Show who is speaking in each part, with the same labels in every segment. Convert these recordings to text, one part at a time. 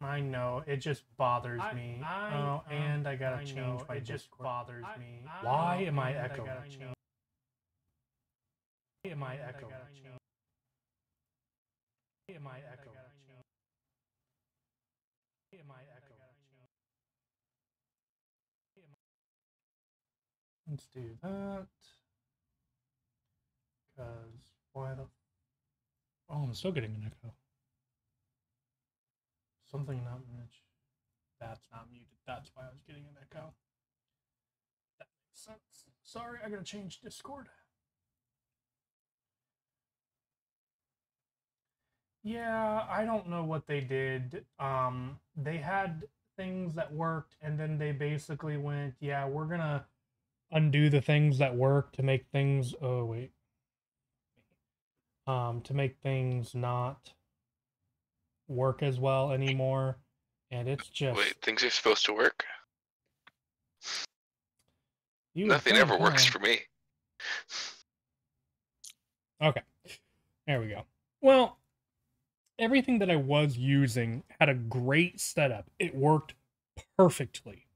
Speaker 1: I know it just bothers me. Oh, and I gotta change my. It just bothers me. Why am I echoing? Why am I echoing? Why am I echoing? Why am I echoing? Let's do that. Cause why the? Oh, I'm still getting an echo. Something not much. That's not muted. That's why I was getting an echo. That makes sense. Sorry, I gotta change Discord. Yeah, I don't know what they did. They had things that worked, and then they basically went, "Yeah, we're gonna undo the things that work to make things." Oh wait, to make things not work as well anymore, and it's just
Speaker 2: Wait, things are supposed to work? Nothing
Speaker 1: think,
Speaker 2: ever works
Speaker 1: huh?
Speaker 2: for me.
Speaker 1: Okay, there we go. Well, everything that I was using had a great setup. It worked perfectly.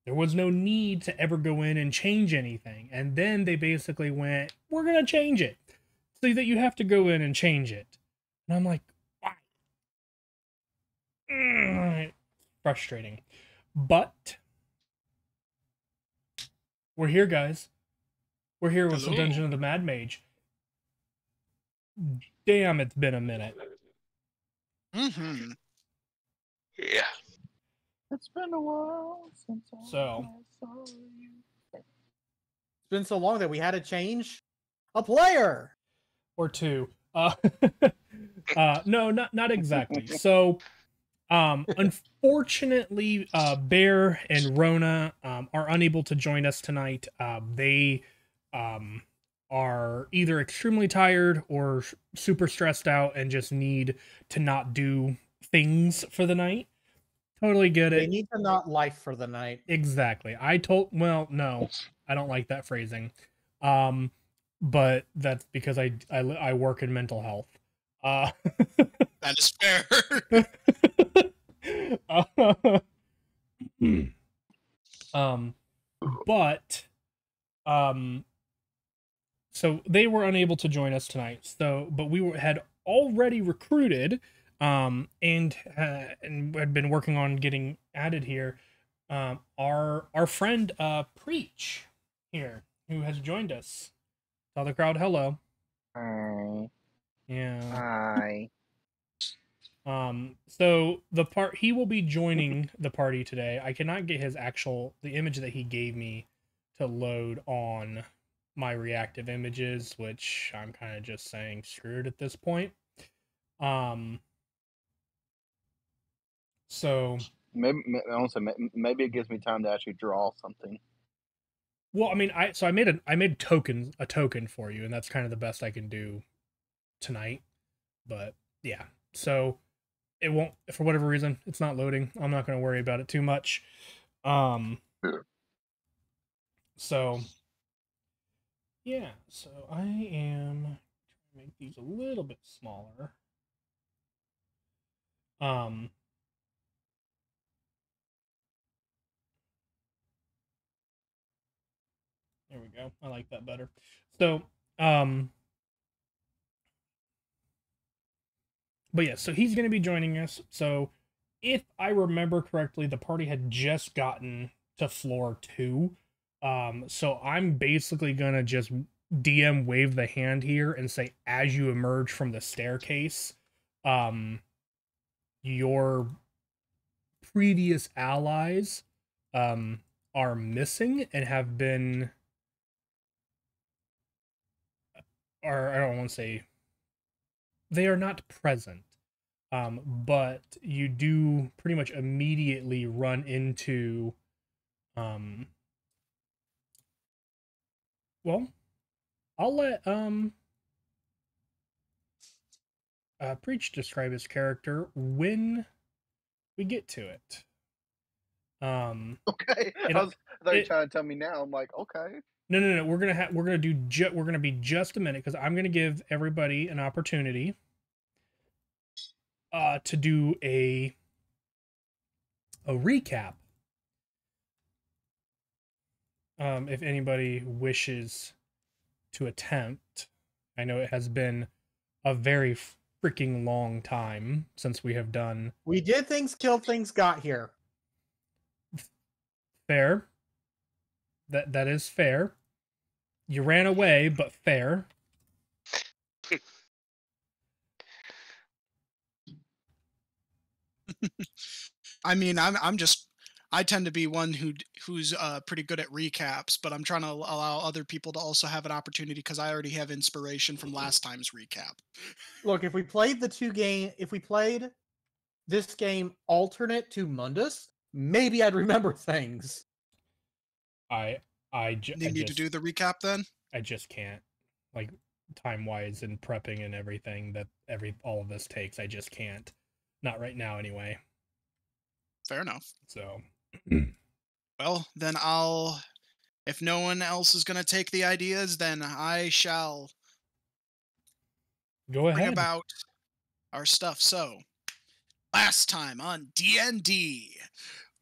Speaker 1: There was no need to ever go in and change anything. And then they basically went, "We're going to change it so that you have to go in and change it." And I'm like, why? Frustrating. But we're here, guys. We're here with some Dungeon of the Mad Mage. Damn, it's been a minute.
Speaker 3: Mm-hmm.
Speaker 2: Yeah.
Speaker 4: It's been a while since I saw you.
Speaker 5: It's been so long that we had to change a player
Speaker 1: or two. No, not exactly. So, unfortunately, Bear and Rona are unable to join us tonight. They are either extremely tired or super stressed out and just need to not do things for the night. Totally get it.
Speaker 5: They need to not life for the night.
Speaker 1: Exactly. Well, no, I don't like that phrasing. But that's because I work in mental health.
Speaker 3: That is fair.
Speaker 1: But so they were unable to join us tonight. So, but had already recruited, and had been working on getting added here. Our friend Preach here, who has joined us. Tell the crowd hello.
Speaker 4: Hi.
Speaker 1: Yeah.
Speaker 4: Hi.
Speaker 1: So he will be joining the party today. I cannot get the image that he gave me to load on my reactive images, which I'm kind of just saying screwed at this point. So
Speaker 4: maybe it gives me time to actually draw something.
Speaker 1: Well, I mean, I made a token for you, and that's kind of the best I can do tonight. But yeah, so it won't, for whatever reason, it's not loading. I'm not going to worry about it too much. So yeah, so I am trying to make these a little bit smaller. There we go. I like that better. So, but yeah, so he's going to be joining us. So if I remember correctly, the party had just gotten to floor 2. So I'm basically going to just DM wave the hand here and say, as you emerge from the staircase, your previous allies are missing and have been, or I don't want to say, they are not present. But you do pretty much immediately run into, well, I'll let Preach describe his character when we get to it.
Speaker 4: Okay. I thought you were trying to tell me now. I'm like, okay.
Speaker 1: No. We're gonna be just a minute because I'm gonna give everybody an opportunity. to do a recap. If anybody wishes to attempt. I know it has been a very freaking long time since we have done.
Speaker 5: We did things, killed things, got here.
Speaker 1: Fair. That is fair. You ran away, but fair.
Speaker 3: I mean, I tend to be one who's pretty good at recaps, but I'm trying to allow other people to also have an opportunity because I already have inspiration from last time's recap.
Speaker 5: Look, if we played if we played this game alternate to Mundus, maybe I'd remember things.
Speaker 3: Need me to do the recap then?
Speaker 1: I just can't, like, time wise and prepping and everything that all of this takes. I just can't. Not right now, anyway.
Speaker 3: Fair enough.
Speaker 1: So,
Speaker 3: well, then if no one else is going to take the ideas, then I shall
Speaker 1: go ahead.
Speaker 3: bring about our stuff. So, last time on D&D,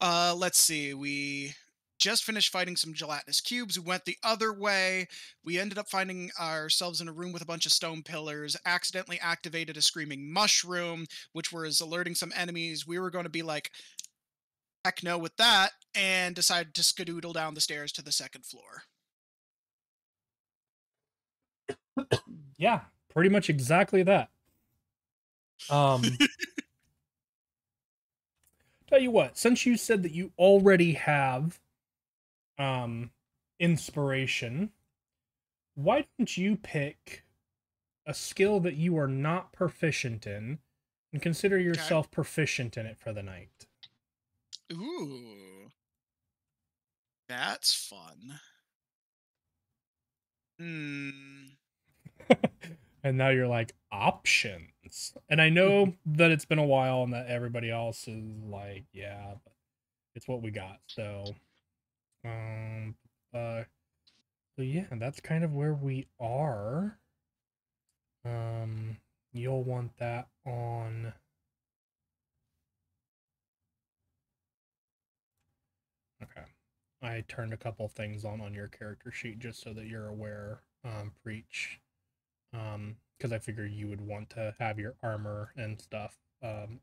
Speaker 3: let's see, we just finished fighting some gelatinous cubes. We went the other way. We ended up finding ourselves in a room with a bunch of stone pillars, accidentally activated a screaming mushroom, which was alerting some enemies. We were going to be like, heck no with that, and decided to skedoodle down the stairs to the second floor.
Speaker 1: Yeah, pretty much exactly that. Tell you what, since you said that you already have inspiration, why don't you pick a skill that you are not proficient in and consider yourself proficient in it for the night?
Speaker 3: Ooh. That's fun.
Speaker 1: And now you're like, options. And I know that it's been a while and that everybody else is like, yeah, but it's what we got. So, so yeah, that's kind of where we are. You'll want that on. Okay. I turned a couple things on your character sheet just so that you're aware, Preach. Because I figure you would want to have your armor and stuff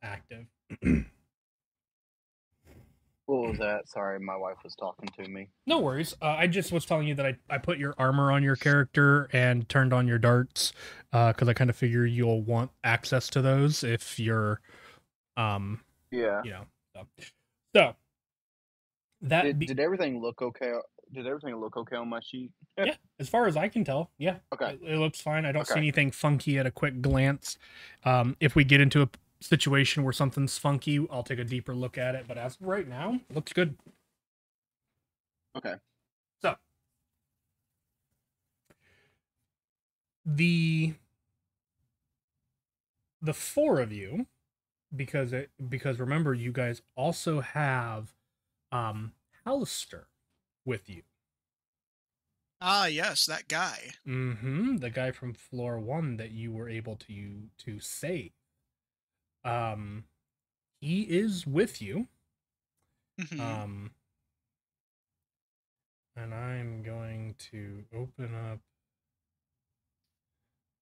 Speaker 1: active.
Speaker 4: What was that? Sorry, my wife was talking to me.
Speaker 1: No worries. I just was telling you that I put your armor on your character and turned on your darts because I kind of figure you'll want access to those if you're,
Speaker 4: yeah.
Speaker 1: You know. So that
Speaker 4: did everything look okay? Did everything look okay on my sheet?
Speaker 1: Yeah, as far as I can tell, yeah.
Speaker 4: Okay.
Speaker 1: It looks fine. I don't see anything funky at a quick glance. If we get into a situation where something's funky, I'll take a deeper look at it. But as of right now, it looks good.
Speaker 4: Okay.
Speaker 1: So the four of you, because remember, you guys also have Hallister with you.
Speaker 3: Ah, yes, that guy.
Speaker 1: Mm-hmm. The guy from floor 1 that you were able to save. He is with you.
Speaker 3: Mm-hmm.
Speaker 1: And I'm going to open up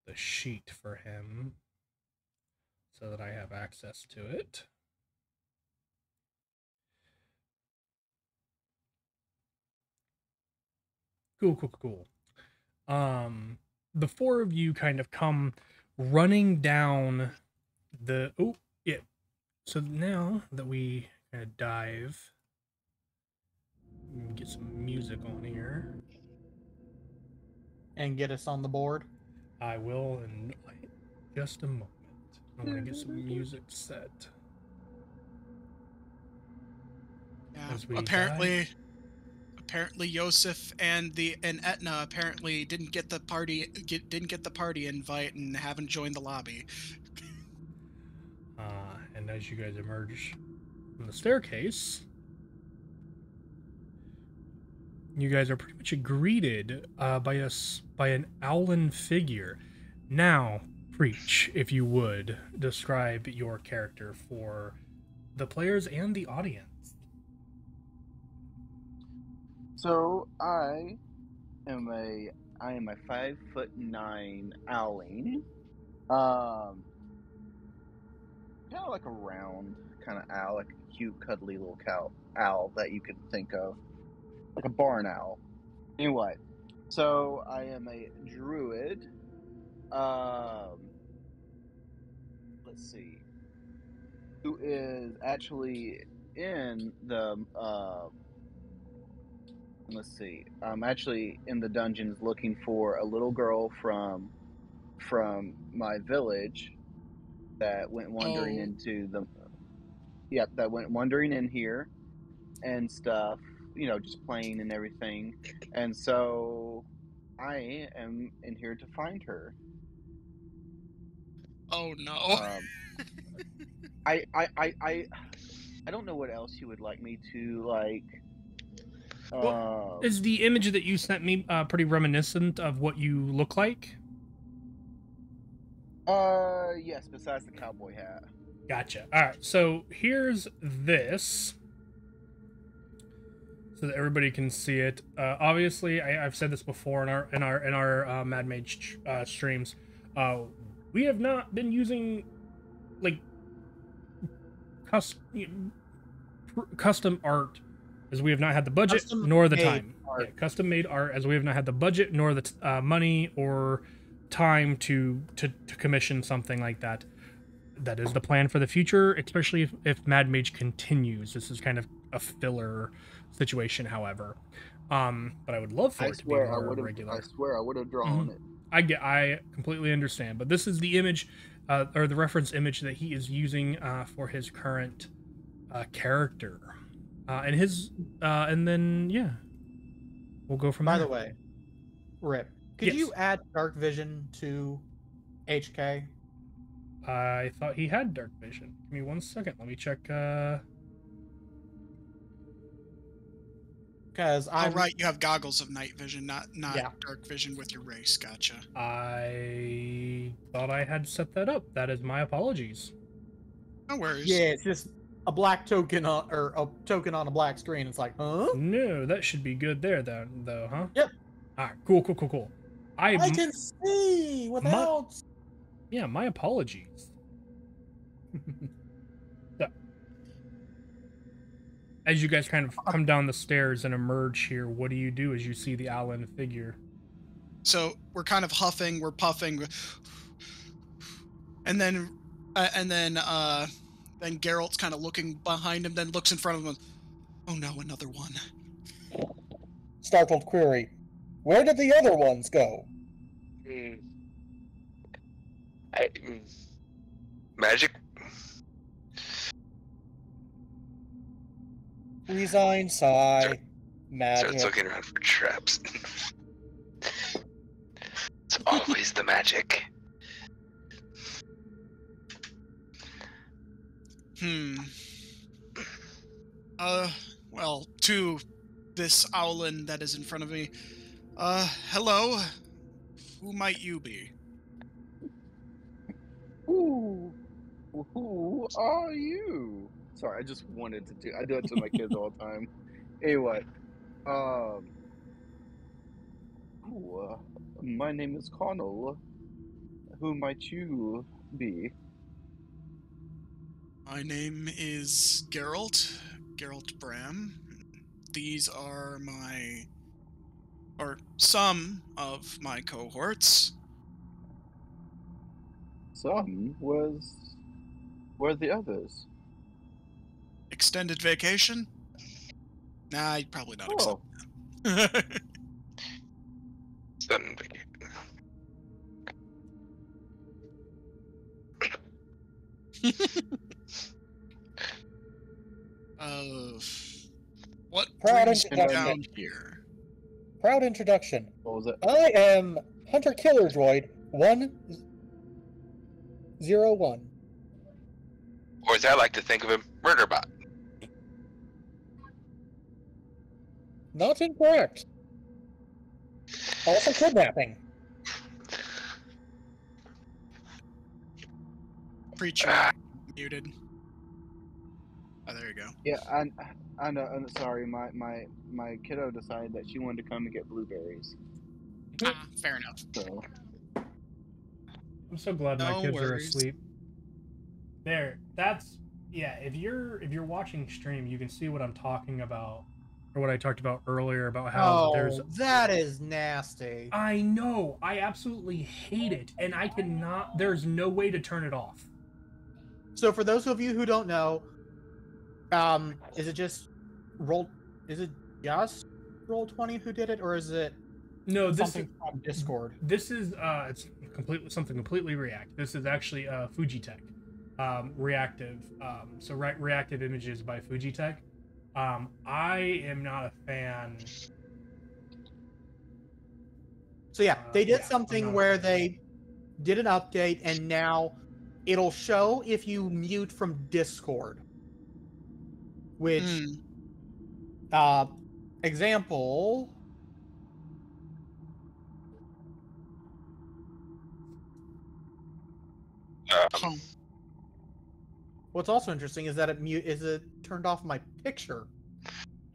Speaker 1: the sheet for him so that I have access to it. Cool. The four of you kind of come running down the... Oh, yeah. So now that we kind of dive... Get some music on here.
Speaker 5: And get us on the board.
Speaker 1: I will in just a moment. I want to get some music set.
Speaker 3: Yeah, apparently Yosef and Etna apparently didn't get the party invite and haven't joined the lobby.
Speaker 1: And as you guys emerge from the staircase, you guys are pretty much greeted by an owlin figure. Now, Preach, if you would, describe your character for the players and the audience.
Speaker 4: So I am a 5'9" owling. Kind of like a round kind of owl, like a cute, cuddly little owl that you could think of, like a barn owl. Anyway, so I am a druid. Let's see, who is actually in the let's see, I'm actually in the dungeons looking for a little girl from my village that went wandering into the that went wandering in here and stuff, just playing and everything. And so I am in here to find her.
Speaker 3: Oh no.
Speaker 4: I don't know what else you would like me to like.
Speaker 1: Well, is the image that you sent me pretty reminiscent of what you look like?
Speaker 4: Yes, besides the cowboy hat.
Speaker 1: Gotcha. All right, so here's this, so that everybody can see it. Obviously, I've said this before in our Mad Mage streams. We have not been using like custom art, as we have not had the budget nor the time. Yeah, custom made art, as we have not had the budget nor the money or time to commission something like that. That is the plan for the future, especially if Mad Mage continues. This is kind of a filler situation, however. But I would love for it to be more regular.
Speaker 4: I swear I would have drawn it.
Speaker 1: I completely understand, but this is the image, or the reference image that he is using for his current character, and then yeah, we'll go from there.
Speaker 5: By the way, Rip, could you add dark vision to HK?
Speaker 1: I thought he had dark vision. Give me 1 second. Let me check.
Speaker 5: Because I'm
Speaker 3: right. You have goggles of night vision, not dark vision with your race. Gotcha.
Speaker 1: I thought I had set that up. That is my apologies.
Speaker 3: No worries.
Speaker 5: Yeah, it's just a black token or a token on a black screen. It's like, huh?
Speaker 1: No, that should be good there, though, huh?
Speaker 5: Yep.
Speaker 1: All right. Cool.
Speaker 5: I can see without.
Speaker 1: Yeah, my apologies. So, as you guys kind of come down the stairs and emerge here, what do you do as you see the Alan figure?
Speaker 3: So we're kind of huffing, we're puffing, and then Geralt's kind of looking behind him, then looks in front of him. Oh no, another one.
Speaker 6: Startled query: where did the other ones go?
Speaker 2: Magic.
Speaker 6: Resign, sigh, magic.
Speaker 2: Starts looking around for traps. It's always the magic.
Speaker 3: Well, to this owlin that is in front of me. Hello. Who might you be?
Speaker 4: Who are you? Sorry, I just wanted to I do it to my kids all the time. Anyway, my name is Connell. Who might you be?
Speaker 3: My name is Geralt Bram. These are some of my cohorts.
Speaker 4: Some? Where the others?
Speaker 3: Extended vacation? Nah, you'd probably not accept that.
Speaker 2: Sudden vacation.
Speaker 3: What
Speaker 6: Proud
Speaker 3: brings you
Speaker 6: introduction.
Speaker 3: down here?
Speaker 6: Proud introduction.
Speaker 4: What was it?
Speaker 6: I am Hunter Killer Droid 101.
Speaker 2: Or as I like to think of him, Murderbot.
Speaker 6: Not incorrect. Also kidnapping.
Speaker 3: Preacher muted. Oh, there you go.
Speaker 4: Yeah, I know. I'm sorry. My kiddo decided that she wanted to come and get blueberries.
Speaker 3: Ah, fair enough.
Speaker 4: So
Speaker 1: I'm so glad my
Speaker 3: No
Speaker 1: kids are
Speaker 3: worries.
Speaker 1: asleep. There, that's yeah. If you're watching stream, you can see what I'm talking about, or what I talked about earlier about how there's.
Speaker 5: that is nasty.
Speaker 1: I know, I absolutely hate it, and I cannot. There's no way to turn it off.
Speaker 5: So for those of you who don't know, is it just roll? Is it just Roll20 who did it, or is it
Speaker 1: No, this
Speaker 5: something from Discord?
Speaker 1: This is it's completely something completely React. This is actually Fujitech, reactive. So reactive images by Fujitech. I am not a fan.
Speaker 5: So yeah, they did
Speaker 1: yeah, I'm
Speaker 5: something
Speaker 1: not a
Speaker 5: where
Speaker 1: fan.
Speaker 5: they did an update, and now it'll show if you mute from Discord. Which, example. What's also interesting is that it turned off my picture.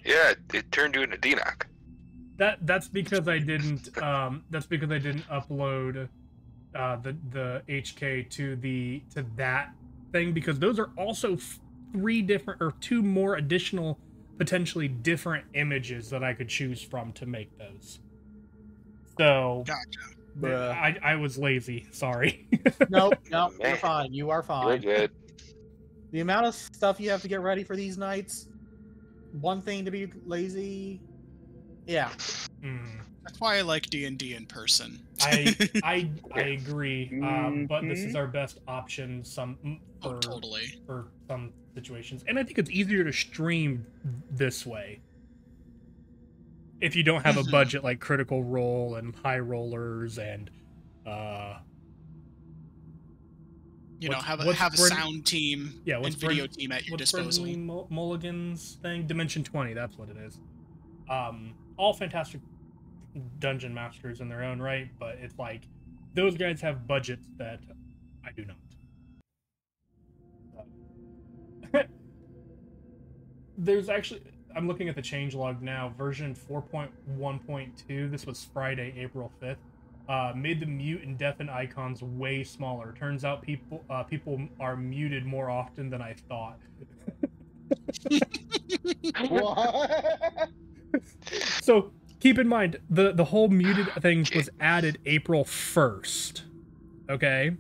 Speaker 2: Yeah, it turned you into DNOC.
Speaker 1: That's because I didn't upload the HK to that thing, because those are also 3 different or 2 more additional potentially different images that I could choose from to make those. So
Speaker 3: Gotcha.
Speaker 1: I was lazy, sorry.
Speaker 5: Nope,
Speaker 2: Man.
Speaker 5: you're fine. You are fine.
Speaker 2: You're good.
Speaker 5: The amount of stuff you have to get ready for these nights, one thing to be lazy. Yeah.
Speaker 3: That's why I like D&D in person.
Speaker 1: I agree. But this is
Speaker 4: Mhm.
Speaker 1: our best option
Speaker 3: Totally.
Speaker 1: for some situations. And I think it's easier to stream this way. If you don't have a budget like Critical Role and High Rollers and
Speaker 3: have a sound team and video team at your disposal.
Speaker 1: What's Mulligan's thing? Dimension 20, that's what it is. All fantastic dungeon masters in their own right, but it's like those guys have budgets that I do not. There's actually, I'm looking at the changelog now, version 4.1.2. This was Friday, April 5th. Made the mute and deafen icons way smaller. Turns out people are muted more often than I thought.
Speaker 4: What?
Speaker 1: So keep in mind, the whole muted thing was added April 1st. Okay?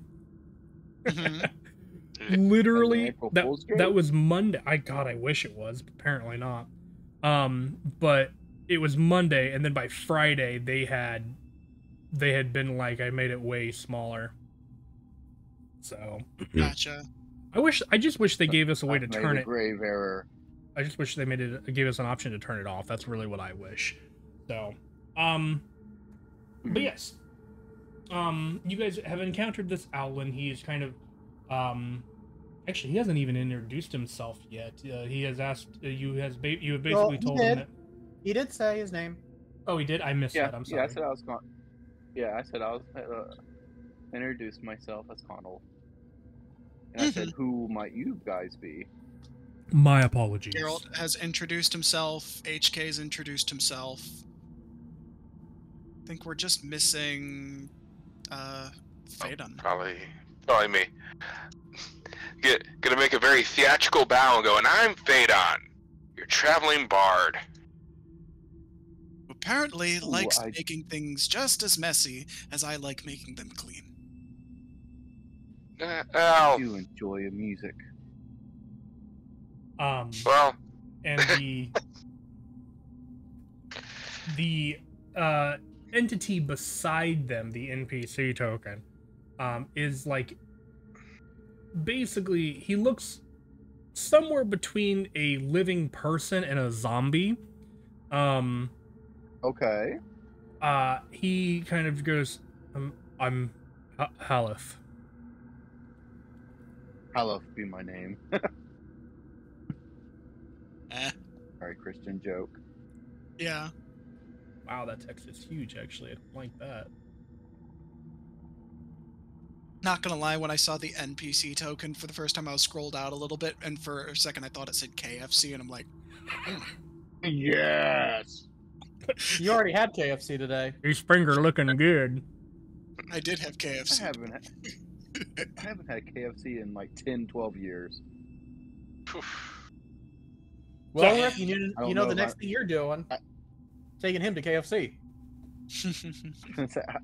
Speaker 1: Literally, that was Monday. I wish it was, but apparently not. But it was Monday, and then by Friday they had been like, I made it way smaller. So
Speaker 3: Gotcha.
Speaker 1: I just wish they gave us a way to turn it.
Speaker 4: Grave error.
Speaker 1: I just wish they gave us an option to turn it off. That's really what I wish. So, but yes, you guys have encountered this Owlin. He is kind of, actually, he hasn't even introduced himself yet. He has asked, you have basically told him that.
Speaker 5: He did say his name.
Speaker 1: Oh, he did? I missed that. I'm sorry.
Speaker 4: Yeah, I said I was introduced myself as Connell. And I said, who might you guys be?
Speaker 1: My apologies.
Speaker 3: Geralt has introduced himself. HK's introduced himself. I think we're just missing Phaedon.
Speaker 2: Probably me. Gonna make a very theatrical bow and go, and I'm Phaedon, your traveling bard.
Speaker 3: Apparently likes making things just as messy as I like making them clean.
Speaker 4: You enjoy your music.
Speaker 2: Well,
Speaker 1: and the entity beside them, the NPC token, is like, basically, he looks somewhere between a living person and a zombie.
Speaker 4: Okay.
Speaker 1: He kind of goes, I'm Halif.
Speaker 4: Halif be my name. Sorry, Christian joke.
Speaker 3: Yeah.
Speaker 1: Wow, that text is huge, actually. I don't like that.
Speaker 3: Not gonna lie, when I saw the NPC token for the first time, I was scrolled out a little bit, and for a second I thought it said KFC, and I'm like,
Speaker 4: Yes.
Speaker 5: You already had KFC today.
Speaker 1: These finger looking good.
Speaker 3: I did have
Speaker 4: I
Speaker 3: KFC.
Speaker 4: haven't had KFC in like 10, 12 years.
Speaker 5: Well,
Speaker 1: So-
Speaker 5: Rick,
Speaker 4: I
Speaker 5: you
Speaker 4: don't
Speaker 5: know
Speaker 4: know
Speaker 5: the
Speaker 4: if
Speaker 5: next thing you're doing, taking him to KFC.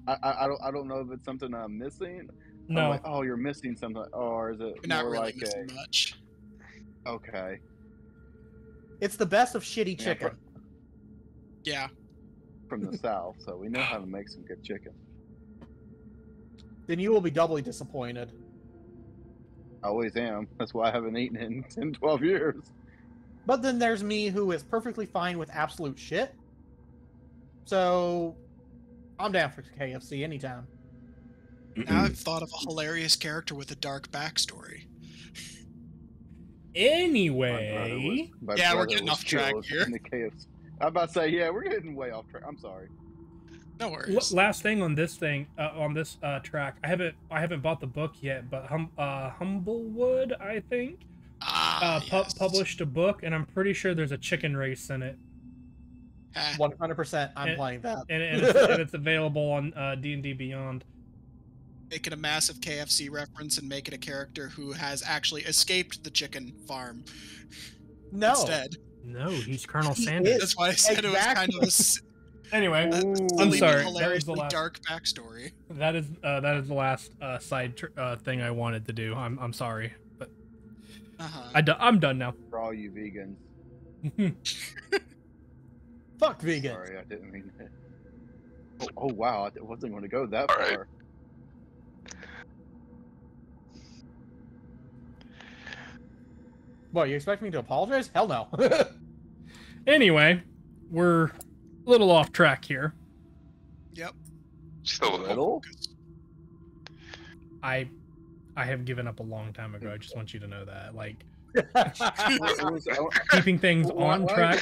Speaker 4: I don't know if it's something I'm missing. I'm
Speaker 1: No,
Speaker 4: like, oh, you're missing something. Or is it
Speaker 3: You're not
Speaker 4: more
Speaker 3: really
Speaker 4: like
Speaker 3: missing much.
Speaker 4: okay?
Speaker 5: It's the best of shitty
Speaker 4: Yeah,
Speaker 5: chicken.
Speaker 3: Yeah.
Speaker 4: from the south, so we know how to make some good chicken.
Speaker 5: Then you will be doubly disappointed.
Speaker 4: I always am. That's why I haven't eaten in 10, 12 years.
Speaker 5: But then there's me who is perfectly fine with absolute shit. So I'm down for KFC anytime.
Speaker 3: Now I've thought of a hilarious character with a dark backstory.
Speaker 1: anyway,
Speaker 4: My
Speaker 3: Yeah, we're
Speaker 4: brother
Speaker 3: getting
Speaker 4: was
Speaker 3: off track
Speaker 4: killed
Speaker 3: here.
Speaker 4: in the KFC. I'm about to say, yeah, we're getting way off track. I'm sorry.
Speaker 3: No worries.
Speaker 1: last thing on this track, I haven't bought the book yet, but Humblewood, I think,
Speaker 3: Yes.
Speaker 1: published a book, and I'm pretty sure there's a chicken race in it,
Speaker 5: 100%, I'm
Speaker 1: And-
Speaker 5: playing that.
Speaker 1: and it's available on D&D Beyond.
Speaker 3: Make it a massive KFC reference and make it a character who has actually escaped the chicken farm
Speaker 5: No.
Speaker 3: instead.
Speaker 1: No, he's Colonel
Speaker 5: He
Speaker 1: Sanders.
Speaker 5: is.
Speaker 3: That's why I said it was kind of a
Speaker 1: Anyway,
Speaker 3: silly
Speaker 1: I'm
Speaker 3: but
Speaker 1: sorry. That was the
Speaker 3: hilariously
Speaker 1: last.
Speaker 3: dark backstory.
Speaker 1: That is the last thing I wanted to do. I'm sorry, but
Speaker 3: Uh-huh.
Speaker 1: I'm done now.
Speaker 4: For all you vegans.
Speaker 5: Fuck vegan.
Speaker 4: Sorry, I didn't mean that. Oh wow, I wasn't going to go that
Speaker 2: All right.
Speaker 4: far.
Speaker 5: What, you expect me to apologize? Hell no.
Speaker 1: Anyway, we're a little off track here.
Speaker 3: Yep.
Speaker 2: Still
Speaker 4: Little?
Speaker 1: I have given up a long time ago. I just want you to know that. Like,
Speaker 4: I
Speaker 1: keeping things on
Speaker 4: Why-
Speaker 1: track.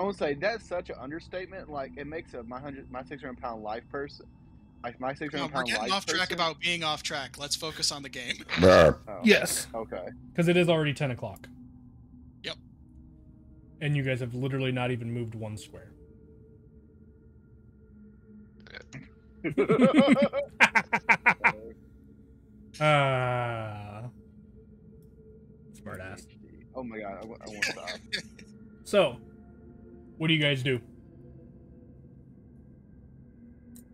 Speaker 4: would say that's such an understatement. Like it makes my 600-pound life person. Like my 600
Speaker 3: Come on, we're
Speaker 4: pound
Speaker 3: getting
Speaker 4: life
Speaker 3: off track
Speaker 4: person.
Speaker 3: about being off track. Let's focus on the game.
Speaker 4: Oh,
Speaker 1: Yes,
Speaker 4: okay.
Speaker 1: because it is already 10 o'clock.
Speaker 3: Yep.
Speaker 1: And you guys have literally not even moved one square. Smart ass.
Speaker 4: Oh my god, I want to stop.
Speaker 1: So, what do you guys do?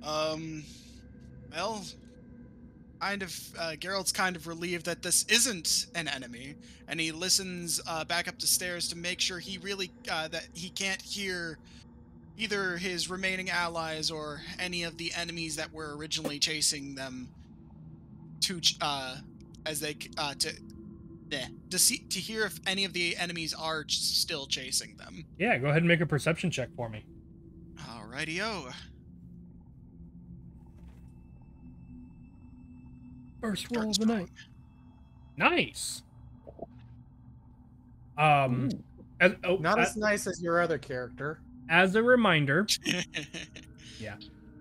Speaker 3: Well, Geralt's kind of relieved that this isn't an enemy, and he listens back up the stairs to make sure he really that he can't hear either his remaining allies or any of the enemies that were originally chasing them to to hear if any of the enemies are still chasing them.
Speaker 1: Yeah, go ahead and make a perception check for me.
Speaker 3: Alrighty-o.
Speaker 1: First roll
Speaker 3: Starting
Speaker 1: of the night. Nice.
Speaker 5: Not as nice as your other character.
Speaker 1: As a reminder,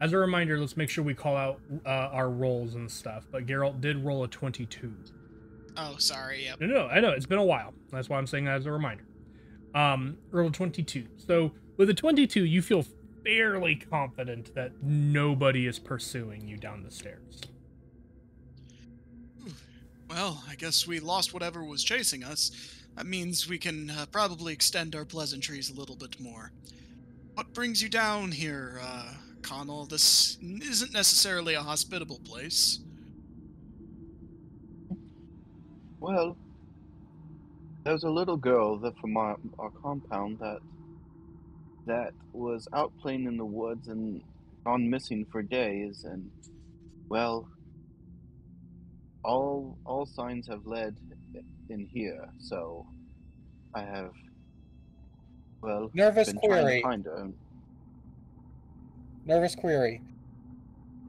Speaker 1: let's make sure we call out our rolls and stuff. But Geralt did roll a 22.
Speaker 3: Oh, sorry. Yep.
Speaker 1: No, I know it's been a while. That's why I'm saying that as a reminder. Roll a 22. So with a 22, you feel fairly confident that nobody is pursuing you down the stairs.
Speaker 3: Well, I guess we lost whatever was chasing us. That means we can probably extend our pleasantries a little bit more. What brings you down here, Connell? This isn't necessarily a hospitable place.
Speaker 4: Well, there was a little girl that from our compound that was out playing in the woods and gone missing for days, and well, all signs have led in here. So I have
Speaker 6: Nervous
Speaker 4: been trying to
Speaker 6: query.
Speaker 4: find her.
Speaker 6: Nervous query.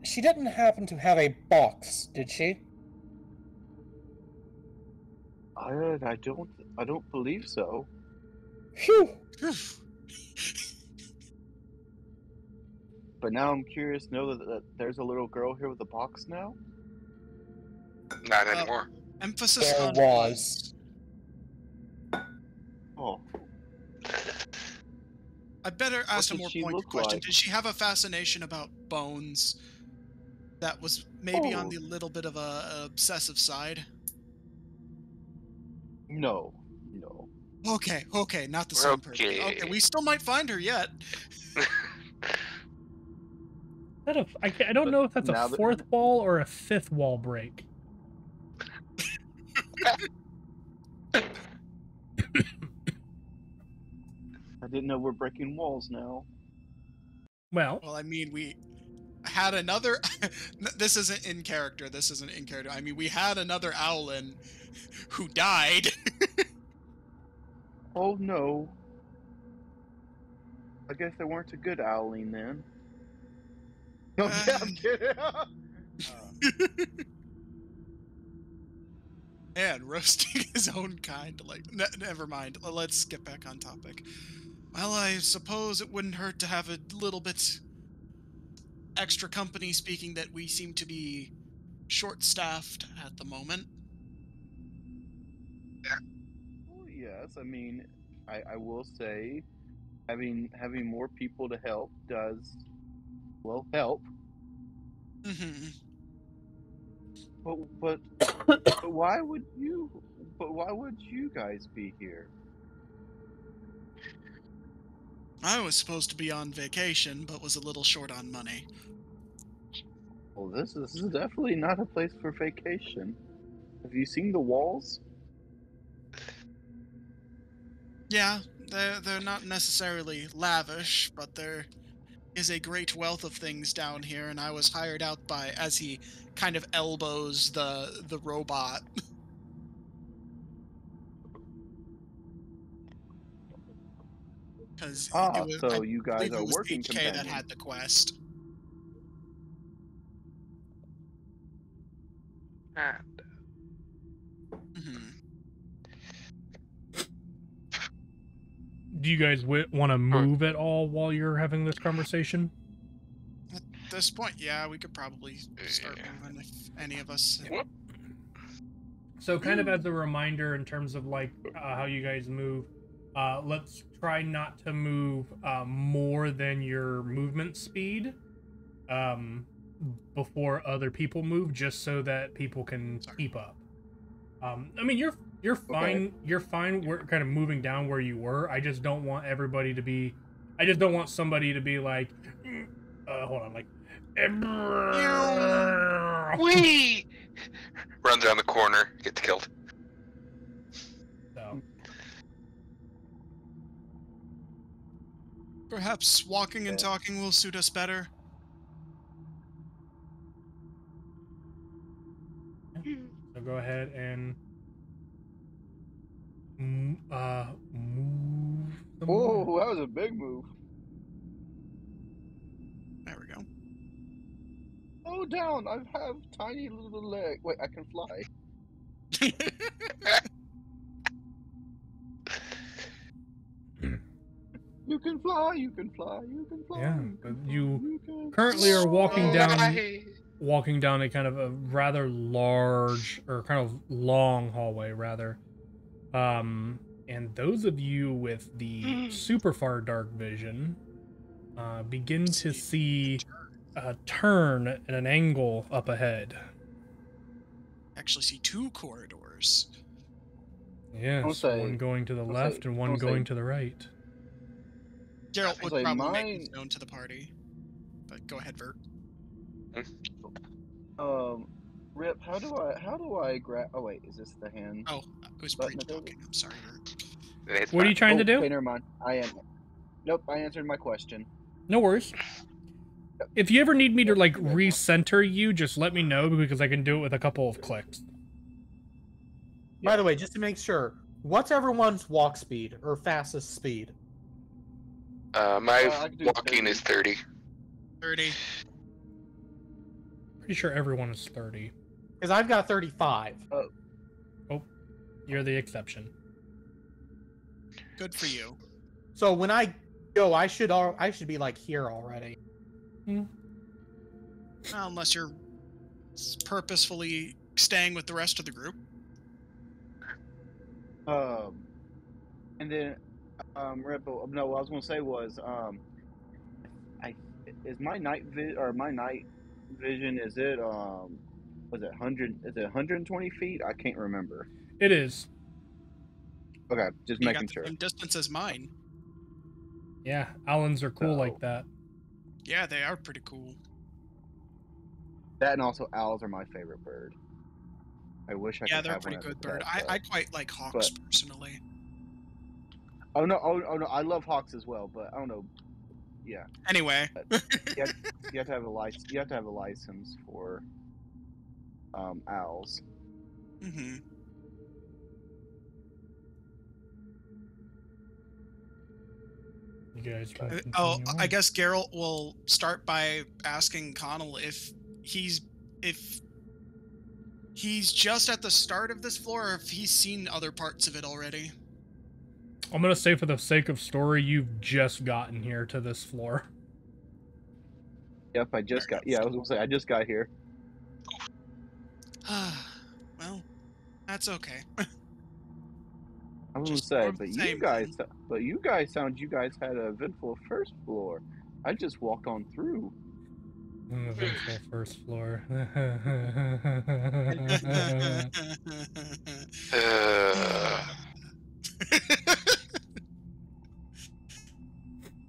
Speaker 6: She didn't happen to have a box, did she?
Speaker 4: I don't believe so. But now I'm curious to know that there's a little girl here with a box now.
Speaker 2: Not anymore.
Speaker 3: Emphasis
Speaker 6: There
Speaker 3: on
Speaker 6: was.
Speaker 4: Oh,
Speaker 3: I better ask a
Speaker 4: did
Speaker 3: more
Speaker 4: she
Speaker 3: pointed
Speaker 4: look
Speaker 3: question.
Speaker 4: like?
Speaker 3: Did she have a fascination about bones that was maybe on
Speaker 4: Oh.
Speaker 3: the little bit of a obsessive side?
Speaker 4: No.
Speaker 3: Okay, not the same person.
Speaker 2: Okay.
Speaker 3: Okay, we still might find her yet.
Speaker 1: I don't know if that's
Speaker 4: Now
Speaker 1: a
Speaker 4: that-
Speaker 1: fourth wall or a fifth wall break.
Speaker 4: I didn't know we're breaking walls now.
Speaker 1: Well,
Speaker 3: Well, I mean, we had another. This isn't in character. I mean, we had another Owlin who died.
Speaker 4: Oh no. I guess they weren't a good owling then. No, yeah, I'm kidding.
Speaker 3: And roasting his own kind. Like, never mind. Let's get back on topic. Well, I suppose it wouldn't hurt to have a little bit extra company, speaking that we seem to be short-staffed at the moment.
Speaker 4: Well, yes, I mean, I will say, having more people to help does, well, help.
Speaker 3: Mm-hmm.
Speaker 4: But why would you? But why would you guys be here?
Speaker 3: I was supposed to be on vacation, but was a little short on money.
Speaker 4: Well, this is definitely not a place for vacation. Have you seen the walls?
Speaker 3: Yeah, they're not necessarily lavish, but there is a great wealth of things down here, and I was hired out by, as he kind of elbows the robot. Because it was,
Speaker 4: so
Speaker 3: I
Speaker 4: you guys
Speaker 3: believe
Speaker 4: are
Speaker 3: it was
Speaker 4: working
Speaker 3: HK that
Speaker 4: companions.
Speaker 3: had the quest. Hmm.
Speaker 1: do you guys want to move at all while you're having this conversation?
Speaker 3: At this point, yeah, we could probably start moving if any of us.
Speaker 1: So kind of as a reminder in terms of like how you guys move, let's try not to move more than your movement speed before other people move, just so that people can keep up. I mean, you're fine.
Speaker 4: Okay.
Speaker 1: You're fine. We're kind of moving down where you were. I just don't want everybody to be. I just don't want somebody to be like, hold on, like.
Speaker 2: Wee! Runs around the corner, gets killed.
Speaker 1: So.
Speaker 3: Perhaps walking and talking will suit us better.
Speaker 1: So go ahead and move.
Speaker 4: Whoa, that was a big move.
Speaker 3: There we go.
Speaker 4: Slow down. I have tiny little leg. Wait, I can fly. You can fly. You can fly. You can fly.
Speaker 1: Yeah,
Speaker 4: you
Speaker 1: but
Speaker 4: can fly,
Speaker 1: you
Speaker 4: can
Speaker 1: currently are walking
Speaker 2: Fly.
Speaker 1: down a kind of a rather large or kind of long hallway rather. And those of you with the super far dark vision begin to see a turn at an angle up ahead.
Speaker 3: Actually see two corridors.
Speaker 1: Yes, one going to the left and one going to the right.
Speaker 3: Geralt would
Speaker 4: say
Speaker 3: probably make
Speaker 4: mine-
Speaker 3: his known to the party. But go ahead, Vert.
Speaker 4: Rip, how do I grab? Oh wait, is this the hand?
Speaker 3: Oh, it was
Speaker 4: Button
Speaker 3: pre-talking. I'm sorry, Vert.
Speaker 2: It's
Speaker 1: What are you trying to do?
Speaker 4: Okay, never mind. Nope, I answered my question.
Speaker 1: No worries. If you ever need me to like recenter you, just let me know because I can do it with a couple of clicks.
Speaker 5: By the way, just to make sure, what's everyone's walk speed or fastest speed?
Speaker 2: My
Speaker 4: I can do
Speaker 2: walking
Speaker 4: 30.
Speaker 2: is 30.
Speaker 3: 30.
Speaker 1: Pretty sure everyone is 30.
Speaker 5: Because I've got 35.
Speaker 1: Oh, you're the exception.
Speaker 3: Good for you.
Speaker 5: So when I go, I should be like here already.
Speaker 1: Hmm.
Speaker 3: Well, unless you're purposefully staying with the rest of the group.
Speaker 4: And then Ripple. No, what I was gonna say was I is my my night vision, is it was it 100, is it 120 feet? I can't remember.
Speaker 1: It is.
Speaker 4: Okay, just
Speaker 3: You
Speaker 4: making
Speaker 3: got the
Speaker 4: sure.
Speaker 3: same distance as mine.
Speaker 1: Yeah, Allens are cool
Speaker 4: So-
Speaker 1: like that.
Speaker 3: Yeah, they are pretty cool.
Speaker 4: That and also owls are my favorite bird. I wish I
Speaker 3: Yeah,
Speaker 4: could
Speaker 3: they're a
Speaker 4: have one
Speaker 3: pretty
Speaker 4: as a
Speaker 3: good bird.
Speaker 4: pet,
Speaker 3: I quite like hawks personally.
Speaker 4: oh no, oh no, I love hawks as well, but I don't know. Yeah,
Speaker 3: Anyway,
Speaker 4: you have to have a license. You have to have a license for owls.
Speaker 3: hmm
Speaker 1: You guys can continue
Speaker 3: oh, I
Speaker 1: on.
Speaker 3: guess Geralt will start by asking Connell if he's just at the start of this floor, or if he's seen other parts of it already.
Speaker 1: I'm gonna say, for the sake of story, you've just gotten here to this floor.
Speaker 4: Yep, I just got. Yeah, I was gonna say I just got here.
Speaker 3: Well, that's okay.
Speaker 4: I was gonna
Speaker 3: Just
Speaker 4: say,
Speaker 3: more of the same then.
Speaker 4: but you guys had an eventful first floor. I just walked on through.
Speaker 1: Eventful first floor.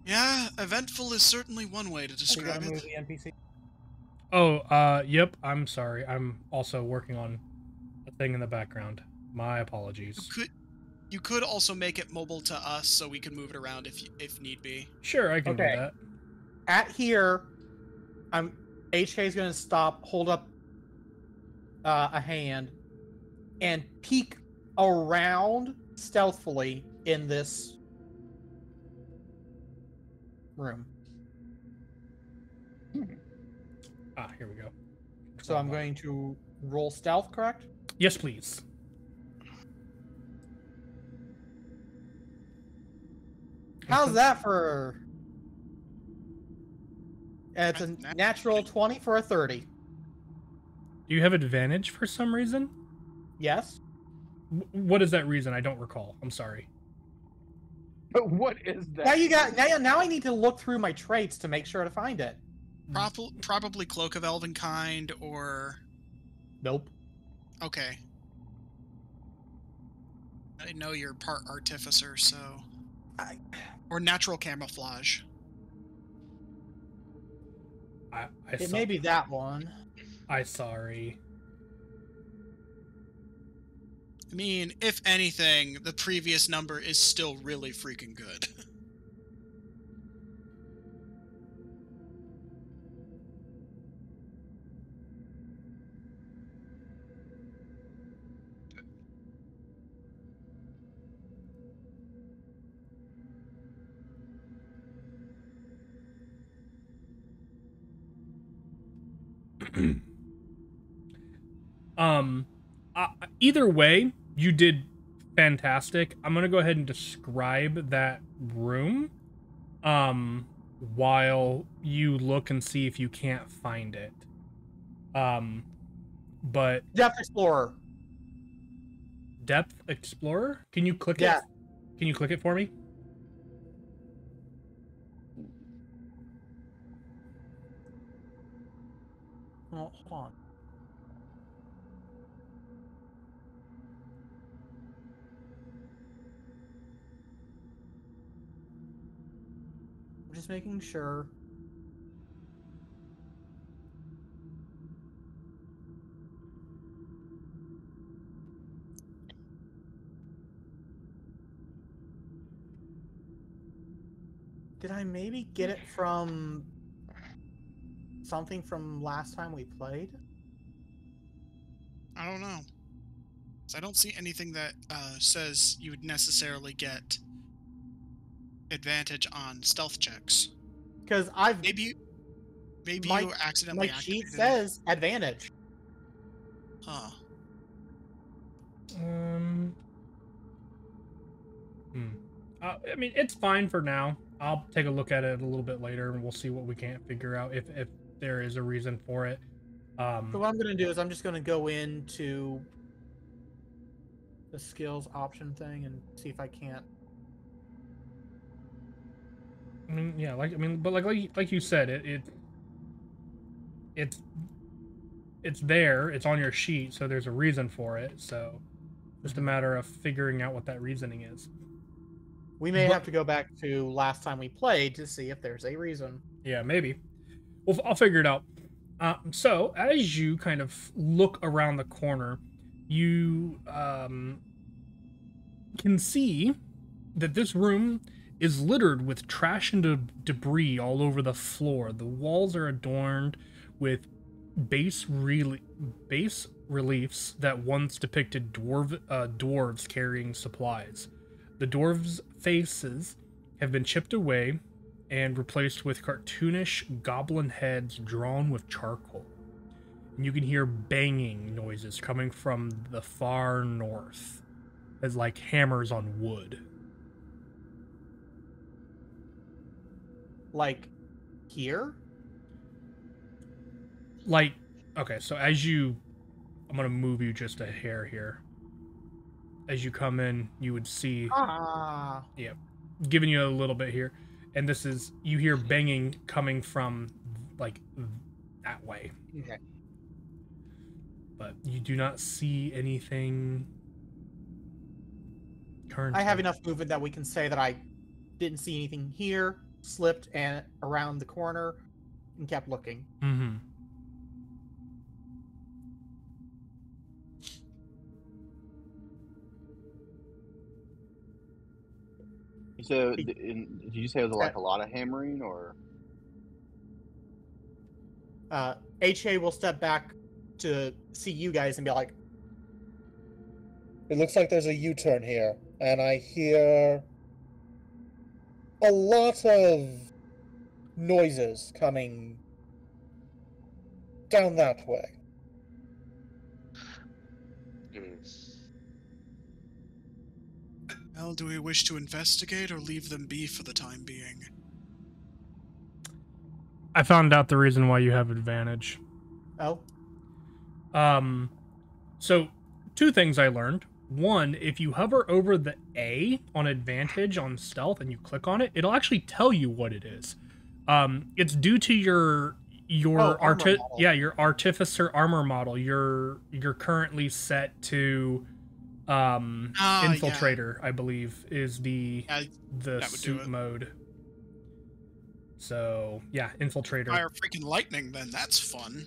Speaker 3: Yeah, eventful is certainly one way to
Speaker 5: Are you
Speaker 3: describe
Speaker 5: gonna
Speaker 3: it.
Speaker 5: move the NPC?
Speaker 1: Oh, yep, I'm sorry. I'm also working on a thing in the background. My apologies.
Speaker 3: You could also make it mobile to us so we can move it around if need be.
Speaker 1: Sure, I can do
Speaker 5: Okay.
Speaker 1: that.
Speaker 5: At here, HK is gonna stop, hold up a hand, and peek around stealthily in this room.
Speaker 1: Ah, here we go.
Speaker 5: So I'm going to roll stealth, correct?
Speaker 1: Yes, please.
Speaker 5: How's that for? It's a
Speaker 3: That's
Speaker 5: natural 20 for a 30.
Speaker 1: Do you have advantage for some reason?
Speaker 5: Yes.
Speaker 1: What is that reason? I don't recall. I'm sorry.
Speaker 4: But what is that?
Speaker 5: Now you got now I need to look through my traits to make sure to find it.
Speaker 3: Probably Cloak of Elvenkind or...
Speaker 5: Nope.
Speaker 3: Okay. I know you're part Artificer, so... Or Natural Camouflage.
Speaker 5: It may be that one.
Speaker 1: Sorry.
Speaker 3: I mean, if anything, the previous number is still really freaking good.
Speaker 1: Either way, you did fantastic. I'm gonna go ahead and describe that room, while you look and see if you can't find it. But
Speaker 5: Depth Explorer.
Speaker 1: Depth Explorer? Can you click
Speaker 5: Yeah.
Speaker 1: it? Can you click it for me?
Speaker 5: Oh, hold on. I'm just making sure. Did I maybe get it from something from last time we played?
Speaker 3: I don't know. 'Cause I don't see anything that says you would necessarily get advantage on stealth checks.
Speaker 5: Because
Speaker 3: Maybe
Speaker 5: my,
Speaker 3: you accidentally
Speaker 5: my sheet
Speaker 3: activated it.
Speaker 5: says advantage.
Speaker 3: Huh.
Speaker 1: I mean, it's fine for now. I'll take a look at it a little bit later, and we'll see what we can't figure out if there is a reason for it.
Speaker 5: So what I'm going to do is I'm just going to go into the skills option thing and see if I can't.
Speaker 1: I mean, yeah, but like you said, it's there. It's on your sheet, so there's a reason for it. So just a matter of figuring out what that reasoning is.
Speaker 5: We may have to go back to last time we played to see if there's a reason.
Speaker 1: Yeah, maybe. Well, I'll figure it out. So as you kind of look around the corner, you can see that this room is littered with trash and debris all over the floor. The walls are adorned with bas reliefs that once depicted dwarves carrying supplies. The dwarves' faces have been chipped away and replaced with cartoonish goblin heads drawn with charcoal. And you can hear banging noises coming from the far north, as like hammers on wood.
Speaker 5: Like here?
Speaker 1: Like, okay, so I'm gonna move you just a hair here. As you come in, you would see, yeah, giving you a little bit here. And this is, you hear banging coming from, like, that way.
Speaker 5: Okay.
Speaker 1: But you do not see anything currently.
Speaker 5: I have enough movement that we can say that I didn't see anything here, slipped and around the corner, and kept looking.
Speaker 1: Mm-hmm.
Speaker 4: So, did you say it was like a lot of hammering, or?
Speaker 5: HA will step back to see you guys and be like,
Speaker 6: It looks like there's a U-turn here, and I hear a lot of noises coming down that way.
Speaker 3: Well, do we wish to investigate or leave them be for the time being?
Speaker 1: I found out the reason why you have advantage.
Speaker 5: oh,
Speaker 1: So two things I learned. One, if you hover over the A on advantage on stealth and you click on it, it'll actually tell you what it is. It's due to your your artificer armor model. You're currently set to infiltrator, I believe, is the suit mode. So yeah, infiltrator.
Speaker 3: Fire freaking lightning, then that's fun.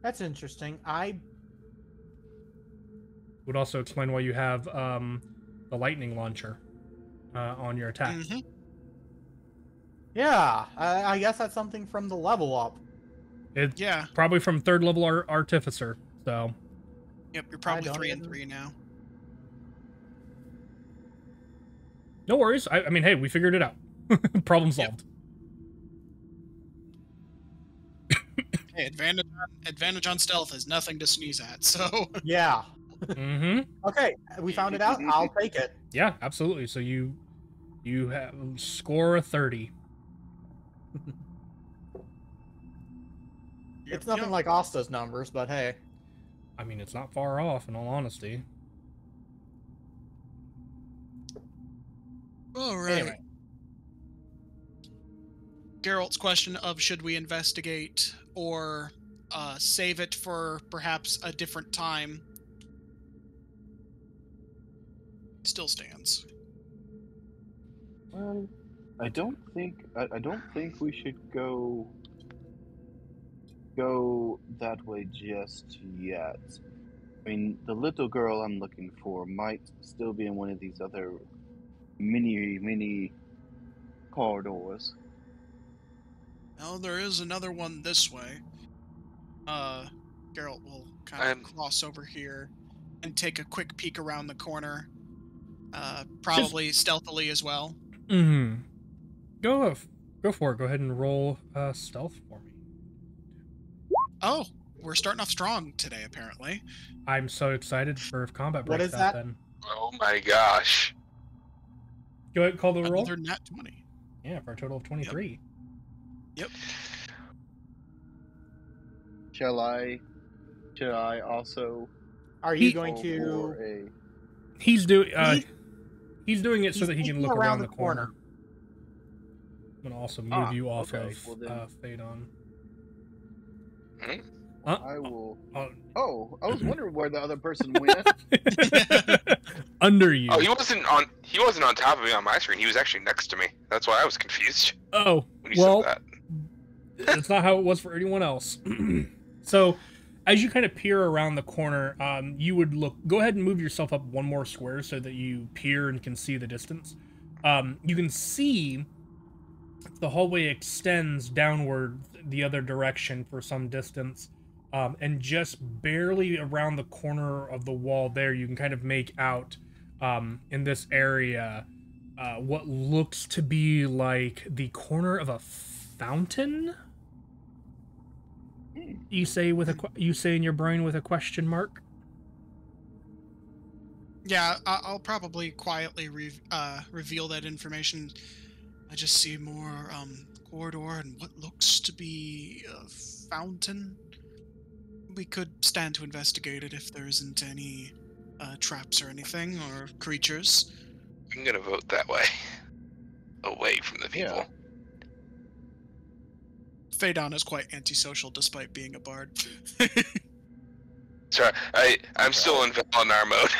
Speaker 5: that's interesting. I
Speaker 1: Would also explain why you have the lightning launcher on your attack.
Speaker 3: Mm-hmm.
Speaker 5: Yeah, I guess that's something from the level up.
Speaker 1: It's
Speaker 3: Yeah.
Speaker 1: probably from 3rd level artificer. So
Speaker 3: Yep, you're probably
Speaker 5: don't
Speaker 3: 3 and
Speaker 5: even-
Speaker 3: 3 now.
Speaker 1: no worries. I mean, hey, we figured it out. Problem solved.
Speaker 3: Hey, advantage on stealth is nothing to sneeze at, so...
Speaker 5: Yeah.
Speaker 1: Mm-hmm.
Speaker 5: Okay, we found it out. I'll take it.
Speaker 1: Yeah, absolutely. So you have score a 30.
Speaker 5: It's nothing like Asta's numbers, but hey.
Speaker 1: I mean, it's not far off, in all honesty.
Speaker 3: All right.
Speaker 5: Anyway.
Speaker 3: Geralt's question of should we investigate or save it for perhaps a different time still stands.
Speaker 4: Well, I don't think we should go that way just yet. I mean, the little girl I'm looking for might still be in one of these other mini corridors.
Speaker 3: Well, there is another one this way. Geralt will kind of cross over here and take a quick peek around the corner. Probably stealthily as well.
Speaker 1: Mm-hmm. Go for it. Go ahead and roll stealth for me.
Speaker 3: Oh, we're starting off strong today, apparently.
Speaker 1: I'm so excited for if combat breaks
Speaker 5: What is
Speaker 1: out
Speaker 5: that?
Speaker 1: then.
Speaker 2: Oh my gosh.
Speaker 1: Go ahead and call the roll.
Speaker 3: Another nat 20.
Speaker 1: Yeah, for a total of 23.
Speaker 3: Yep.
Speaker 4: Shall I also
Speaker 5: Are you
Speaker 1: He-
Speaker 5: going
Speaker 4: roll
Speaker 5: to?
Speaker 4: for a?
Speaker 1: He's doing
Speaker 5: He's-
Speaker 1: doing it so
Speaker 5: he's
Speaker 1: that he can
Speaker 5: peeking
Speaker 1: look around the corner. I'm gonna also move you off
Speaker 4: okay.
Speaker 1: of
Speaker 4: Well, then-
Speaker 1: Phaedon.
Speaker 4: I will.
Speaker 1: Oh.
Speaker 4: Oh, I was wondering where the other person went.
Speaker 1: Under you.
Speaker 2: Oh, he wasn't on top of me on my screen. He was actually next to me. That's why I was confused
Speaker 1: Oh,
Speaker 2: when you
Speaker 1: well,
Speaker 2: said that.
Speaker 1: that's not how it was for anyone else. So, as you kind of peer around the corner, you would look. Go ahead and move yourself up one more square so that you peer and can see the distance. You can see the hallway extends downward the other direction for some distance, and just barely around the corner of the wall there, you can kind of make out in this area what looks to be like the corner of a fountain. You say in your brain with a question mark.
Speaker 3: Yeah, I'll probably quietly reveal that information. I just see more corridor and what looks to be a fountain. We could stand to investigate it if there isn't any traps or anything, or creatures.
Speaker 2: I'm gonna vote that way. Away from the people.
Speaker 4: Yeah.
Speaker 3: Phaedon is quite antisocial despite being a bard.
Speaker 2: Sorry, I'm still in Valinar mode.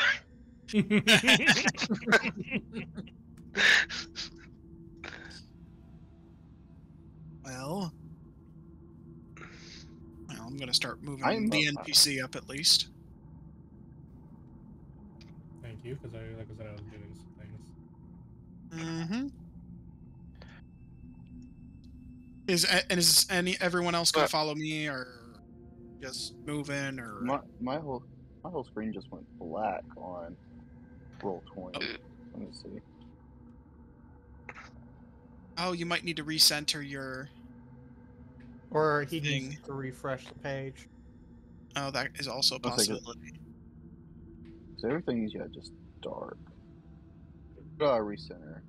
Speaker 3: Well, I'm gonna start moving
Speaker 4: I'm
Speaker 3: the
Speaker 4: up.
Speaker 3: NPC up at least.
Speaker 1: Thank you, because like I said, I was doing some things.
Speaker 3: Mm-hmm. Is everyone else gonna follow me, or just moving, or
Speaker 4: My whole screen just went black on roll 20. Let me see.
Speaker 3: oh, you might need to recenter your.
Speaker 5: Or he
Speaker 3: Thing.
Speaker 5: needs to refresh the page.
Speaker 3: Oh, that is also a
Speaker 4: I'll take it.
Speaker 3: possibility.
Speaker 4: So everything's just dark. Recenter.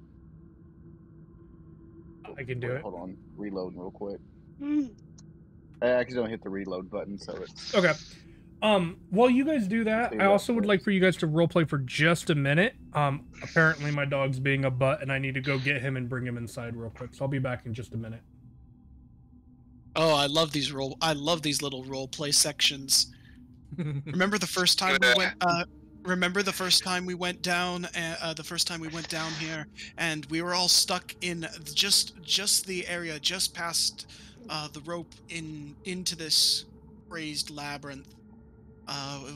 Speaker 1: I can do
Speaker 4: Wait,
Speaker 1: it.
Speaker 4: Hold on, reloading real quick. I accidentally hit the reload button, so it's
Speaker 1: Okay. While you guys do that,
Speaker 4: See
Speaker 1: I also would
Speaker 4: that
Speaker 1: like for you guys to roleplay for just a minute. Apparently my dog's being a butt, and I need to go get him and bring him inside real quick. So I'll be back in just a minute.
Speaker 3: Oh, I love these little role play sections. Remember the first time we went? Remember the first time we went down? The first time we went down here, and we were all stuck in just the area just past the rope into this raised labyrinth,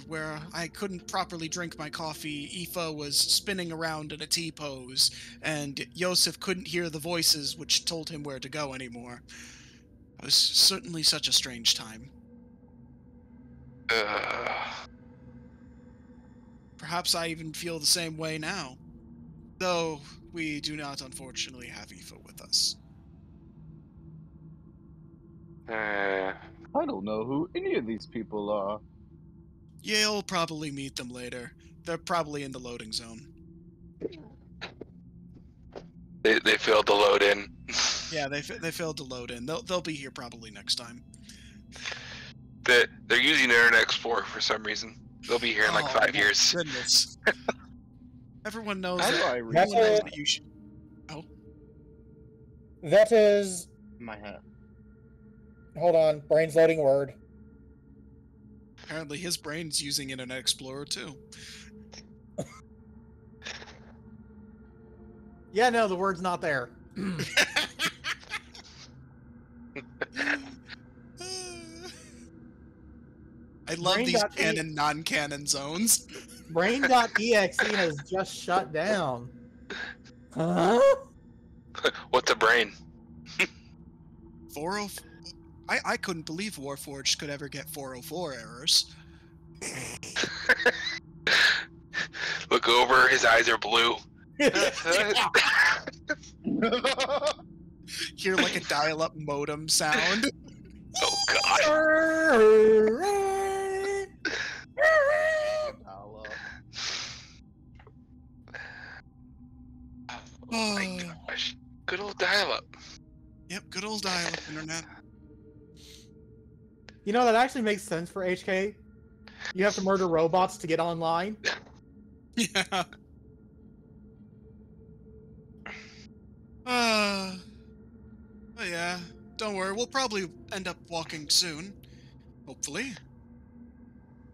Speaker 3: where I couldn't properly drink my coffee. Aoife was spinning around in a T-pose, and Yosef couldn't hear the voices which told him where to go anymore. It was certainly such a strange time. Perhaps I even feel the same way now. Though we do not, unfortunately, have Aoife with us.
Speaker 4: I don't know who any of these people are.
Speaker 3: You'll probably meet them later. They're probably in the loading zone.
Speaker 2: They failed to load in.
Speaker 3: Yeah, they failed to load in. They'll be here probably next time.
Speaker 2: They're using Internet Explorer for some reason. They'll be here in like 5 years.
Speaker 3: Goodness. Everyone knows
Speaker 4: How do I
Speaker 3: everyone
Speaker 4: read
Speaker 3: knows that you should.
Speaker 6: That is.
Speaker 4: my hat?
Speaker 6: Hold on. Brain's loading word.
Speaker 3: Apparently, his brain's using Internet Explorer too.
Speaker 5: Yeah, no, the word's not there.
Speaker 3: I love these
Speaker 5: Brain.e
Speaker 3: canon, non-canon zones.
Speaker 5: Brain.exe has just shut down. Huh?
Speaker 2: What's a brain?
Speaker 3: 404. I couldn't believe Warforged could ever get 404 errors.
Speaker 2: Look over, his eyes are blue.
Speaker 3: Hear like a dial-up modem sound.
Speaker 2: Oh god. Oh my gosh. Good old dial-up.
Speaker 3: Yep, good old dial-up internet.
Speaker 5: You know, that actually makes sense for HK. You have to murder robots to get online.
Speaker 3: Yeah. Oh yeah. Don't worry, we'll probably end up walking soon. Hopefully.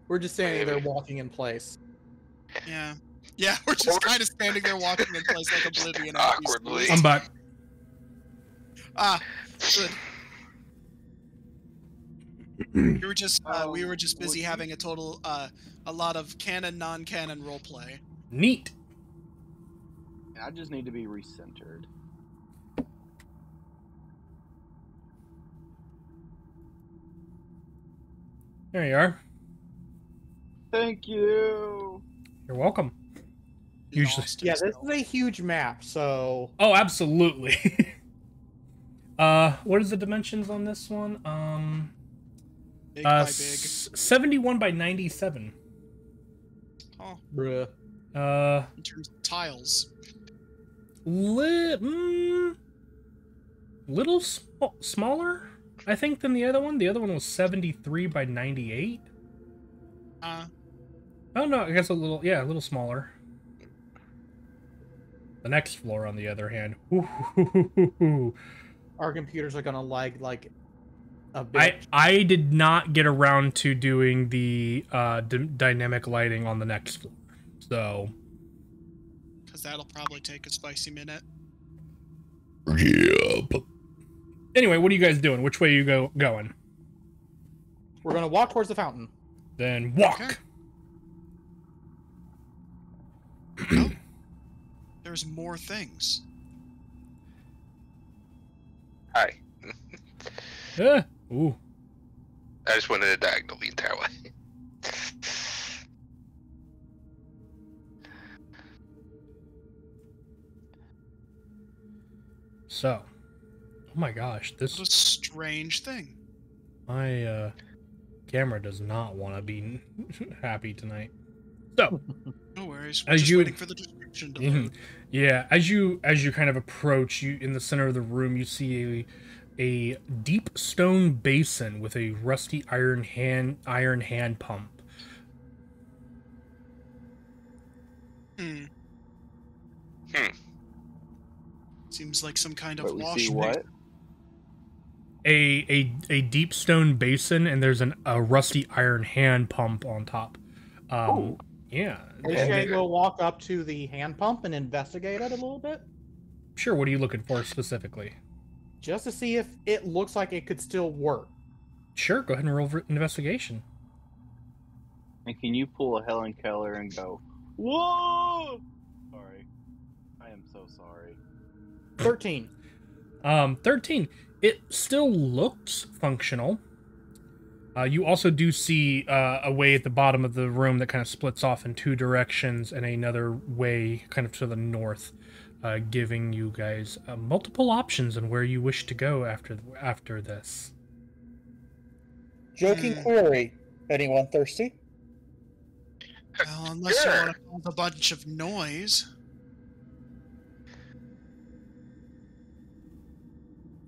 Speaker 5: We're just standing there
Speaker 2: Maybe.
Speaker 5: walking in place.
Speaker 3: Yeah. Yeah, we're just kind of standing there walking in place like Oblivion.
Speaker 2: Awkwardly.
Speaker 1: I'm back.
Speaker 3: Ah, good. We were just busy having a lot of canon, non-canon roleplay.
Speaker 1: Neat.
Speaker 4: I just need to be recentered.
Speaker 1: There you are.
Speaker 4: Thank you.
Speaker 1: You're welcome. Usually-
Speaker 3: Lost
Speaker 5: Yeah, this
Speaker 3: himself.
Speaker 5: is a huge map, so
Speaker 1: Oh, absolutely. What is the dimensions on this one?
Speaker 3: Big by big.
Speaker 1: 71 by 97.
Speaker 3: Oh,
Speaker 5: bruh.
Speaker 3: in terms of tiles.
Speaker 1: Little smaller, I think, than the other one. The other one was 73 by 98. Oh no, I guess a little smaller. The next floor, on the other hand,
Speaker 5: Our computers are gonna lag like a bit.
Speaker 1: I did not get around to doing the dynamic lighting on the next floor, so
Speaker 3: Because that'll probably take a spicy minute.
Speaker 1: yep. Anyway, what are you guys doing? Which way are you going?
Speaker 5: We're gonna walk towards the fountain.
Speaker 1: Then walk.
Speaker 3: Okay. Oh, there's more things.
Speaker 2: Hi.
Speaker 1: Ooh.
Speaker 2: I just went in a diagonal the entire way.
Speaker 1: So, oh my gosh,
Speaker 3: What a strange thing.
Speaker 1: my camera does not want to be happy tonight. So,
Speaker 3: No worries. We're
Speaker 1: As
Speaker 3: just
Speaker 1: you-
Speaker 3: waiting for the description to load.
Speaker 1: yeah, as you kind of approach, you in the center of the room, you see a deep stone basin with a rusty iron hand pump.
Speaker 3: Hmm.
Speaker 2: Hmm.
Speaker 3: Seems like some kind of
Speaker 4: But we
Speaker 3: wash.
Speaker 4: see what?
Speaker 1: A deep stone basin, and there's a rusty iron hand pump on top.
Speaker 4: Oh.
Speaker 1: Yeah.
Speaker 5: HK will walk up to the hand pump and investigate it a little bit,
Speaker 1: Sure. What are you looking for specifically?
Speaker 5: just to see if it looks like it could still work.
Speaker 1: Sure. Go ahead and roll for investigation.
Speaker 4: And can you pull a Helen Keller and go, whoa? Sorry. I am so sorry.
Speaker 5: 13.
Speaker 1: 13. It still looks functional. You also do see a way at the bottom of the room that kind of splits off in two directions, and another way kind of to the north, giving you guys multiple options on where you wish to go after this.
Speaker 6: Joking query. Anyone thirsty?
Speaker 3: Well, unless you
Speaker 2: Sure.
Speaker 3: want to cause a bunch of noise.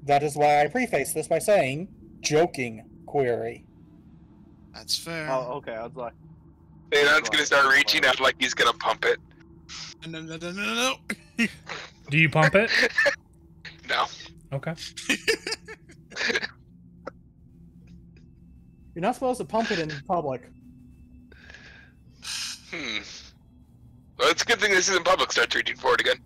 Speaker 6: That is why I preface this by saying, joking query.
Speaker 3: That's fair.
Speaker 4: Oh, okay. I was like,
Speaker 2: Phaedon's gonna start reaching out like he's gonna pump it.
Speaker 3: No.
Speaker 1: Do you pump it?
Speaker 2: No.
Speaker 1: Okay.
Speaker 5: You're not supposed to pump it in public.
Speaker 2: Well, it's a good thing this isn't public. Start reaching for it again.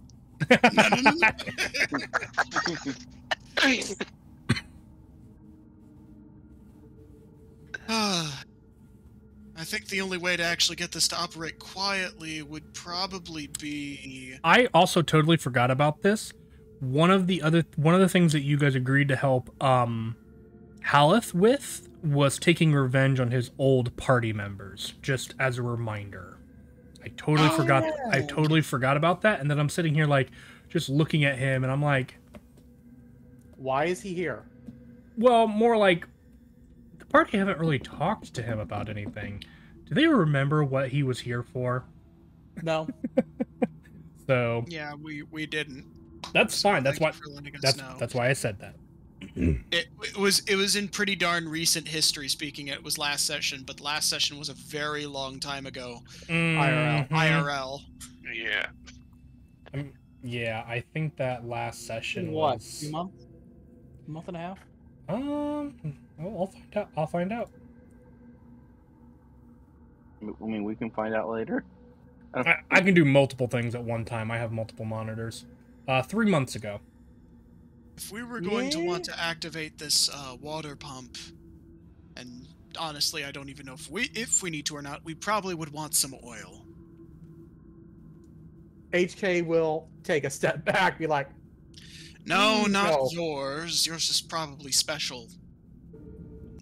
Speaker 3: I think the only way to actually get this to operate quietly would probably be...
Speaker 1: I also totally forgot about this. One of the things that you guys agreed to help Haleth with was taking revenge on his old party members, just as a reminder. I totally forgot about that, and then I'm sitting here like just looking at him, and I'm like,
Speaker 5: Why is he here?
Speaker 1: well, more like the party haven't really talked to him about anything. Do they remember what he was here for?
Speaker 5: No.
Speaker 1: So
Speaker 3: Yeah, we didn't.
Speaker 1: that's
Speaker 3: So
Speaker 1: fine. That's
Speaker 3: thank
Speaker 1: why.
Speaker 3: you for letting us
Speaker 1: That's
Speaker 3: know.
Speaker 1: that's why I said that.
Speaker 3: It was in pretty darn recent history. Speaking, it was last session, but last session was a very long time ago.
Speaker 5: IRL.
Speaker 1: Mhm.
Speaker 3: IRL.
Speaker 2: Yeah.
Speaker 1: Yeah, I think that last session
Speaker 5: What?
Speaker 1: was
Speaker 5: 2 months? A month and a half?
Speaker 1: Well, I'll find out. I'll find out.
Speaker 4: I mean, we can find out later.
Speaker 1: I can do multiple things at one time. I have multiple monitors. 3 months ago.
Speaker 3: If we were going to want to activate this water pump, and honestly, I don't even know if we need to or not, we probably would want some oil.
Speaker 5: HK will take a step back, be like,
Speaker 3: No, not
Speaker 5: no.
Speaker 3: yours. Yours is probably special.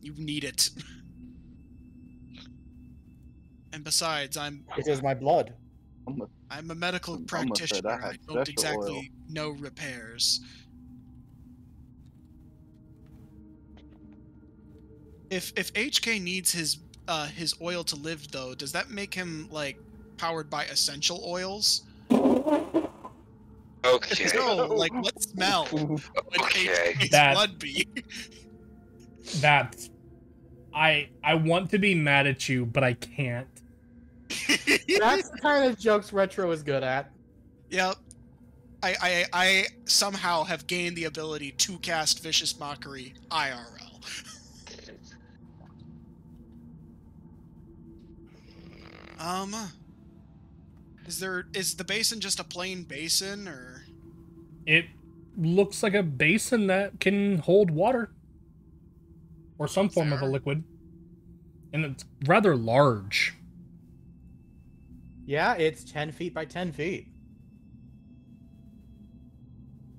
Speaker 3: You need it. And besides,
Speaker 6: It is my blood.
Speaker 3: I'm a medical
Speaker 4: I'm almost said
Speaker 3: practitioner.
Speaker 4: I
Speaker 3: I
Speaker 4: have
Speaker 3: don't
Speaker 4: special
Speaker 3: exactly
Speaker 4: oil.
Speaker 3: know repairs. If HK needs his oil to live, though, does that make him like powered by essential oils?
Speaker 2: Okay.
Speaker 3: So, like, what smell would
Speaker 2: Okay.
Speaker 3: HK's
Speaker 1: That-
Speaker 3: blood be?
Speaker 1: That's. I want to be mad at you, but I can't.
Speaker 5: That's the kind of jokes Retro is good at.
Speaker 3: Yep. I somehow have gained the ability to cast Vicious Mockery IRL. Is the basin just a plain basin, or?
Speaker 1: It looks like a basin that can hold water. Or some form of a
Speaker 3: Fair.
Speaker 1: liquid. And it's rather large.
Speaker 5: Yeah, it's 10 feet by 10 feet.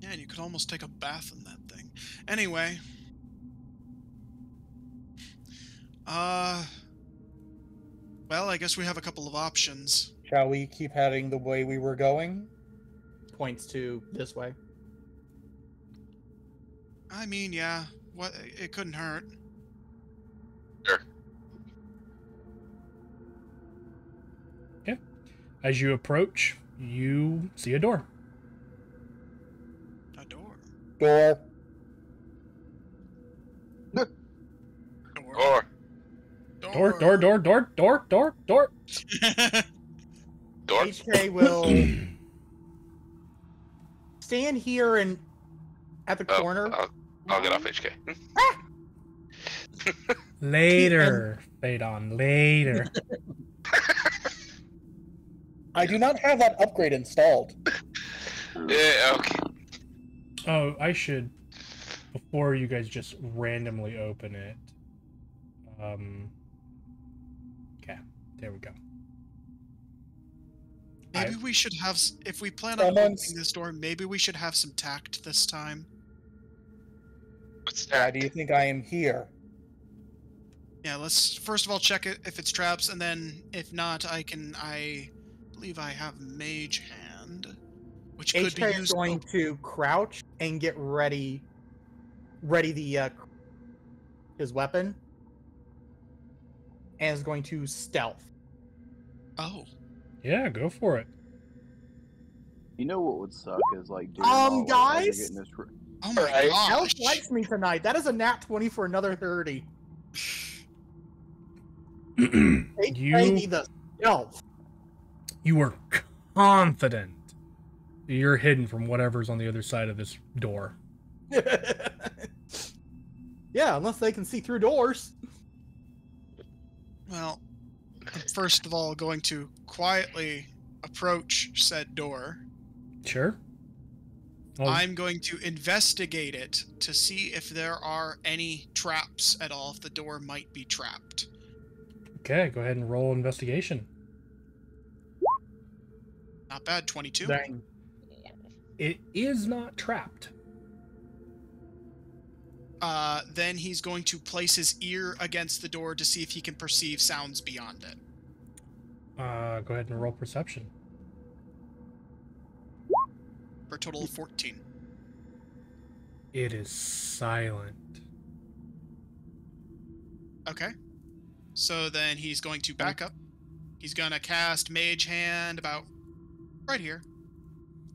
Speaker 3: Yeah, and you could almost take a bath in that thing. Anyway. Well, I guess we have a couple of options.
Speaker 6: Shall we keep heading the way we were going?
Speaker 5: Points to this way.
Speaker 3: I mean, yeah, it couldn't hurt.
Speaker 2: Sure.
Speaker 1: As you approach, you see a door.
Speaker 3: A door.
Speaker 6: Door.
Speaker 2: Or
Speaker 1: Door.
Speaker 2: door.
Speaker 5: HK will stand here and at the corner.
Speaker 2: I'll get off HK.
Speaker 1: Later. Fade on. Later.
Speaker 6: I do not have that upgrade installed.
Speaker 2: Yeah. Okay.
Speaker 1: Oh, I should, before you guys just randomly open it. Okay, there we go.
Speaker 3: Maybe we should have, if we plan on opening
Speaker 6: Someone's-
Speaker 3: this door, maybe we should have some tact this time.
Speaker 2: What's
Speaker 6: Why
Speaker 2: that?
Speaker 6: do you think I am here?
Speaker 3: Yeah, let's first of all check it if it's traps, and then if not, I believe I have Mage Hand, which could be
Speaker 5: HK is
Speaker 3: used.
Speaker 5: going to crouch and get ready the his weapon, and is going to stealth.
Speaker 3: Oh,
Speaker 1: Yeah, go for it.
Speaker 4: You know what would suck is like doing all, like,
Speaker 5: guys?
Speaker 4: getting this
Speaker 3: oh my
Speaker 2: Right.
Speaker 5: Elf
Speaker 3: gosh!
Speaker 5: likes me tonight. That is a nat 20 for another 30. HK
Speaker 1: you
Speaker 5: the stealth.
Speaker 1: you are confident you're hidden from whatever's on the other side of this door.
Speaker 5: Yeah, unless they can see through doors.
Speaker 3: Well, I'm first of all going to quietly approach said door.
Speaker 1: Sure. Oh,
Speaker 3: I'm going to investigate it to see if there are any traps at all, if the door might be trapped.
Speaker 1: okay, go ahead and roll investigation.
Speaker 3: Not bad, 22.
Speaker 5: Dang.
Speaker 1: It is not trapped.
Speaker 3: Then he's going to place his ear against the door to see if he can perceive sounds beyond it.
Speaker 1: Go ahead and roll perception.
Speaker 3: For a total of 14.
Speaker 1: It is silent.
Speaker 3: Okay. So then he's going to back up. He's going to cast Mage Hand about right here.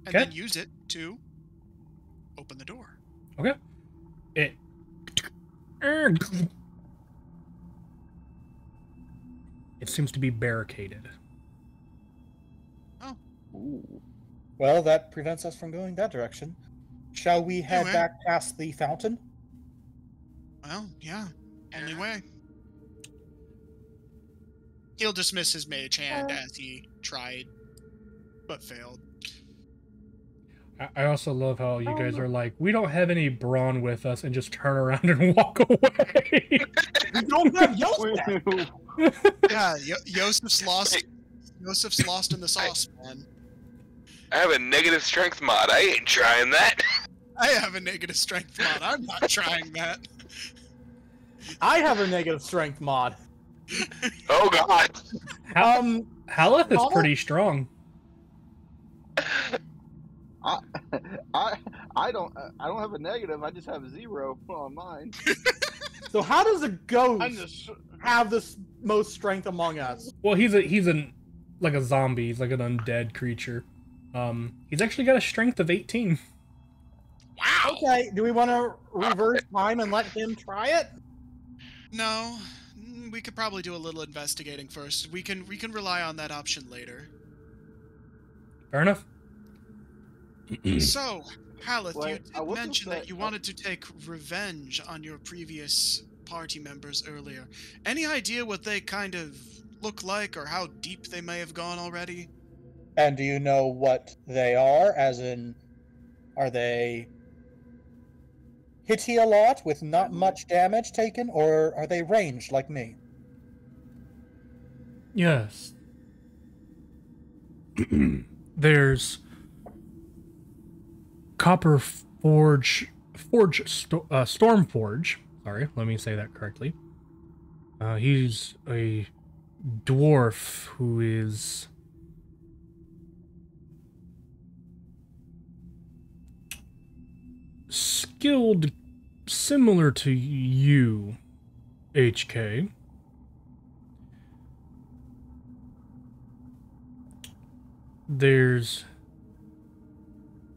Speaker 3: and
Speaker 1: Okay.
Speaker 3: then use it to open the door.
Speaker 1: Okay. It seems to be barricaded.
Speaker 4: Ooh.
Speaker 6: Well, that prevents us from going that direction. Shall we head
Speaker 3: Anyway.
Speaker 6: back past the fountain?
Speaker 3: Well, yeah. Only way. He'll dismiss his mage hand as he tried, but failed.
Speaker 1: I also love how you guys are like, we don't have any brawn with us, and just turn around and walk away.
Speaker 5: We don't have Yosef!
Speaker 3: Yeah, Yosef's lost. Joseph's lost in the sauce, man.
Speaker 2: I have a negative strength mod. I ain't trying that.
Speaker 3: I have a negative strength mod. I'm not trying that.
Speaker 5: I have a negative strength mod.
Speaker 2: Oh god.
Speaker 1: Haleth is
Speaker 5: Paul?
Speaker 1: pretty strong.
Speaker 4: I don't have a negative. I just have a 0 on mine.
Speaker 5: So how does a
Speaker 4: I'm
Speaker 5: ghost
Speaker 4: just
Speaker 5: have the most strength among us?
Speaker 1: Well, he's like a zombie. He's like an undead creature. He's actually got a strength of 18.
Speaker 3: Wow.
Speaker 5: Okay, do we want to reverse time and let him try it?
Speaker 3: No, we could probably do a little investigating first. We can rely on that option later.
Speaker 1: Fair enough.
Speaker 3: So, Haleth,
Speaker 4: Well,
Speaker 3: you
Speaker 4: I
Speaker 3: did
Speaker 4: will
Speaker 3: mention
Speaker 4: say-
Speaker 3: that you wanted to take revenge on your previous party members earlier. Any idea what they kind of look like or how deep they may have gone already?
Speaker 6: And do you know what they are? As in, are they hitty a lot with not much damage taken, or are they ranged like me?
Speaker 1: Yes. There's Copper Stormforge. Sorry, let me say that correctly. He's a dwarf who is skilled similar to you, HK. There's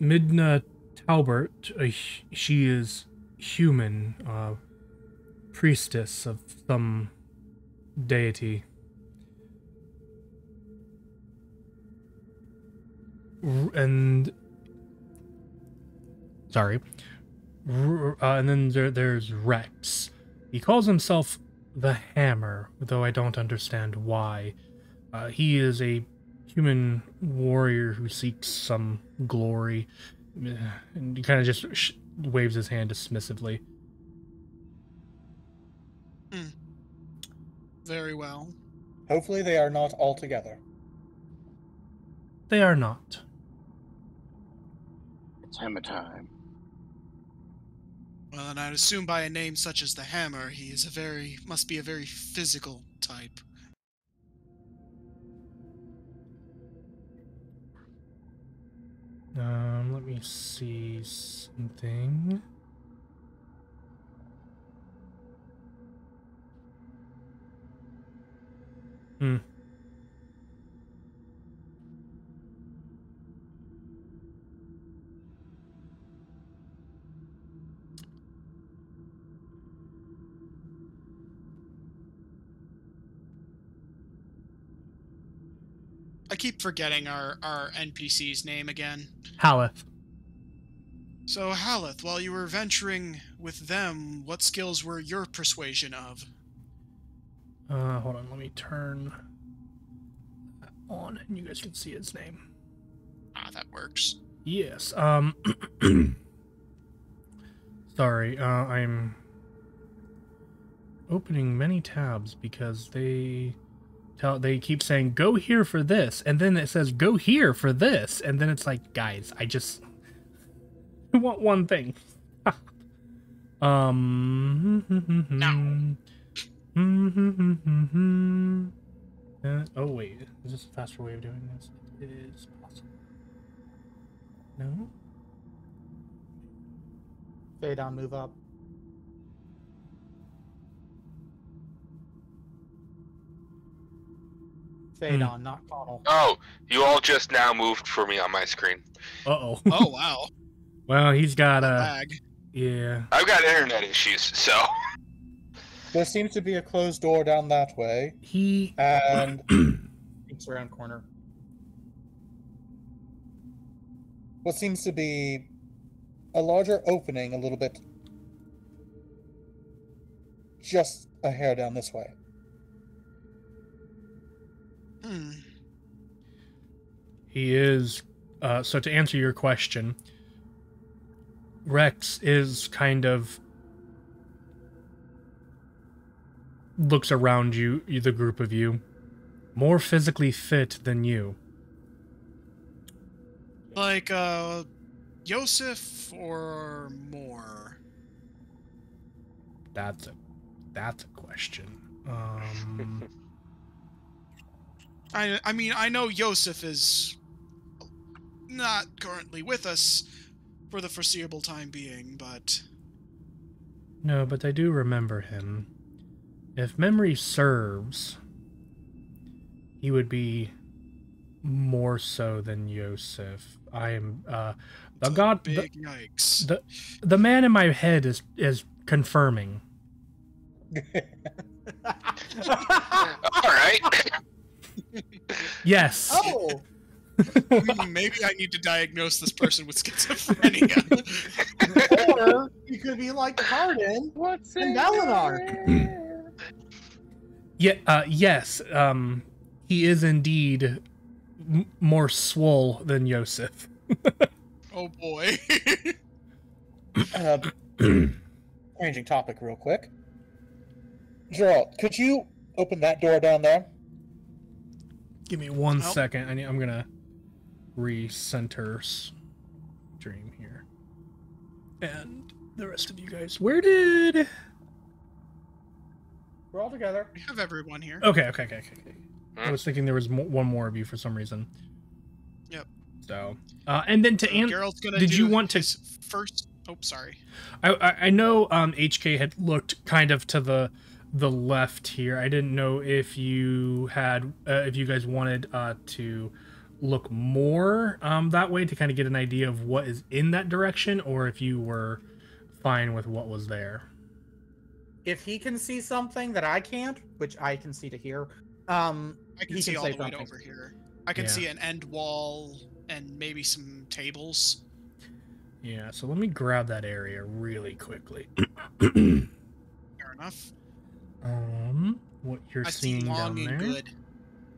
Speaker 1: Midna Talbert. She is human, priestess of some deity. And then there's Rex. He calls himself the Hammer, though I don't understand why. He is a human warrior who seeks some glory, and he kind of just waves his hand dismissively.
Speaker 3: Very well.
Speaker 6: Hopefully they are not all together.
Speaker 1: They are not.
Speaker 4: It's hammer time.
Speaker 3: Well, and I'd assume by a name such as the Hammer, he is must be a very physical type.
Speaker 1: Let me see something.
Speaker 3: I keep forgetting our NPC's name again.
Speaker 1: Haleth.
Speaker 3: So, Haleth, while you were venturing with them, what skills were your persuasion of?
Speaker 1: Hold on, let me turn that on and you guys can see his name.
Speaker 3: Ah, that works.
Speaker 1: Yes, sorry, I'm opening many tabs because they keep saying go here for this, and then it says go here for this, and then it's like, guys, I want one thing.
Speaker 3: No.
Speaker 1: Oh wait, is this a faster way of doing this? It is possible. No?
Speaker 5: Fade down, move up. Phaedon, not Connell.
Speaker 2: Oh, you all just now moved for me on my screen.
Speaker 1: Uh-oh.
Speaker 3: Oh wow.
Speaker 1: Well, he's got a...
Speaker 3: Lag.
Speaker 1: Yeah.
Speaker 2: I've got internet issues, so.
Speaker 6: There seems to be a closed door down that way,
Speaker 1: He...
Speaker 6: and
Speaker 5: Peeks around corner.
Speaker 6: what seems to be a larger opening a little bit just a hair down this way.
Speaker 3: Hmm.
Speaker 1: He is... so to answer your question, Rex is kind of... looks around you, the group of you, more physically fit than you.
Speaker 3: Like Yosef or more?
Speaker 1: That's a question.
Speaker 3: I mean, I know Yosef is not currently with us for the foreseeable time being, but
Speaker 1: No, but I do remember him. If memory serves, he would be more so than Yosef. I am the god.
Speaker 3: big yikes.
Speaker 1: The man in my head is confirming.
Speaker 2: All right.
Speaker 1: Yes.
Speaker 5: Oh!
Speaker 3: Maybe I need to diagnose this person with schizophrenia.
Speaker 5: Or you could be like Cardin and Dalinar.
Speaker 1: Yeah. Yes. He is indeed more swole than Yosef.
Speaker 3: Oh boy.
Speaker 6: Changing topic real quick. Gerald, could you open that door down there?
Speaker 1: Give me one
Speaker 3: Nope.
Speaker 1: second. I'm gonna recenter stream here, and the rest of you guys. Where did?
Speaker 5: We're all together.
Speaker 3: We have everyone here.
Speaker 1: Okay. I was thinking there was one more of you for some reason.
Speaker 3: Yep.
Speaker 1: So, and then to
Speaker 3: Gerald's gonna
Speaker 1: did
Speaker 3: do
Speaker 1: you want to?
Speaker 3: his first? Oh, sorry.
Speaker 1: I know HK had looked kind of to the left here. I didn't know if you had if you guys wanted to look more that way to kind of get an idea of what is in that direction, or if you were fine with what was there.
Speaker 5: If he can see something that I can't, which I can see to hear,
Speaker 3: I can
Speaker 5: he
Speaker 3: see
Speaker 5: can
Speaker 3: all
Speaker 5: say
Speaker 3: the way
Speaker 5: something.
Speaker 3: over here. I can
Speaker 1: Yeah.
Speaker 3: see an end wall and maybe some tables.
Speaker 1: Yeah, so let me grab that area really quickly.
Speaker 3: Fair enough.
Speaker 1: What you're
Speaker 3: I see
Speaker 1: seeing
Speaker 3: long
Speaker 1: down
Speaker 3: and
Speaker 1: there?
Speaker 3: good,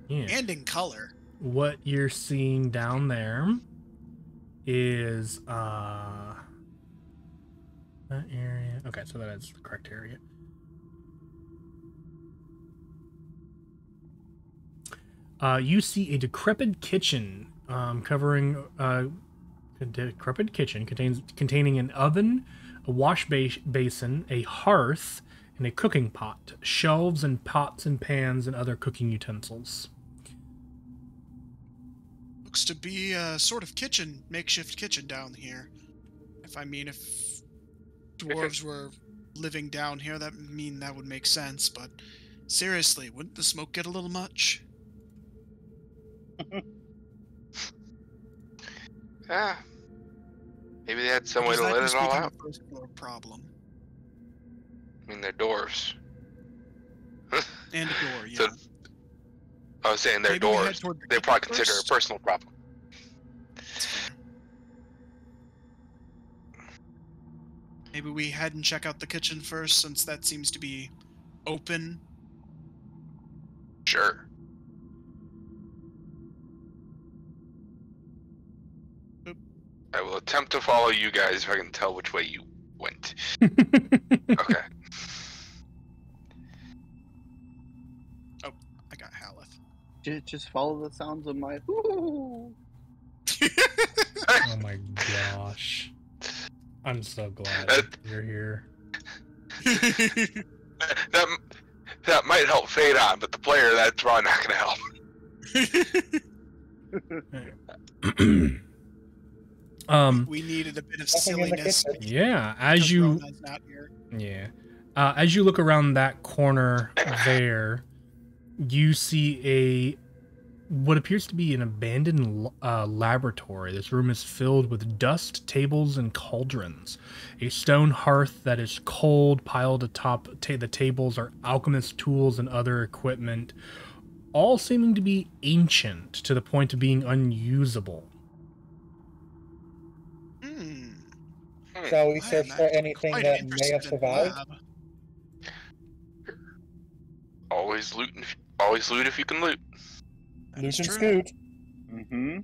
Speaker 1: Yeah.
Speaker 3: and in color.
Speaker 1: What you're seeing down there is that area. Okay, so that is the correct area. You see a decrepit kitchen covering a decrepit kitchen containing an oven, a wash basin, a hearth, and a cooking pot, shelves and pots and pans and other cooking utensils.
Speaker 3: Looks to be a sort of kitchen, makeshift kitchen down here. If dwarves were living down here, that would make sense, but seriously, wouldn't the smoke get a little much?
Speaker 2: Yeah. Maybe they had some way
Speaker 3: Because
Speaker 2: to
Speaker 3: that
Speaker 2: let
Speaker 3: just
Speaker 2: it all
Speaker 3: became
Speaker 2: out.
Speaker 3: a first floor problem.
Speaker 2: I mean, they're dwarves.
Speaker 3: And a door, yeah.
Speaker 2: So, I was saying they're
Speaker 3: Maybe we head
Speaker 2: dwarves.
Speaker 3: toward the
Speaker 2: They
Speaker 3: kitchen
Speaker 2: probably consider it a
Speaker 3: first?
Speaker 2: personal problem.
Speaker 3: That's fair. Maybe we head and check out the kitchen first, since that seems to be open.
Speaker 2: Sure.
Speaker 3: Oop.
Speaker 2: I will attempt to follow you guys if I can tell which way you went. Okay.
Speaker 3: I got Haleth.
Speaker 4: Just follow the sounds of my. Ooh.
Speaker 1: Oh my gosh. I'm so glad you're here.
Speaker 2: That might help Phaedon, but the player, that's probably not going to help.
Speaker 3: We needed a bit of
Speaker 6: Nothing in the
Speaker 3: silliness.
Speaker 6: kitchen.
Speaker 1: Yeah,
Speaker 3: because Rona's not here.
Speaker 1: Yeah. As you look around that corner there, you see what appears to be an abandoned laboratory. This room is filled with dust, tables, and cauldrons. A stone hearth that is cold piled atop the tables are alchemist tools and other equipment, all seeming to be ancient to the point of being unusable.
Speaker 6: Shall we search for anything that may have survived?
Speaker 2: Always loot if you can loot.
Speaker 6: Loot and scoot.
Speaker 4: Mm-hmm.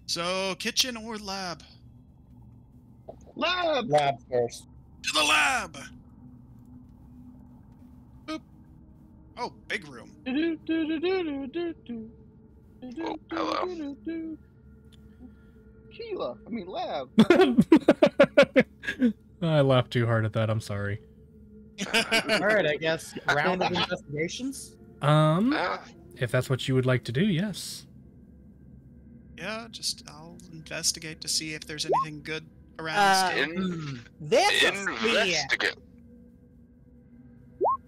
Speaker 3: So, kitchen or lab?
Speaker 4: Lab!
Speaker 6: Lab first.
Speaker 3: To the lab! Boop. Oh, big room.
Speaker 2: Oh, hello.
Speaker 4: Sheila, I mean lab.
Speaker 1: I laughed too hard at that. I'm sorry.
Speaker 5: Alright, I guess round of investigations.
Speaker 1: If that's what you would like to do, yes.
Speaker 3: Yeah, I'll investigate to see if there's anything good around.
Speaker 5: This is
Speaker 2: Investigate.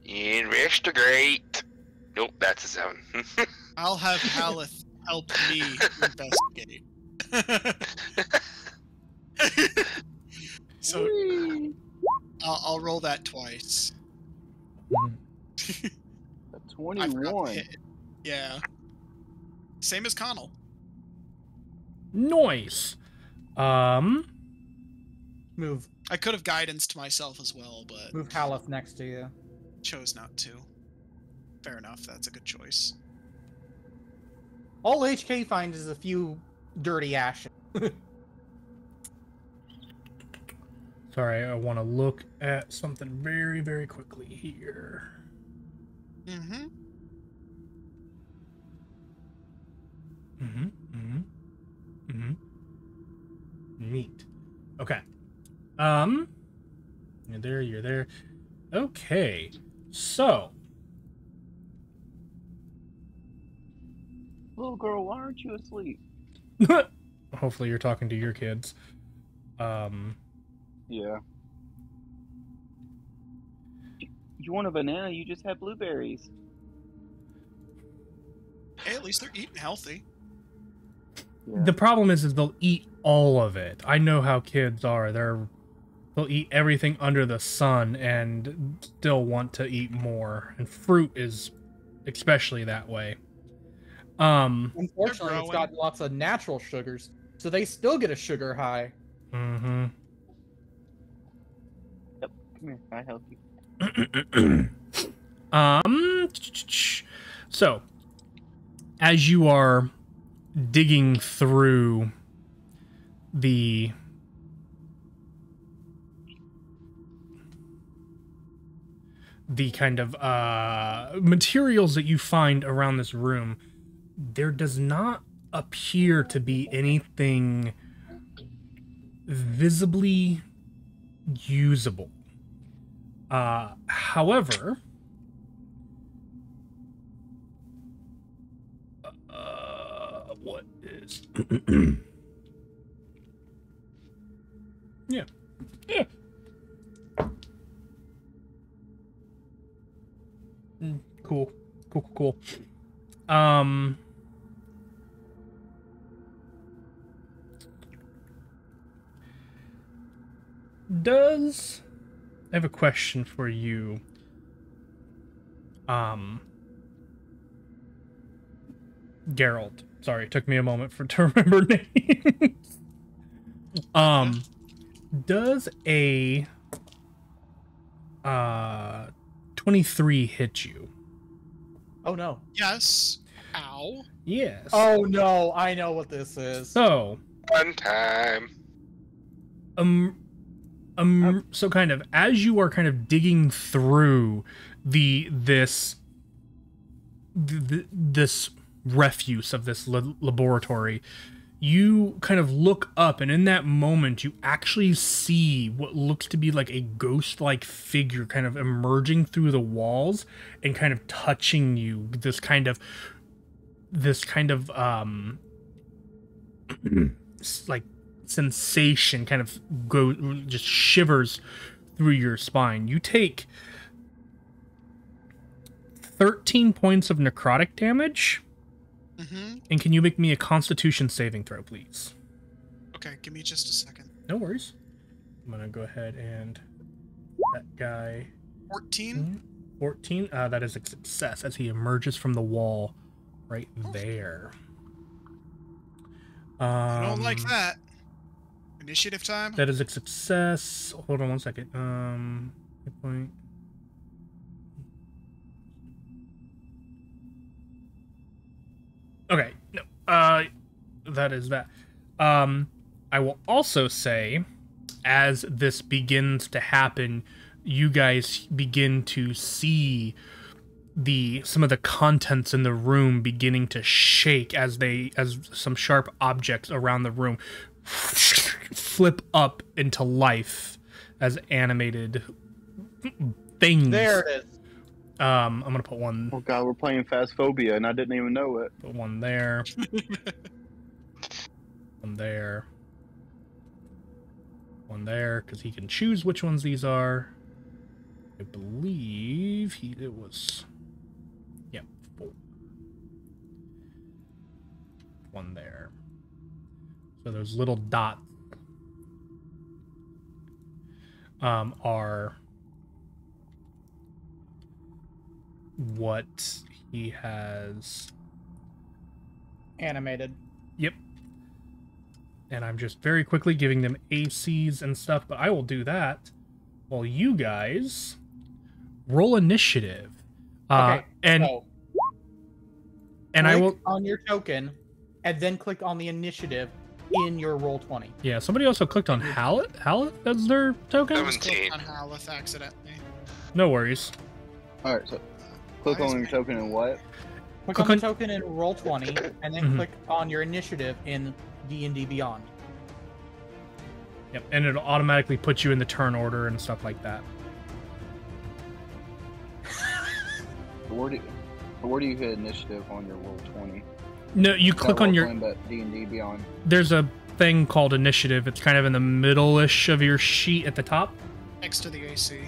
Speaker 2: Investigate. Nope, that's a 7.
Speaker 3: I'll have Haleth help me investigate. So I'll roll that twice.
Speaker 4: A
Speaker 3: I forgot to
Speaker 4: 21.
Speaker 3: hit it. Yeah. Same as Connell.
Speaker 1: Noise.
Speaker 5: Move
Speaker 3: I could have guidance to myself as well, but
Speaker 5: Haleth next to you.
Speaker 3: chose not to. Fair enough, that's a good choice.
Speaker 5: All HK finds is a few dirty ashes.
Speaker 1: Sorry, I want to look at something very, very quickly here.
Speaker 3: Mm-hmm.
Speaker 1: Neat. Okay. You're there. Okay. So.
Speaker 4: Little girl, why aren't you asleep?
Speaker 1: Hopefully you're talking to your kids.
Speaker 4: Yeah. You want a banana? You just have blueberries.
Speaker 3: Hey, at least they're eating healthy.
Speaker 4: Yeah.
Speaker 1: The problem is they'll eat all of it. I know how kids are. They'll eat everything under the sun and still want to eat more. And fruit is especially that way.
Speaker 5: Unfortunately, it's got lots of natural sugars, so they still get a sugar high.
Speaker 1: Mm-hmm.
Speaker 4: Yep. Come here, I help you.
Speaker 1: So, as you are digging through the kind of materials that you find around this room, there does not appear to be anything visibly usable. However, what is yeah. Cool. I have a question for you. Geralt. Sorry, it took me a moment to remember names. Does a 23 hit you?
Speaker 5: Oh no.
Speaker 3: Yes. Ow.
Speaker 1: Yes.
Speaker 5: Oh no, I know what this is.
Speaker 1: So,
Speaker 2: One time.
Speaker 1: so kind of as you are kind of digging through this refuse of this laboratory, you kind of look up, and in that moment you actually see what looks to be like a ghost-like figure kind of emerging through the walls and kind of touching you. This kind of like sensation kind of just shivers through your spine. You take 13 points of necrotic damage.
Speaker 3: Mm-hmm.
Speaker 1: And can you make me a Constitution saving throw, please?
Speaker 3: Okay, give me just a second.
Speaker 1: No worries. I'm gonna go ahead and that guy
Speaker 3: 14.
Speaker 1: 14. That is a success as he emerges from the wall right there.
Speaker 3: I don't like that. Initiative time.
Speaker 1: That is a success. Hold on one second. Hit point. Okay. No. That is that. I will also say, as this begins to happen, you guys begin to see some of the contents in the room beginning to shake as some sharp objects around the room flip up into life as animated things.
Speaker 5: There it is.
Speaker 1: I'm gonna put one.
Speaker 4: Oh god, we're playing Phasphobia and I didn't even know it.
Speaker 1: Put one there. One there. One there, because he can choose which ones these are. I believe it was. Yep, 4. One there. So those little dots are what he has
Speaker 5: Animated.
Speaker 1: Yep. And I'm just very quickly giving them ACs and stuff, but I will do that while you guys roll initiative.
Speaker 5: Okay,
Speaker 1: and
Speaker 5: so
Speaker 1: I
Speaker 5: click
Speaker 1: will
Speaker 5: on your token, and then click on the initiative in your roll 20.
Speaker 1: Yeah, somebody also clicked on Hallett as their token.
Speaker 2: 17.
Speaker 3: On Haleth accidentally.
Speaker 1: No worries.
Speaker 4: Alright, so click
Speaker 3: Why is
Speaker 4: on your
Speaker 3: my-
Speaker 4: token and what?
Speaker 5: Click
Speaker 1: Click
Speaker 5: on
Speaker 1: on-
Speaker 5: the token in roll 20, and then
Speaker 1: Mhm.
Speaker 5: click on your initiative in D&D Beyond.
Speaker 1: Yep, and it'll automatically put you in the turn order and stuff like that.
Speaker 4: Where do you hit initiative on your roll 20?
Speaker 1: No, you click on your.
Speaker 4: D&D Beyond.
Speaker 1: There's a thing called initiative. It's kind of in the middle-ish of your sheet at the top.
Speaker 3: Next to the AC.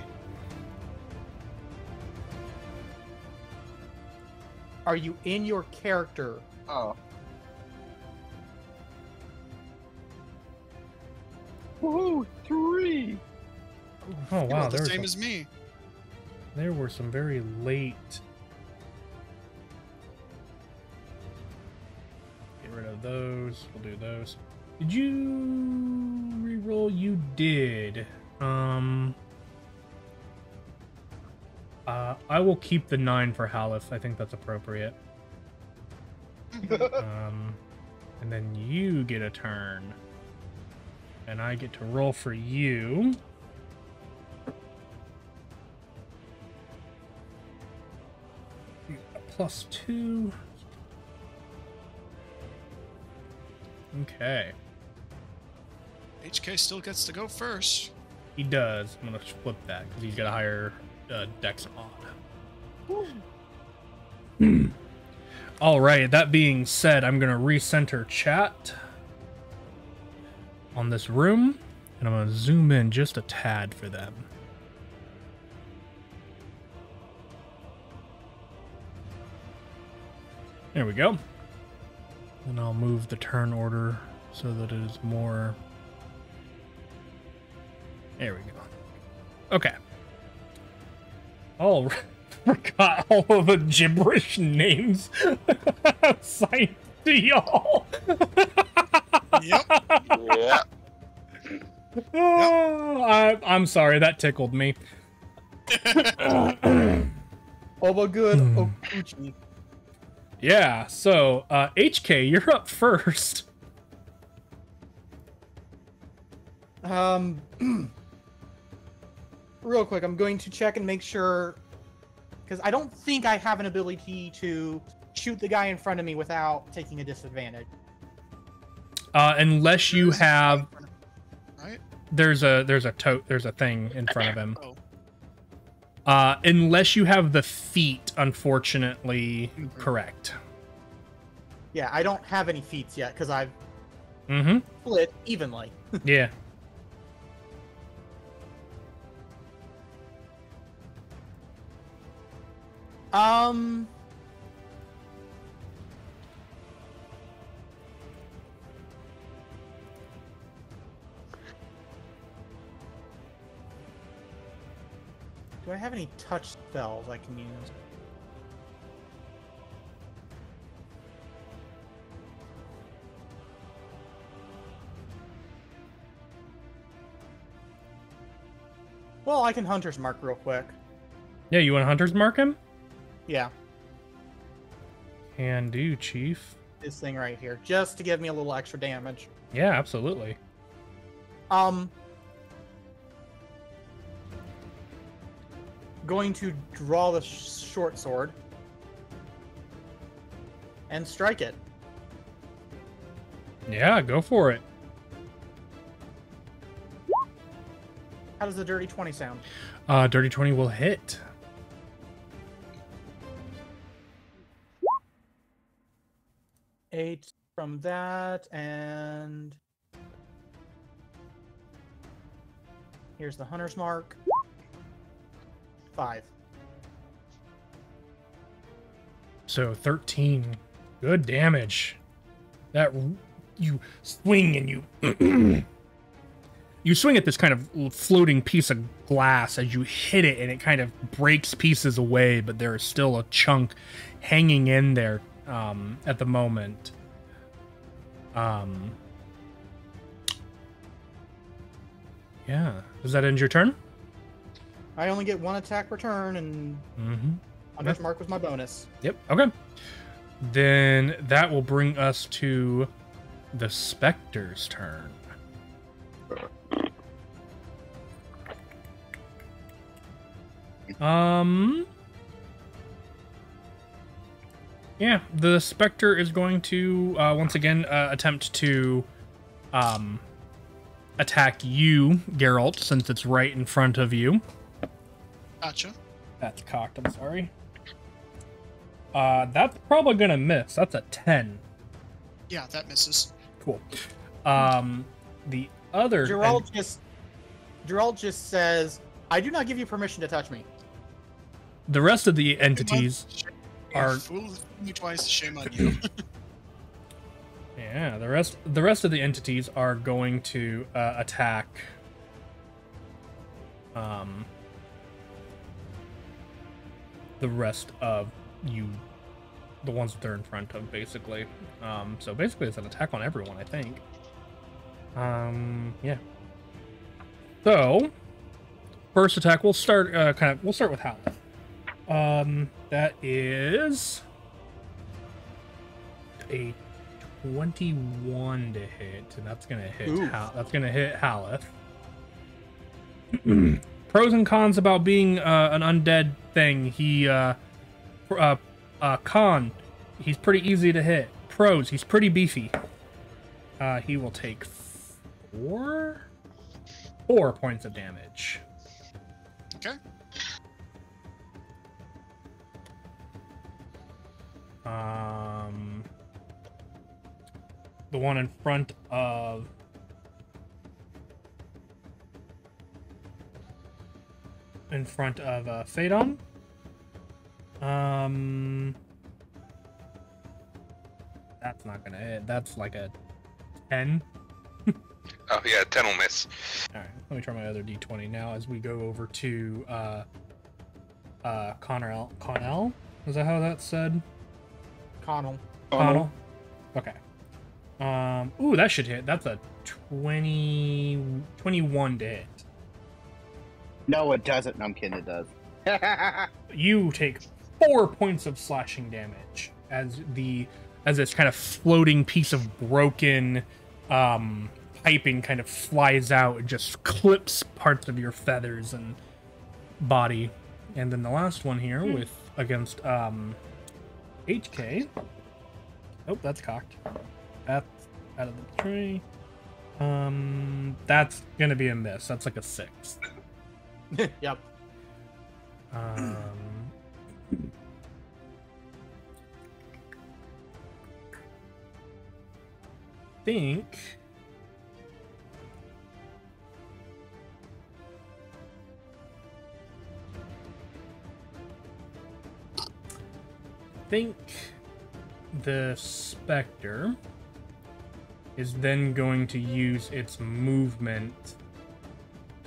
Speaker 5: Are you in your character?
Speaker 4: Oh. Woohoo! 3!
Speaker 1: Oh
Speaker 3: You
Speaker 1: wow,
Speaker 3: rolled the same as me.
Speaker 1: there were some very late. Get rid of those. We'll do those. Did you reroll? You did. I will keep the 9 for Halith. I think that's appropriate. And then you get a turn. And I get to roll for you. +2. Okay.
Speaker 3: HK still gets to go first.
Speaker 1: He does. I'm gonna flip that because he's got a higher dex on. All right. That being said, I'm gonna recenter chat on this room, and I'm gonna zoom in just a tad for them. There we go. And I'll move the turn order so that it is more. There we go. Okay. All forgot all of the gibberish names assigned to y'all.
Speaker 3: Yep.
Speaker 2: Yeah.
Speaker 1: Oh, I'm sorry, that tickled me.
Speaker 5: Oh, good. Okuchi.
Speaker 1: Yeah, so HK, you're up first.
Speaker 5: Real quick, I'm going to check and make sure, because I don't think I have an ability to shoot the guy in front of me without taking a disadvantage.
Speaker 1: Unless you have,
Speaker 3: Right?
Speaker 1: there's a thing in front of him.
Speaker 3: Oh.
Speaker 1: Unless you have the feat, unfortunately, correct.
Speaker 5: Yeah, I don't have any feats yet because I've
Speaker 1: Mm-hmm.
Speaker 5: split evenly.
Speaker 1: Yeah.
Speaker 5: Do I have any touch spells I can use? Well, I can Hunter's Mark real quick.
Speaker 1: Yeah, you want to Hunter's Mark him?
Speaker 5: Yeah,
Speaker 1: Can do, Chief.
Speaker 5: this thing right here, just to give me a little extra damage.
Speaker 1: Yeah, absolutely.
Speaker 5: Going to draw the short sword and strike it.
Speaker 1: Yeah, go for it.
Speaker 5: How does the dirty 20 sound?
Speaker 1: Dirty 20 will hit.
Speaker 5: Eight from that, and here's the Hunter's Mark. 5.
Speaker 1: So 13. Good damage. That you swing and you you swing at this kind of floating piece of glass as you hit it, and it kind of breaks pieces away, but there is still a chunk hanging in there at the moment. Yeah. Does that end your turn?
Speaker 5: I only get 1 attack per turn, and Hunter's Mark was my bonus.
Speaker 1: Yep. Okay. Then that will bring us to the Spectre's turn. Yeah, the Spectre is going to once again attempt to attack you, Geralt, since it's right in front of you.
Speaker 3: Gotcha.
Speaker 1: That's cocked, I'm sorry. That's probably gonna miss. That's a 10.
Speaker 3: Yeah, that misses.
Speaker 1: Cool. The other
Speaker 5: Geralt just says, "I do not give you permission to touch me."
Speaker 1: the rest of the entities are
Speaker 3: Fool me twice, shame on you.
Speaker 1: yeah, the rest of the entities are going to attack the rest of you, the ones that they're in front of, basically. So basically it's an attack on everyone, I think. Yeah. So first attack, we'll start with Hal. That is a 21 to hit, and that's gonna hit Haleth. Pros and cons about being an undead thing. Con, he's pretty easy to hit. Pros, he's pretty beefy. He will take 4 points of damage.
Speaker 3: Okay.
Speaker 1: The one in front of Phaedon. That's not gonna hit. That's like a 10.
Speaker 2: Oh yeah, 10 will miss.
Speaker 1: All right, let me try my other d20 now as we go over to Connell. Is that how that's said?
Speaker 5: Connell.
Speaker 1: Connell. Okay. Ooh, that should hit. That's a 21 to hit.
Speaker 4: No, it doesn't. No, I'm kidding. It does.
Speaker 1: You take 4 points of slashing damage as this kind of floating piece of broken piping kind of flies out and just clips parts of your feathers and body. And then the last one here against HK. Oh, that's cocked. That's out of the tray. That's gonna be a miss. That's like a 6.
Speaker 5: Yep.
Speaker 1: Think the Spectre is then going to use its movement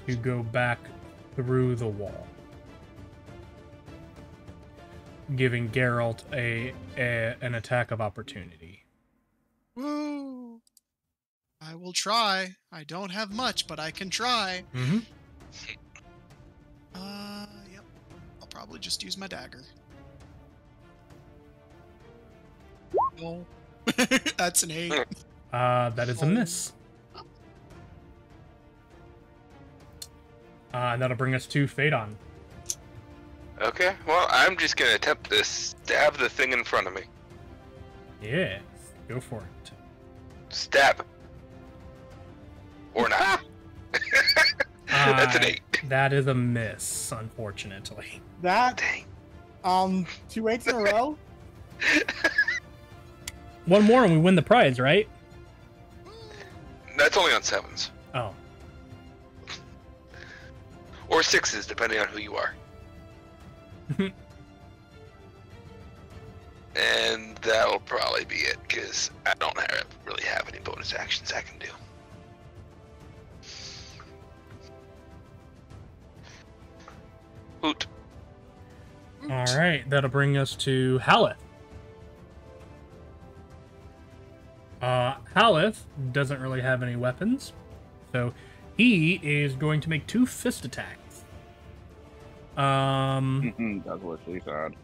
Speaker 1: to go back through the wall. giving Geralt an attack of opportunity.
Speaker 3: Woo! I will try. I don't have much, but I can try.
Speaker 1: Mm-hmm.
Speaker 3: Yep. I'll probably just use my dagger. No. That's an 8.
Speaker 1: That is a miss. And that'll bring us to Phaedon.
Speaker 2: Okay, well, I'm just gonna attempt to stab the thing in front of me.
Speaker 1: Yes, go for it.
Speaker 2: Stab. Or not. That's an 8.
Speaker 1: That is a miss, unfortunately.
Speaker 5: That,
Speaker 2: Dang.
Speaker 5: 2 8s in a row?
Speaker 1: One more and we win the prize, right?
Speaker 2: That's only on 7s.
Speaker 1: Oh.
Speaker 2: Or 6s, depending on who you are. And that'll probably be it, because I don't really have any bonus actions I can do. Hoot.
Speaker 1: Alright, that'll bring us to Haleth. Haleth doesn't really have any weapons, so he is going to make 2 fist attacks.
Speaker 4: That's what she said.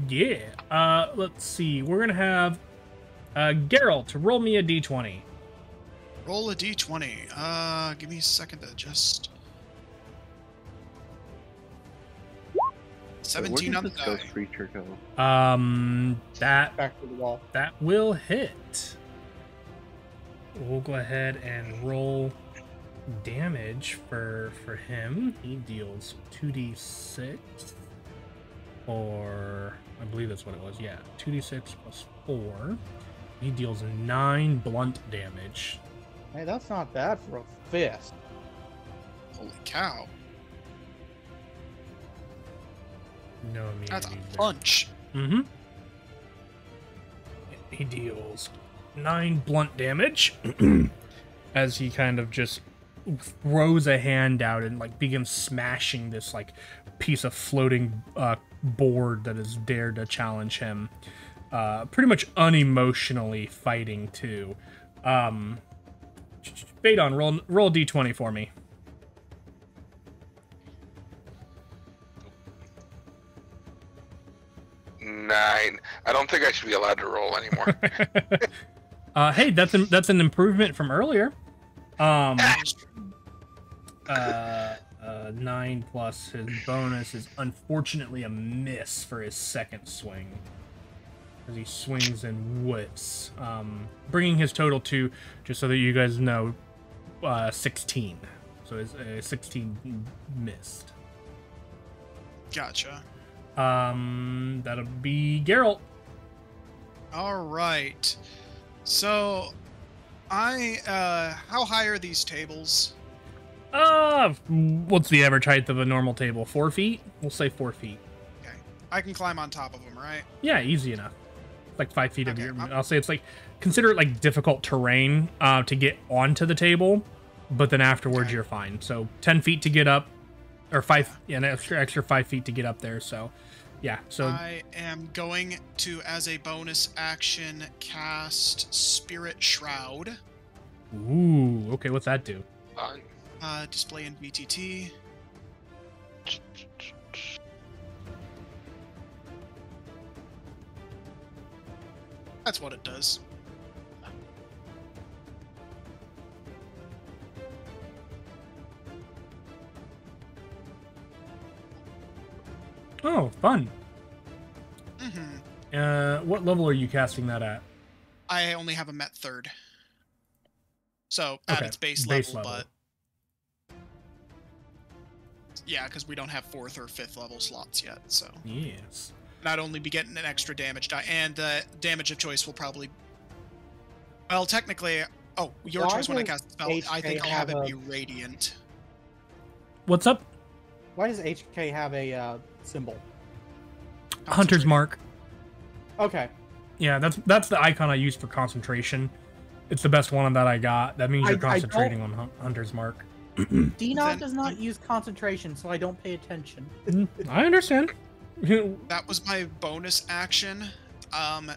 Speaker 1: Yeah. Let's see. We're gonna have Geralt roll me a d20.
Speaker 3: Roll a d20. Give me a second to just. 17 on the die.
Speaker 4: Ghost creature go?
Speaker 1: That
Speaker 5: Back to the wall.
Speaker 1: that will hit. We'll go ahead and roll damage for him. He deals 2d6, or I believe that's what it was. Yeah, 2d6 plus 4. He deals 9 blunt damage.
Speaker 5: Hey, that's not bad for a fist.
Speaker 3: Holy cow.
Speaker 1: No immunity.
Speaker 3: That's a
Speaker 1: there.
Speaker 3: punch.
Speaker 1: Mm-hmm. He deals 9 blunt damage as he kind of just throws a hand out and like begins smashing this like piece of floating board that has dared to challenge him. Pretty much unemotionally fighting too. Phaedon, roll d20 for me.
Speaker 2: 9. I don't think I should be allowed to roll anymore.
Speaker 1: Hey, that's an improvement from earlier. 9 plus his bonus is unfortunately a miss for his second swing, as he swings and whips, bringing his total to, just so that you guys know, 16. So his 16 missed.
Speaker 3: Gotcha.
Speaker 1: That'll be Geralt.
Speaker 3: All right. So, how high are these tables?
Speaker 1: What's the average height of a normal table? 4 feet? We'll say 4 feet.
Speaker 3: Okay. I can climb on top of them, right?
Speaker 1: Yeah, easy enough. Like 5 feet of
Speaker 3: Okay,
Speaker 1: your. I'll say it's like, consider it like difficult terrain to get onto the table, but then afterwards
Speaker 3: Okay.
Speaker 1: you're fine. So 10 feet to get up, or 5, yeah, an extra 5 feet to get up there. So, yeah. So
Speaker 3: I am going to, as a bonus action, cast Spirit Shroud.
Speaker 1: ooh, okay, what's that do?
Speaker 2: Fine.
Speaker 3: Display in BTT. That's what it does.
Speaker 1: Oh, fun.
Speaker 3: Mm-hmm.
Speaker 1: What level are you casting that at?
Speaker 3: I only have them at 3rd. So, at
Speaker 1: Okay,
Speaker 3: its base level, but... Yeah, because we don't have 4th or 5th level slots yet, so...
Speaker 1: Yes.
Speaker 3: Not only be getting an extra damage die, and the damage of choice will probably... Well, technically... Oh, your
Speaker 5: Why
Speaker 3: choice when I
Speaker 5: does
Speaker 3: cast the spell. I
Speaker 5: HK
Speaker 3: think I'll have it
Speaker 5: have
Speaker 3: be
Speaker 5: a-
Speaker 3: Radiant.
Speaker 1: What's up?
Speaker 5: Why does HK have a symbol?
Speaker 1: Hunter's Mark.
Speaker 5: Okay.
Speaker 1: Yeah, that's the icon I use for concentration. It's the best one that I got. That means you're
Speaker 5: I don't-
Speaker 1: concentrating on Hunter's Mark.
Speaker 5: DNOT
Speaker 3: Then-
Speaker 5: does not use concentration, so I don't pay attention.
Speaker 1: I understand.
Speaker 3: That was my bonus action.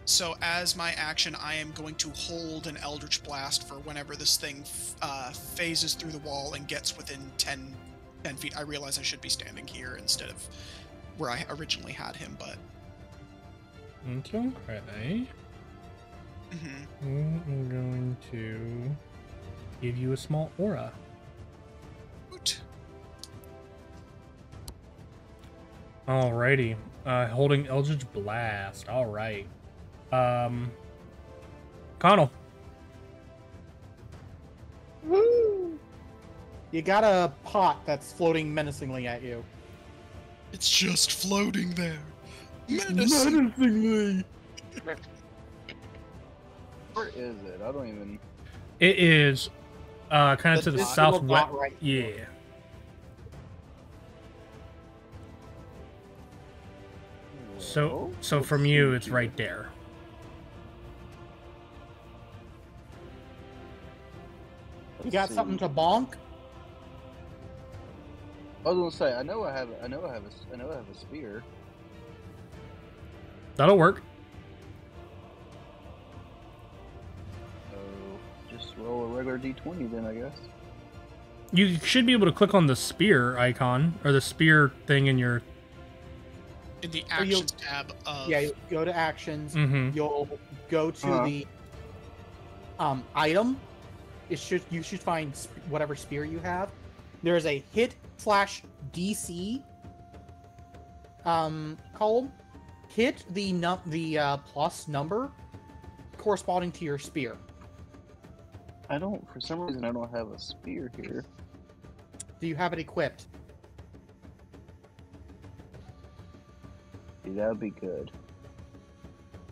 Speaker 3: So as my action, I am going to hold an Eldritch Blast for whenever this thing phases through the wall and gets within 10 feet. I realize I should be standing here instead of where I originally had him, but...
Speaker 1: Okay. I'm going to give you a small aura.
Speaker 3: Oot.
Speaker 1: Alrighty. Holding Eldritch Blast. Alright. Connell.
Speaker 5: Woo! You got a pot that's floating menacingly at you.
Speaker 3: It's just floating there. Menacingly.
Speaker 4: Where is it? I don't even.
Speaker 1: It is kind of to the
Speaker 5: This little
Speaker 1: southwest.
Speaker 5: dot right
Speaker 1: Yeah. So
Speaker 4: Let's
Speaker 1: from you,
Speaker 4: see
Speaker 1: it's
Speaker 4: here.
Speaker 1: right there.
Speaker 5: You got
Speaker 4: Let's
Speaker 5: something
Speaker 4: see.
Speaker 5: to bonk?
Speaker 4: I was gonna say, I know I have a spear.
Speaker 1: That'll work.
Speaker 4: So just roll a regular d20 then, I guess.
Speaker 1: You should be able to click on the spear icon or the spear thing in your.
Speaker 3: In the
Speaker 5: Or you'll-
Speaker 3: actions tab of...
Speaker 5: Yeah, you go to actions.
Speaker 1: Mm-hmm.
Speaker 5: You'll go to
Speaker 4: Uh-huh.
Speaker 5: the item. You should find whatever spear you have. There's a hit slash DC column. Hit the plus number corresponding to your spear.
Speaker 4: For some reason, I don't have a spear here.
Speaker 5: Do you have it equipped?
Speaker 4: See, that would be good.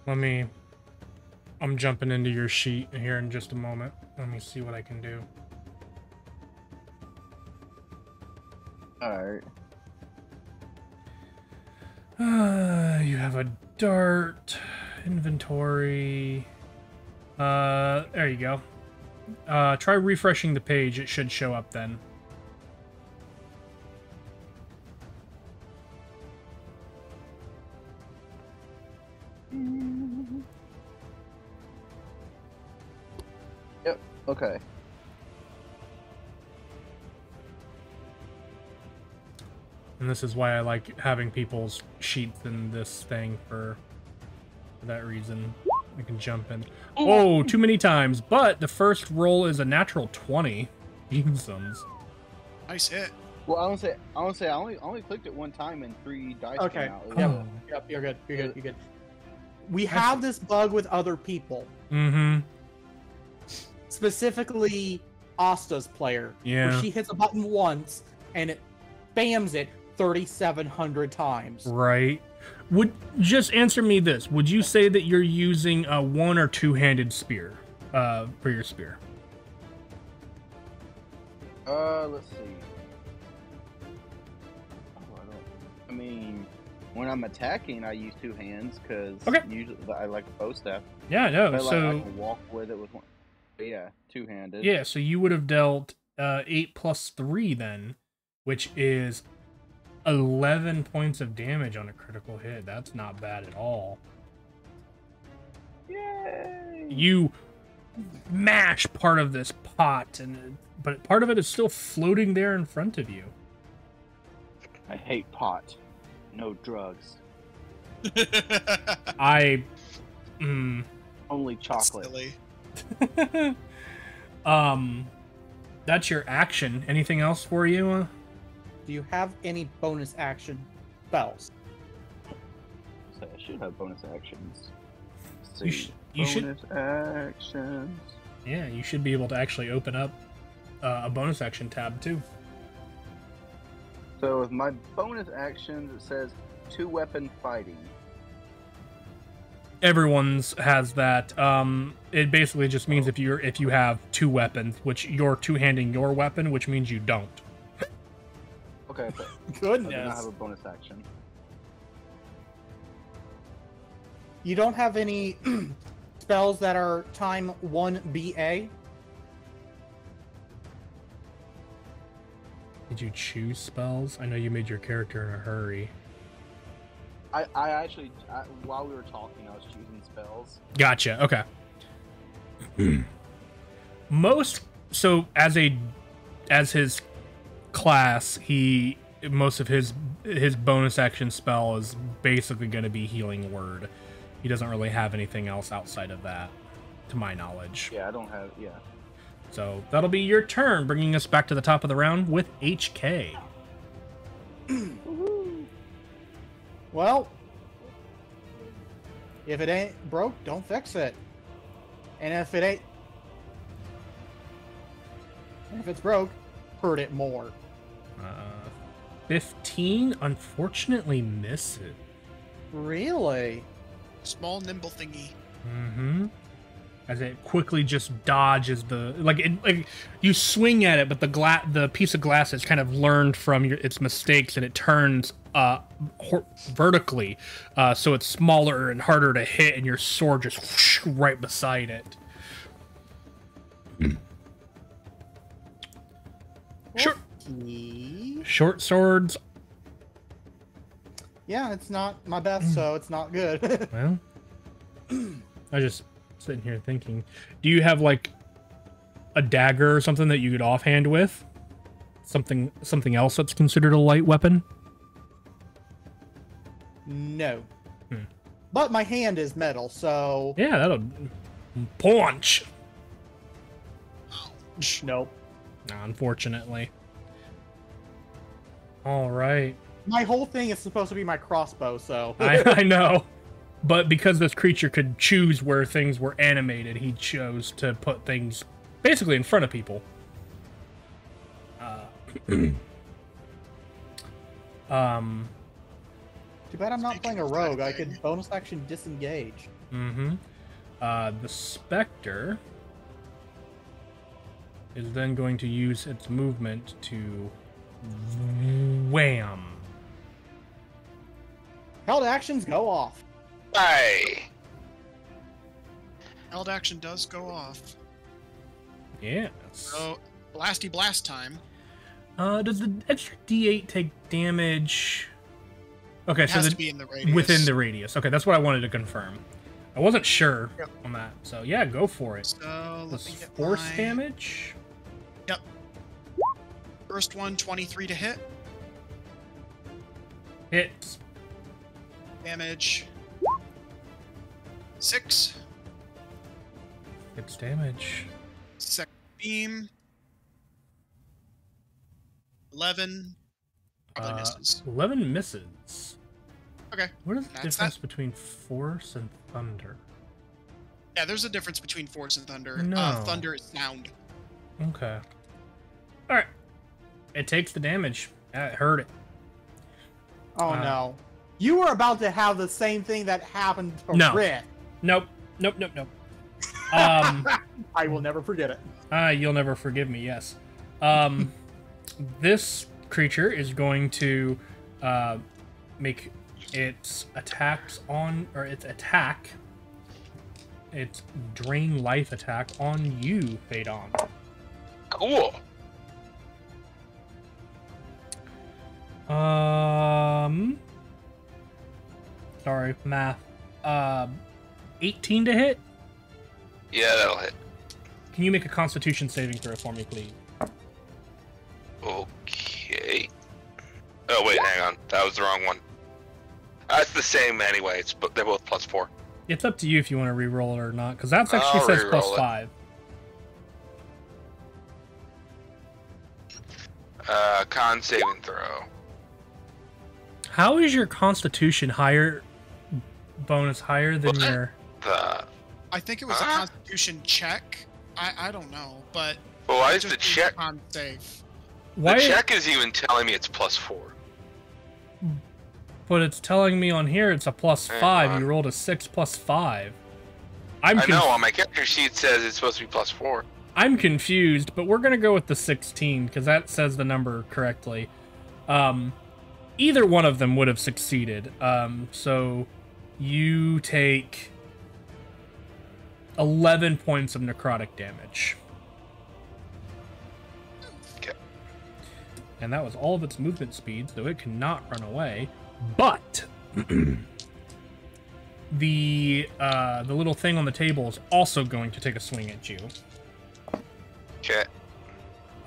Speaker 1: I'm jumping into your sheet here in just a moment. Let me see what I can do.
Speaker 4: Alright.
Speaker 1: You have a dart, inventory. There you go. Try refreshing the page. It should show up then.
Speaker 4: Yep, okay.
Speaker 1: And this is why I like having people's sheets in this thing for that reason. I can jump in. Oh, too many times. But the first roll is a natural 20. Jeezums.
Speaker 3: Nice hit.
Speaker 4: Well, I want to say, I only clicked it one time and 3 dice
Speaker 5: Okay.
Speaker 4: came out.
Speaker 5: Yep.
Speaker 1: Oh.
Speaker 5: Yep, you're good. You're good. We have this bug with other people,
Speaker 1: Mm-hmm.
Speaker 5: specifically Asta's player,
Speaker 1: Yeah.
Speaker 5: where she hits a button once and it spams it 3,700 times.
Speaker 1: Right. Would just answer me this. Would you say that you're using a one or two-handed spear for your spear?
Speaker 4: Let's see. I mean, when I'm attacking, I use 2 hands because
Speaker 1: Okay.
Speaker 4: usually I like bow staff.
Speaker 1: Yeah, no.
Speaker 4: But,
Speaker 1: So
Speaker 4: I can walk with it with one. But yeah, 2-handed.
Speaker 1: yeah, so you would have dealt 8 plus 3 then, which is 11 points of damage on a critical hit. That's not bad at all.
Speaker 4: Yay!
Speaker 1: You mash part of this pot, but part of it is still floating there in front of you.
Speaker 4: I hate pot. No drugs. Only chocolate.
Speaker 3: Silly.
Speaker 1: That's your action. Anything else for you?
Speaker 5: Do you have any bonus action spells?
Speaker 4: So I should have bonus actions. Let's
Speaker 1: You
Speaker 4: see.
Speaker 1: you should.
Speaker 4: bonus actions.
Speaker 1: Yeah, you should be able to actually open up a bonus action tab too.
Speaker 4: So with my bonus actions, it says 2-weapon fighting.
Speaker 1: Everyone's has that. It basically just means if you have 2 weapons, which you're two-handing your weapon, which means you don't.
Speaker 4: Okay, but I do not
Speaker 5: Goodness.
Speaker 4: have a bonus action.
Speaker 5: You don't have any spells that are time 1 BA?
Speaker 1: Did you choose spells? I know you made your character in a hurry.
Speaker 4: I actually, while we were talking, I was choosing spells.
Speaker 1: Gotcha. Okay. As his class, most of his bonus action spell is basically going to be Healing Word. He doesn't really have anything else outside of that, to my knowledge.
Speaker 4: Yeah, I don't have. Yeah.
Speaker 1: So that'll be your turn, bringing us back to the top of the round with HK.
Speaker 5: Well, if it ain't broke, don't fix it. And if it's broke, hurt it more.
Speaker 1: 15, unfortunately, misses.
Speaker 5: Really?
Speaker 3: Small nimble thingy.
Speaker 1: Mm-hmm. As it quickly just dodges like you swing at it, but the piece of glass has kind of learned from its mistakes, and it turns vertically, so it's smaller and harder to hit, and your sword just whoosh, right beside it. Short swords.
Speaker 5: Yeah, it's not my best, so it's not good.
Speaker 1: Well, I just sitting here thinking, do you have like a dagger or something that you could offhand with? Something else that's considered a light weapon?
Speaker 5: No. But my hand is metal, so...
Speaker 1: Yeah, that'll... Punch!
Speaker 5: Nope.
Speaker 1: Unfortunately. Alright.
Speaker 5: My whole thing is supposed to be my crossbow, so...
Speaker 1: I know. But because this creature could choose where things were animated, he chose to put things basically in front of people.
Speaker 5: Too bad I'm not playing a rogue. I could bonus action disengage.
Speaker 1: Mm-hmm. The Spectre is then going to use its movement to wham.
Speaker 5: Held actions go off.
Speaker 2: Hey.
Speaker 3: Held action does go off.
Speaker 1: Yes.
Speaker 3: So, blasty blast time.
Speaker 1: Does the extra D8 take damage? Okay,
Speaker 3: It
Speaker 1: so
Speaker 3: has to be in the radius.
Speaker 1: within the radius. Okay, that's what I wanted to confirm. I wasn't sure on that. So yeah, go for it.
Speaker 3: So, let me
Speaker 1: Plus
Speaker 3: get
Speaker 1: force
Speaker 3: my-
Speaker 1: damage.
Speaker 3: Yep. First one, 23 to hit.
Speaker 1: Hits.
Speaker 3: Damage. 6.
Speaker 1: 6 damage.
Speaker 3: Second beam. 11. Probably misses.
Speaker 1: 11 misses.
Speaker 3: Okay.
Speaker 1: What is the
Speaker 3: That's
Speaker 1: difference between force and thunder?
Speaker 3: Yeah, there's a difference between force and thunder.
Speaker 1: No.
Speaker 3: Thunder is sound.
Speaker 1: Okay. Alright. It takes the damage. It hurt it.
Speaker 5: Oh no. You were about to have the same thing that happened to
Speaker 1: No.
Speaker 5: Rick.
Speaker 1: Nope. Nope.
Speaker 5: I will never forget it.
Speaker 1: You'll never forgive me, yes. This creature is going to make its attacks on, or its attack, its drain life attack on you, Phaedon.
Speaker 2: Cool.
Speaker 1: Sorry, math. 18 to hit?
Speaker 2: Yeah, that'll hit.
Speaker 1: Can you make a Constitution saving throw for me, please?
Speaker 2: Okay. Oh wait, hang on. That was the wrong one. That's the same anyway. They're both +4.
Speaker 1: It's up to you if you want to re-roll it or not, because that actually
Speaker 2: I'll
Speaker 1: says
Speaker 2: re-roll it.
Speaker 1: +5.
Speaker 2: Con saving throw.
Speaker 1: How is your Constitution bonus higher than
Speaker 2: What?
Speaker 1: your...
Speaker 3: I think it was a Constitution check. I don't know, but
Speaker 2: Well, why is
Speaker 3: just
Speaker 2: the
Speaker 3: use
Speaker 2: check?
Speaker 3: con save.
Speaker 1: Why?
Speaker 2: The check is even telling me it's +4.
Speaker 1: But it's telling me on here it's a +5.
Speaker 2: on.
Speaker 1: You rolled a 6 + 5.
Speaker 2: I know on my character sheet says it's supposed to be +4.
Speaker 1: I'm confused, but we're gonna go with the 16 because that says the number correctly. Either one of them would have succeeded. So you take 11 points of necrotic damage.
Speaker 2: Okay.
Speaker 1: And that was all of its movement speed, so it cannot run away. But the little thing on the table is also going to take a swing at you.
Speaker 2: Okay.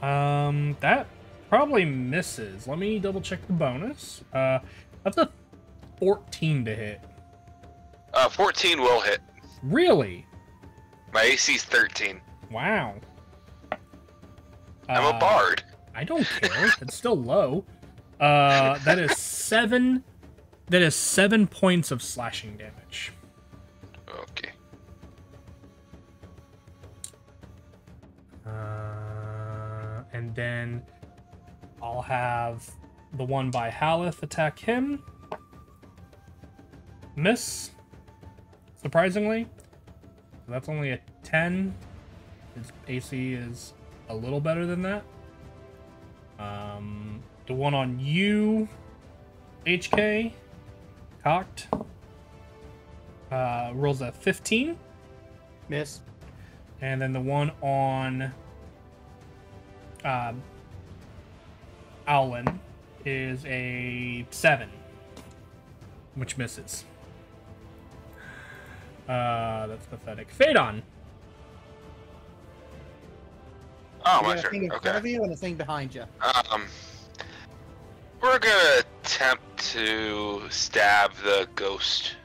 Speaker 1: That probably misses. Let me double check the bonus. That's a 14 to hit.
Speaker 2: 14 will hit.
Speaker 1: Really?
Speaker 2: My AC's 13.
Speaker 1: Wow.
Speaker 2: I'm a bard.
Speaker 1: I don't care. It's still low. That is 7. That is 7 points of slashing damage.
Speaker 2: Okay.
Speaker 1: And then I'll have the one by Haleth attack him. Miss. Surprisingly. That's only a 10. His AC is a little better than that. The one on you, HK, cocked, rolls a 15.
Speaker 5: Miss.
Speaker 1: And then the one on Owlin is a 7, which misses. That's pathetic. Phaedon.
Speaker 2: Oh,
Speaker 5: You
Speaker 2: my
Speaker 5: got a thing
Speaker 2: turn.
Speaker 5: in front
Speaker 2: Okay.
Speaker 5: of you and a thing behind you.
Speaker 2: We're gonna attempt to stab the ghost.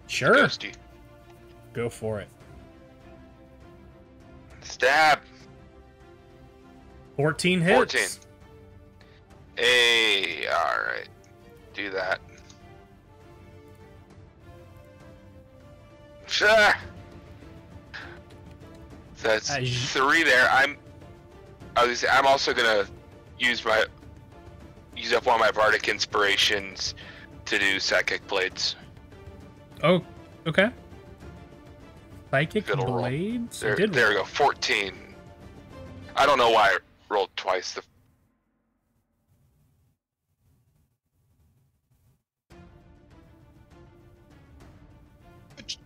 Speaker 1: Sure.
Speaker 2: Ghosty.
Speaker 1: Go for it.
Speaker 2: Stab.
Speaker 1: 14 hits.
Speaker 2: 14. Hey, alright. Do that. Sure. So that's 3 there. I'm also gonna use up one of my bardic inspirations to do psychic blades.
Speaker 1: Oh, okay. Psychic
Speaker 2: It'll roll.
Speaker 1: blades.
Speaker 2: There,
Speaker 1: Did
Speaker 2: there we
Speaker 1: roll.
Speaker 2: go. 14. I don't know why I rolled twice.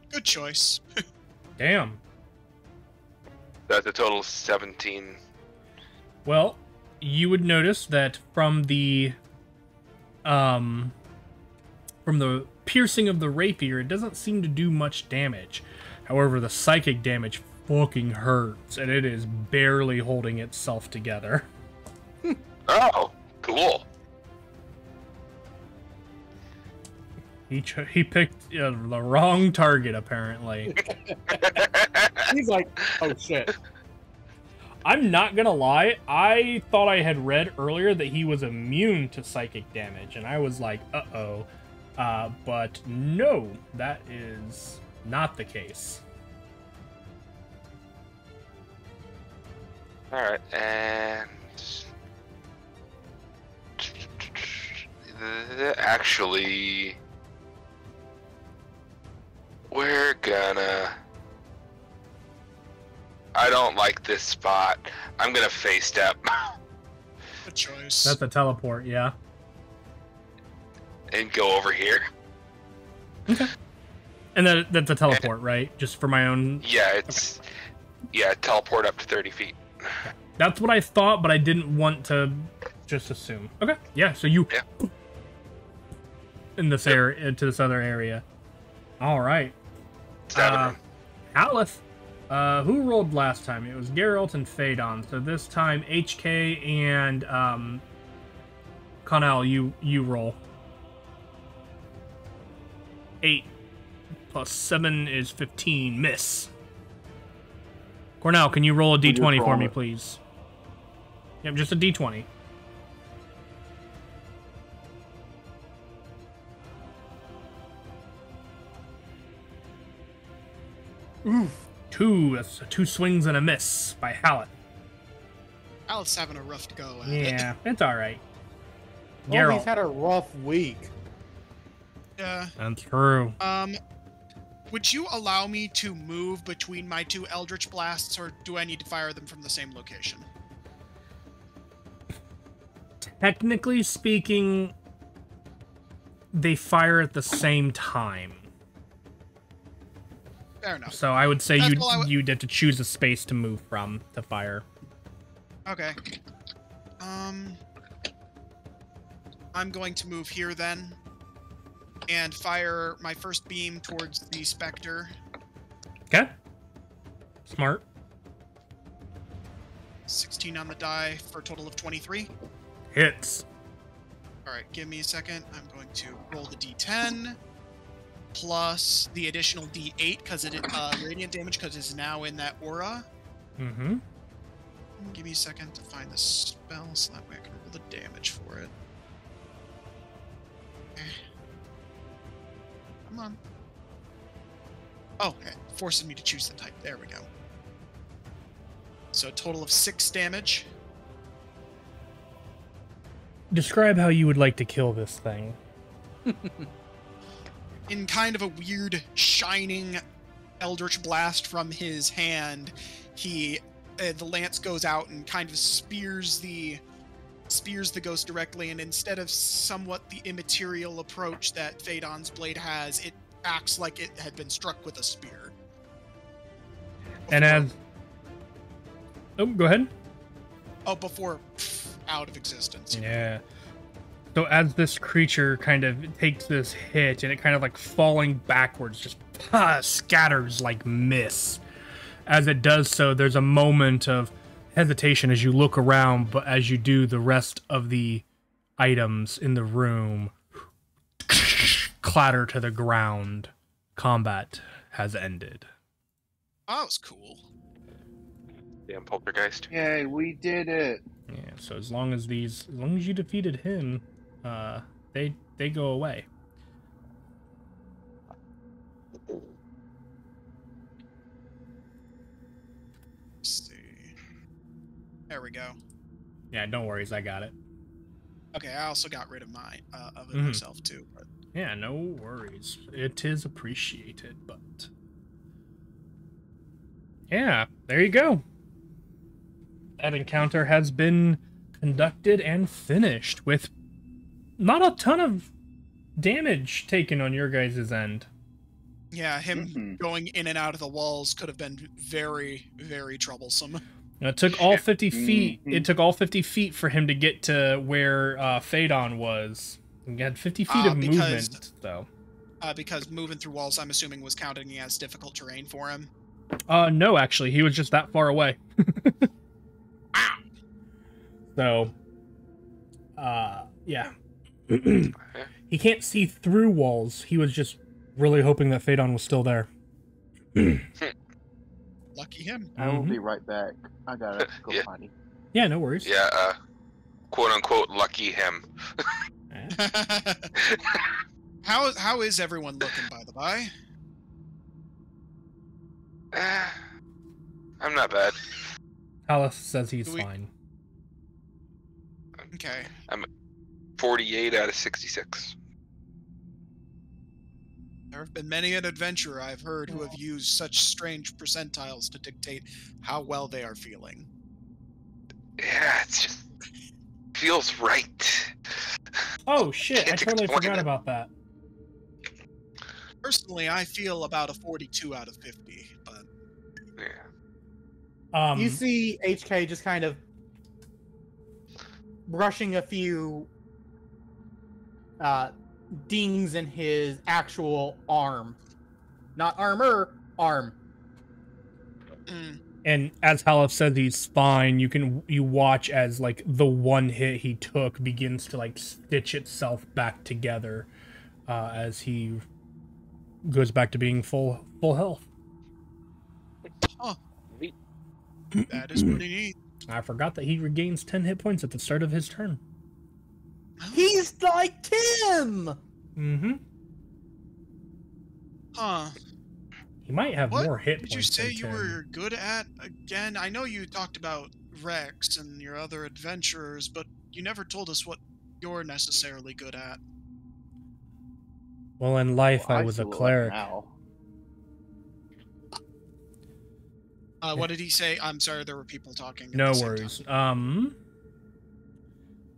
Speaker 3: Good choice.
Speaker 1: Damn.
Speaker 2: That's a total of 17.
Speaker 1: Well, you would notice that from the piercing of the rapier, it doesn't seem to do much damage. However, the psychic damage fucking hurts, and it is barely holding itself together.
Speaker 2: Oh, cool.
Speaker 1: He picked the wrong target, apparently.
Speaker 6: He's like, oh shit.
Speaker 1: I'm not gonna lie, I thought I had read earlier that he was immune to psychic damage, and I was like, uh-oh. But no, that is not the case.
Speaker 2: Alright, and... Actually... We're gonna... I don't like this spot. I'm gonna face step.
Speaker 3: Good choice.
Speaker 1: That's a teleport, yeah.
Speaker 2: And go over here.
Speaker 1: And that's a teleport, right? Just for my own...
Speaker 2: Yeah, it's... Yeah, teleport up to 30 feet.
Speaker 1: That's what I thought, but I didn't want to just assume. Okay, yeah, so you...
Speaker 2: Yeah.
Speaker 1: In this area, into this other area. Alright.
Speaker 2: Stab him.
Speaker 1: Aleph, who rolled last time? It was Geralt and Phaedon. So this time, HK and Connell, you roll. 8 plus 7 is 15. Miss. Cornell, can you roll a
Speaker 4: just
Speaker 1: d20 for
Speaker 4: roll
Speaker 1: me,
Speaker 4: it.
Speaker 1: please? Yep, just a d20. Oof. 2. That's 2 swings and a miss by Hallett.
Speaker 3: Alex having a rough go at it.
Speaker 1: Yeah, it's alright.
Speaker 5: Well, he's
Speaker 1: Geralt.
Speaker 5: had a rough week.
Speaker 3: Yeah.
Speaker 1: That's true.
Speaker 3: Would you allow me to move between my 2 Eldritch Blasts, or do I need to fire them from the same location?
Speaker 1: Technically speaking, they fire at the same time.
Speaker 3: Fair enough.
Speaker 1: So I would say
Speaker 3: That's all I would-
Speaker 1: you'd have to choose a space to move from to fire.
Speaker 3: Okay. I'm going to move here then. and fire my first beam towards the specter.
Speaker 1: Okay. Smart.
Speaker 3: 16 on the die for a total of 23.
Speaker 1: Hits.
Speaker 3: All right, give me a second. I'm going to roll the d10 plus the additional d8 because it radiant damage because it's now in that aura.
Speaker 1: Mm-hmm.
Speaker 3: Give me a second to find the spell so that way I can roll the damage for it. Okay. Come on. Oh, it forces me to choose the type. There we go. So a total of 6 damage.
Speaker 1: Describe how you would like to kill this thing.
Speaker 3: In kind of a weird, shining eldritch blast from his hand, he the lance goes out and kind of spears the ghost directly, and instead of somewhat the immaterial approach that Phaedon's blade has, it acts like it had been struck with a spear.
Speaker 1: And as... Oh, go ahead.
Speaker 3: Oh, before out of existence.
Speaker 1: Yeah. So as this creature kind of takes this hit and it kind of like falling backwards, just scatters like mist. As it does so, there's a moment of hesitation as you look around, but as you do, the rest of the items in the room clatter to the ground. Combat has ended.
Speaker 3: Oh, that was cool.
Speaker 2: Damn poltergeist.
Speaker 4: Yay, we did it.
Speaker 1: Yeah, so as long as you defeated him, they go away.
Speaker 3: Let's see. There we go.
Speaker 1: Yeah, don't worry, I got it.
Speaker 3: Okay, I also got rid of mine of it myself too. But...
Speaker 1: Yeah, no worries. It is appreciated, but yeah, there you go. That encounter has been conducted and finished with not a ton of damage taken on your guys' end.
Speaker 3: Yeah, him going in and out of the walls could have been very, very troublesome.
Speaker 1: It took all 50 feet. It took all 50 feet for him to get to where Phaedon was. He had 50 feet of movement, though.
Speaker 3: Because moving through walls, I'm assuming, was counting as difficult terrain for him.
Speaker 1: No, actually, he was just that far away. So, yeah. He can't see through walls. He was just really hoping that Phaedon was still there.
Speaker 3: Lucky him.
Speaker 4: I will be right back. I gotta go
Speaker 2: Yeah.
Speaker 4: potty.
Speaker 1: Yeah, no worries.
Speaker 2: Yeah, quote unquote lucky him.
Speaker 3: How is everyone looking, by the by?
Speaker 2: I'm not bad.
Speaker 1: Alice says he's
Speaker 3: Do we-
Speaker 1: fine.
Speaker 3: Okay.
Speaker 2: 48 out of 66.
Speaker 3: There have been many an adventurer I've heard who have used such strange percentiles to dictate how well they are feeling.
Speaker 2: Yeah, it's just feels right.
Speaker 1: Oh shit, I
Speaker 2: Can't
Speaker 1: totally
Speaker 2: explain
Speaker 1: forgot
Speaker 2: it.
Speaker 1: about that.
Speaker 3: Personally, I feel about a 42 out of 50, but
Speaker 2: Yeah.
Speaker 5: You see HK just kind of brushing a few dings in his actual arm. Not armor, arm.
Speaker 1: And as Halef says he's fine, you watch as like the one hit he took begins to like stitch itself back together as he goes back to being full health.
Speaker 3: Huh. That is pretty neat.
Speaker 1: I forgot that he regains 10 hit points at the start of his turn.
Speaker 5: He's like Tim!
Speaker 1: Mm-hmm.
Speaker 3: Huh.
Speaker 1: He might have
Speaker 3: What
Speaker 1: more hit
Speaker 3: did
Speaker 1: points.
Speaker 3: you say
Speaker 1: than
Speaker 3: you
Speaker 1: Tim.
Speaker 3: were good at again? I know you talked about Rex and your other adventurers, but you never told us what you're necessarily good at.
Speaker 1: Well, in life,
Speaker 4: Well,
Speaker 1: I was a
Speaker 4: feel like
Speaker 1: cleric.
Speaker 4: now.
Speaker 3: What did he say? I'm sorry, there were people talking. at
Speaker 1: No
Speaker 3: the same
Speaker 1: worries.
Speaker 3: time.
Speaker 1: I'm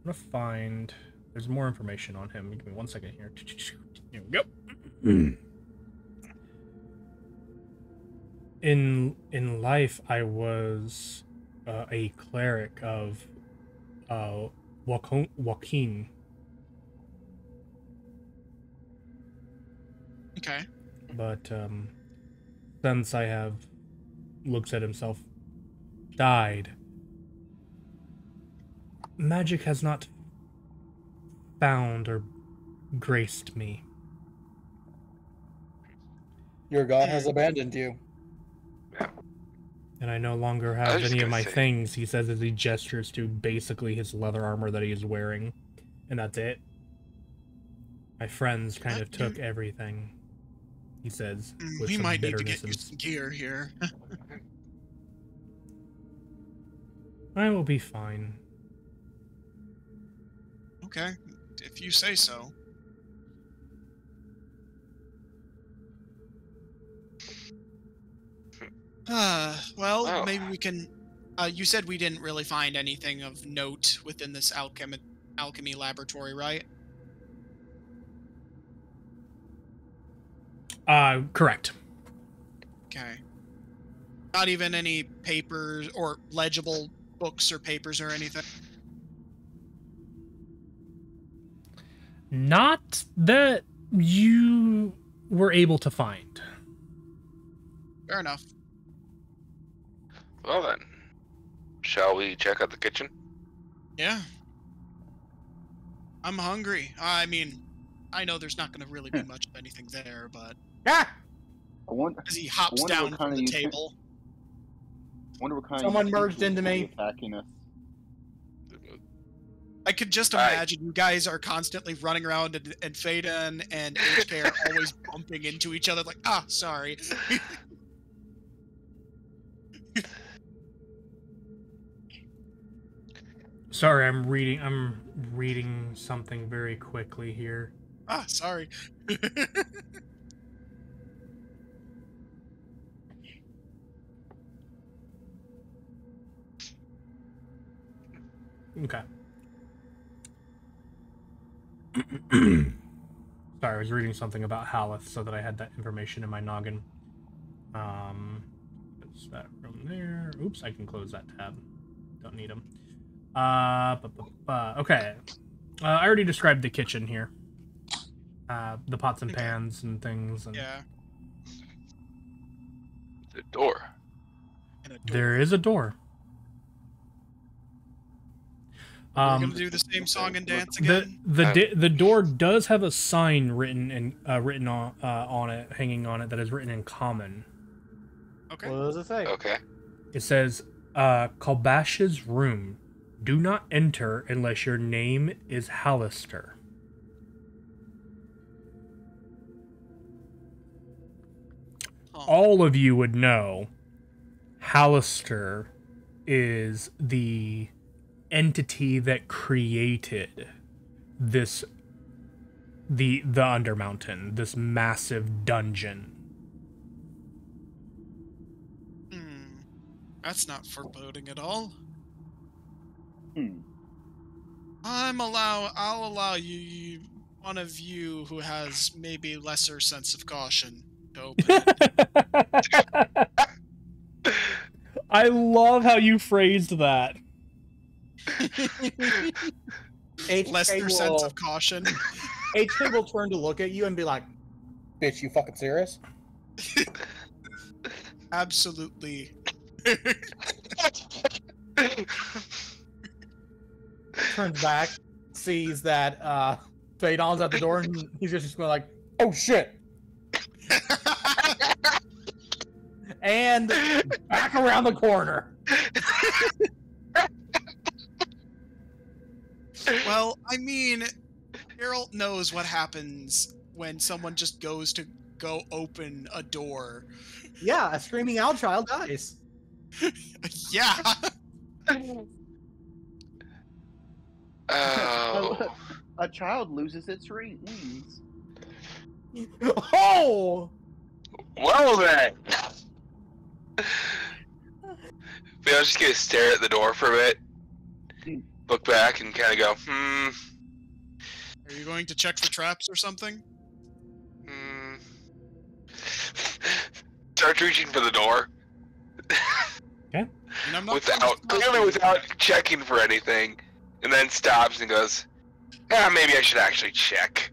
Speaker 1: gonna find. There's more information on him. Give me 1 second here. Here we go. In life, I was a cleric of Joaquin.
Speaker 3: Okay.
Speaker 1: But since I have, looks at himself, died, magic has not found or graced me.
Speaker 6: Your god has abandoned you.
Speaker 1: And I no longer
Speaker 2: I was
Speaker 1: have
Speaker 2: just
Speaker 1: any of
Speaker 2: gonna
Speaker 1: my
Speaker 2: say-
Speaker 1: things, he says as he gestures to basically his leather armor that he is wearing. And that's it. My friends kind of took everything, he says, with
Speaker 3: We
Speaker 1: some
Speaker 3: might need to
Speaker 1: bitterness
Speaker 3: get you some gear here.
Speaker 1: I will be fine.
Speaker 3: Okay, if you say so. Well,
Speaker 2: Oh.
Speaker 3: maybe we can. You said we didn't really find anything of note within this alchemy laboratory, right?
Speaker 1: Correct.
Speaker 3: Okay. Not even any papers or legible books or papers or anything.
Speaker 1: Not that you were able to find.
Speaker 3: Fair enough.
Speaker 2: Well then, shall we check out the kitchen?
Speaker 3: Yeah. I'm hungry. I mean, I know there's not going to really be much of anything there, but
Speaker 5: Ah!
Speaker 4: I wonder,
Speaker 3: as he hops
Speaker 4: wonder what
Speaker 3: down
Speaker 4: kind
Speaker 3: from
Speaker 4: of
Speaker 3: the
Speaker 4: uti-
Speaker 3: table.
Speaker 4: wonder what kind
Speaker 5: Someone
Speaker 4: of
Speaker 5: merged
Speaker 4: utensils
Speaker 5: into
Speaker 4: will be
Speaker 5: me.
Speaker 4: attacking us.
Speaker 3: I could just
Speaker 2: Aye.
Speaker 3: imagine you guys are constantly running around and Faden and HK are always bumping into each other like, sorry.
Speaker 1: Sorry, I'm reading something very quickly here.
Speaker 3: Sorry.
Speaker 1: Okay. Sorry, I was reading something about Haleth so that I had that information in my noggin. Is that room there? Oops, I can close that tab. Don't need them. Okay. I already described the kitchen here. The pots and
Speaker 3: Okay.
Speaker 1: pans and things. And
Speaker 3: Yeah.
Speaker 2: The door.
Speaker 3: And a door.
Speaker 1: there is a door.
Speaker 3: We're gonna do the same song and dance again.
Speaker 1: The door does have a sign written on it, hanging on it, that is written in common.
Speaker 3: Okay.
Speaker 5: What does it say?
Speaker 2: Okay.
Speaker 1: It says, Kalbash's room. Do not enter unless your name is Hallister. All of you would know Hallister is the entity that created the Undermountain, this massive dungeon.
Speaker 3: That's not foreboding at all.
Speaker 4: Hmm.
Speaker 3: I'll allow you, one of you who has maybe lesser sense of caution, to open it.
Speaker 1: I love how you phrased that.
Speaker 3: Lesser sense of caution.
Speaker 5: HK will turn to look at you and be like,
Speaker 6: Bitch, you fucking serious?
Speaker 3: Absolutely.
Speaker 5: turns back, sees that Faden's at the door, and he's just going like,
Speaker 6: Oh shit!
Speaker 5: and back around the corner.
Speaker 3: Well, I mean, Geralt knows what happens when someone just goes to go open a door.
Speaker 5: Yeah, a screaming owl child dies.
Speaker 3: Yeah.
Speaker 2: Oh.
Speaker 4: A child loses its wings.
Speaker 5: Oh!
Speaker 2: Well then. But I was just gonna stare at the door for a bit, look back, and kind of go,
Speaker 3: Are you going to check for traps or something?
Speaker 2: Starts reaching for the door.
Speaker 3: And I'm not
Speaker 2: without checking for anything, and then stops and goes, maybe I should actually check.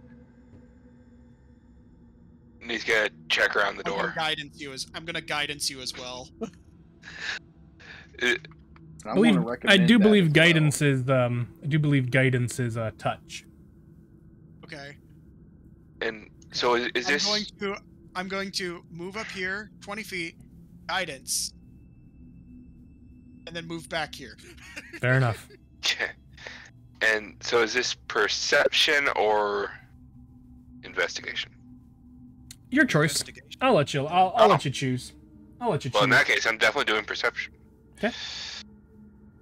Speaker 2: and he's gonna check around the door.
Speaker 3: I'm gonna guidance you as well.
Speaker 1: I do believe guidance is touch.
Speaker 3: Okay.
Speaker 2: And so is this?
Speaker 3: I'm going to move up here 20 feet, guidance, and then move back here.
Speaker 1: Fair enough.
Speaker 2: Okay. And so is this perception or investigation?
Speaker 1: Your choice. I'll let you. I'll let you choose. I'll let you choose.
Speaker 2: Well, in that case, I'm definitely doing perception.
Speaker 1: Okay.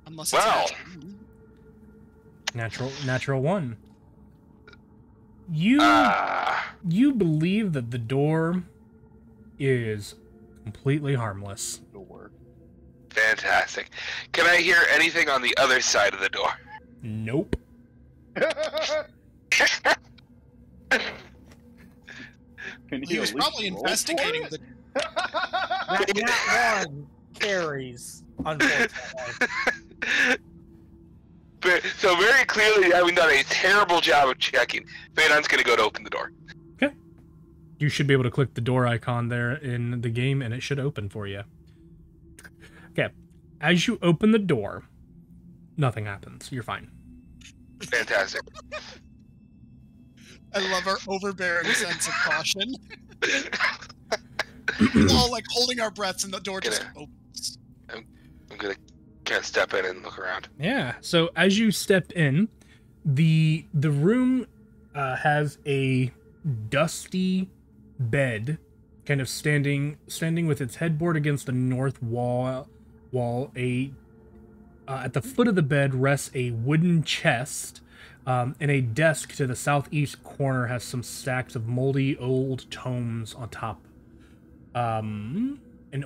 Speaker 3: Unless it's
Speaker 1: natural 1. You believe that the door is completely harmless.
Speaker 2: Fantastic. Can I hear anything on the other side of the door?
Speaker 1: Nope.
Speaker 3: He was probably investigating the.
Speaker 5: That one carries, unfortunately.
Speaker 2: But, so very clearly, having done a terrible job of checking, Phaedon's gonna go to open the door.
Speaker 1: Okay. You should be able to click the door icon there in the game, and it should open for you. Okay. As you open the door, nothing happens. You're fine.
Speaker 2: Fantastic.
Speaker 3: I love our overbearing sense of caution. We're all like holding our breaths, and the door just opens.
Speaker 2: I'm gonna kind of step in and look around.
Speaker 1: Yeah. So as you step in, the room has a dusty bed, kind of standing with its headboard against the north wall. At the foot of the bed rests a wooden chest, and a desk to the southeast corner has some stacks of moldy old tomes on top. An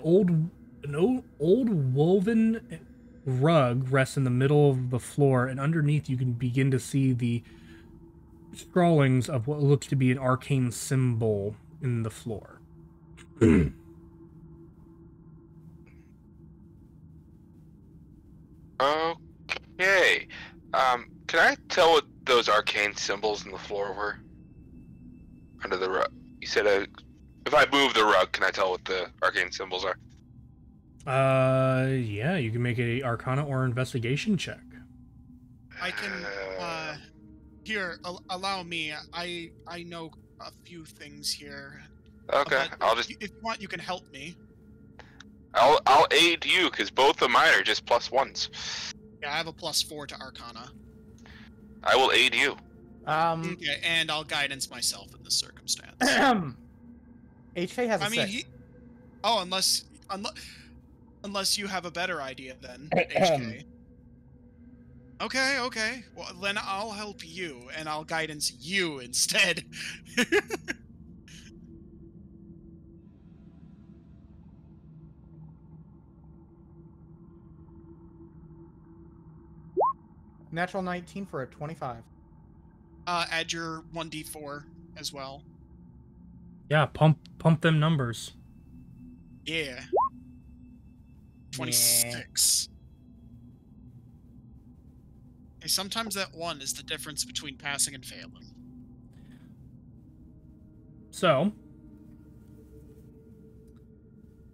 Speaker 1: old woven rug rests in the middle of the floor, and underneath you can begin to see the scrawlings of what looks to be an arcane symbol in the floor.
Speaker 2: Okay. Can I tell what those arcane symbols in the floor were? Under the rug. You said if I move the rug, can I tell what the arcane symbols are?
Speaker 1: Yeah, you can make a Arcana or Investigation check.
Speaker 3: I can. Here, allow me. I know a few things here.
Speaker 2: Okay,
Speaker 3: If you want, you can help me.
Speaker 2: I'll aid you because both of mine are just +1s.
Speaker 3: Yeah, I have a +4 to Arcana.
Speaker 2: I will aid you.
Speaker 3: Okay, and I'll guidance myself in this circumstance.
Speaker 5: HK has a 6.
Speaker 3: Unless you have a better idea then, HK. Okay. Well, then I'll help you, and I'll guidance you instead.
Speaker 5: Natural 19 for a 25.
Speaker 3: Add your 1d4 as well.
Speaker 1: Yeah, pump them numbers.
Speaker 3: Yeah. 26. Hey, sometimes that 1 is the difference between passing and failing.
Speaker 1: So,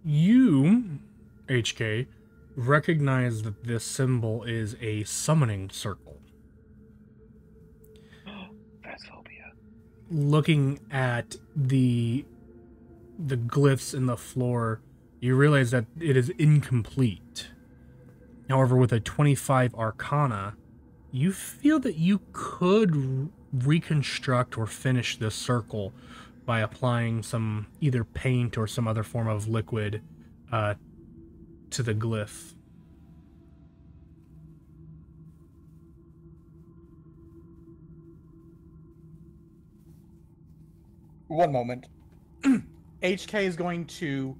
Speaker 1: you, HK, recognize that this symbol is a summoning circle.
Speaker 4: Phasphobia.
Speaker 1: Looking at the glyphs in the floor, you realize that it is incomplete. However, with a 25 Arcana, you feel that you could reconstruct or finish this circle by applying some either paint or some other form of liquid to the glyph.
Speaker 6: One moment.
Speaker 5: HK is going to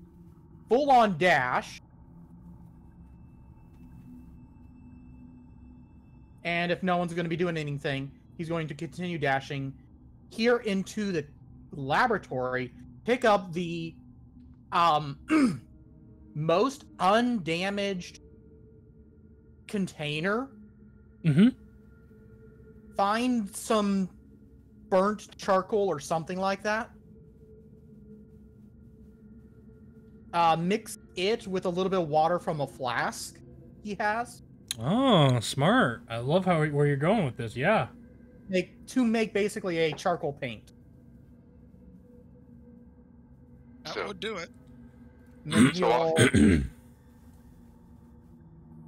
Speaker 5: full-on dash. And if no one's going to be doing anything, he's going to continue dashing here into the laboratory, pick up the most undamaged container, find some burnt charcoal or something like that, mix it with a little bit of water from a flask he has.
Speaker 1: Oh, smart. I love where you're going with this. Yeah.
Speaker 5: Make basically a charcoal paint.
Speaker 3: That
Speaker 2: So-
Speaker 3: would do it.
Speaker 5: And then he'll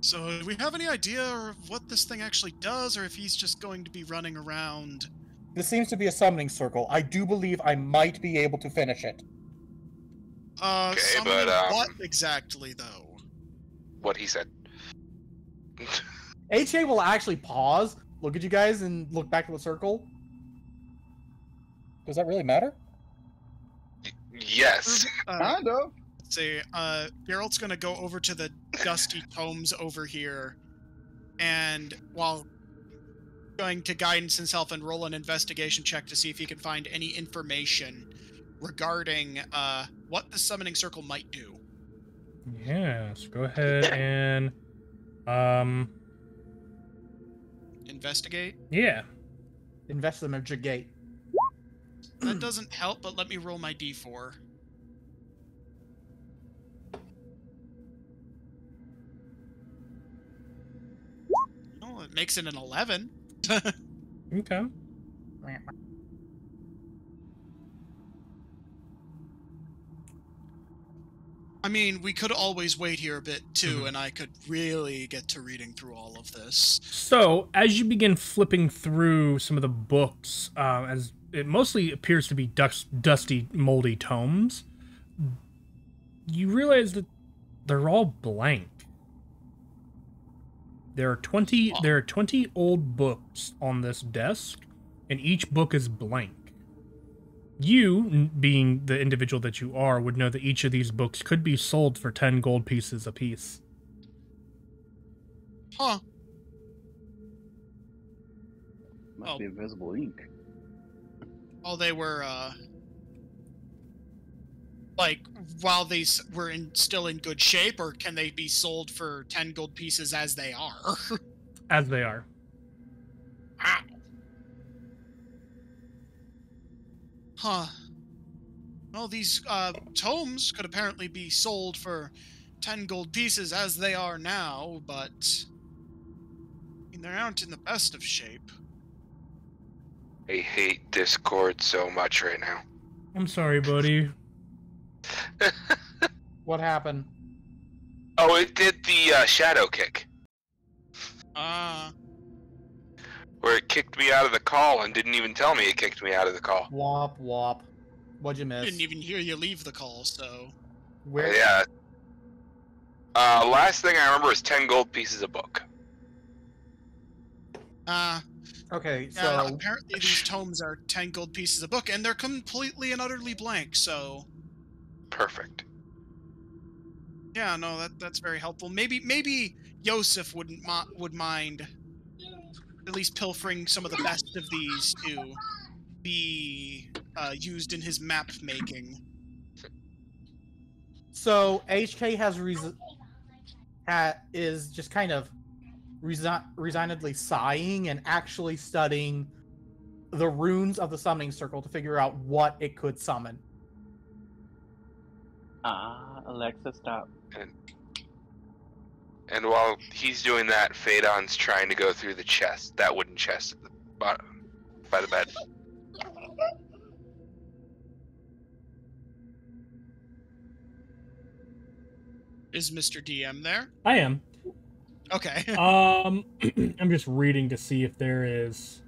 Speaker 3: So, do we have any idea of what this thing actually does, or if he's just going to be running around?
Speaker 6: This seems to be a summoning circle. I do believe I might be able to finish it.
Speaker 2: Okay,
Speaker 3: Summoning
Speaker 2: but,
Speaker 3: what exactly, though?
Speaker 2: What he said.
Speaker 5: HA will actually pause, look at you guys, and look back to the circle.
Speaker 6: Does that really matter?
Speaker 2: Yes.
Speaker 4: Kind of.
Speaker 3: Let's see, Geralt's gonna go over to the dusty tomes over here, and while going to guidance himself and roll an investigation check to see if he can find any information regarding what the summoning circle might do.
Speaker 1: Yes. Go ahead and
Speaker 3: Investigate?
Speaker 1: yeah.
Speaker 5: Investigate.
Speaker 3: That doesn't help, but let me roll my d4. Oh, it makes it an 11.
Speaker 1: Okay.
Speaker 3: I mean, we could always wait here a bit too, and I could really get to reading through all of this.
Speaker 1: So, as you begin flipping through some of the books, as it mostly appears to be dusty, moldy tomes, you realize that they're all blank. There are 20 old books on this desk, and each book is blank. You, being the individual that you are, would know that each of these books could be sold for 10 gold pieces apiece.
Speaker 3: Huh.
Speaker 4: Must
Speaker 3: Oh.
Speaker 4: be invisible ink.
Speaker 3: Oh, they were, like, while they were still in good shape, or can they be sold for 10 gold pieces as they are?
Speaker 1: As they are.
Speaker 3: Huh. Well, these tomes could apparently be sold for 10 gold pieces as they are now, but I mean, they aren't in the best of shape.
Speaker 2: I hate Discord so much right now.
Speaker 1: I'm sorry, buddy.
Speaker 5: What happened?
Speaker 2: Oh, it did the shadow kick, where it kicked me out of the call and didn't even tell me it kicked me out of the call.
Speaker 5: Wop wop. What'd you miss?
Speaker 3: Didn't even hear you leave the call, so.
Speaker 5: Where?
Speaker 2: Yeah. Last thing I remember is 10 gold pieces a book.
Speaker 5: Okay,
Speaker 3: Yeah,
Speaker 5: so
Speaker 3: apparently these tomes are 10 gold pieces a book, and they're completely and utterly blank, so.
Speaker 2: Perfect.
Speaker 3: Yeah, no, that's very helpful. Maybe Yosef would mind at least pilfering some of the best of these to be used in his map making.
Speaker 5: So HK is just kind of resignedly sighing and actually studying the runes of the summoning circle to figure out what it could summon.
Speaker 4: Alexa, stop.
Speaker 2: And while he's doing that, Phaedon's trying to go through the chest, that wooden chest at the bottom by the bed.
Speaker 3: Is Mr. DM there?
Speaker 1: I am.
Speaker 3: Okay.
Speaker 1: I'm just reading to see if there is.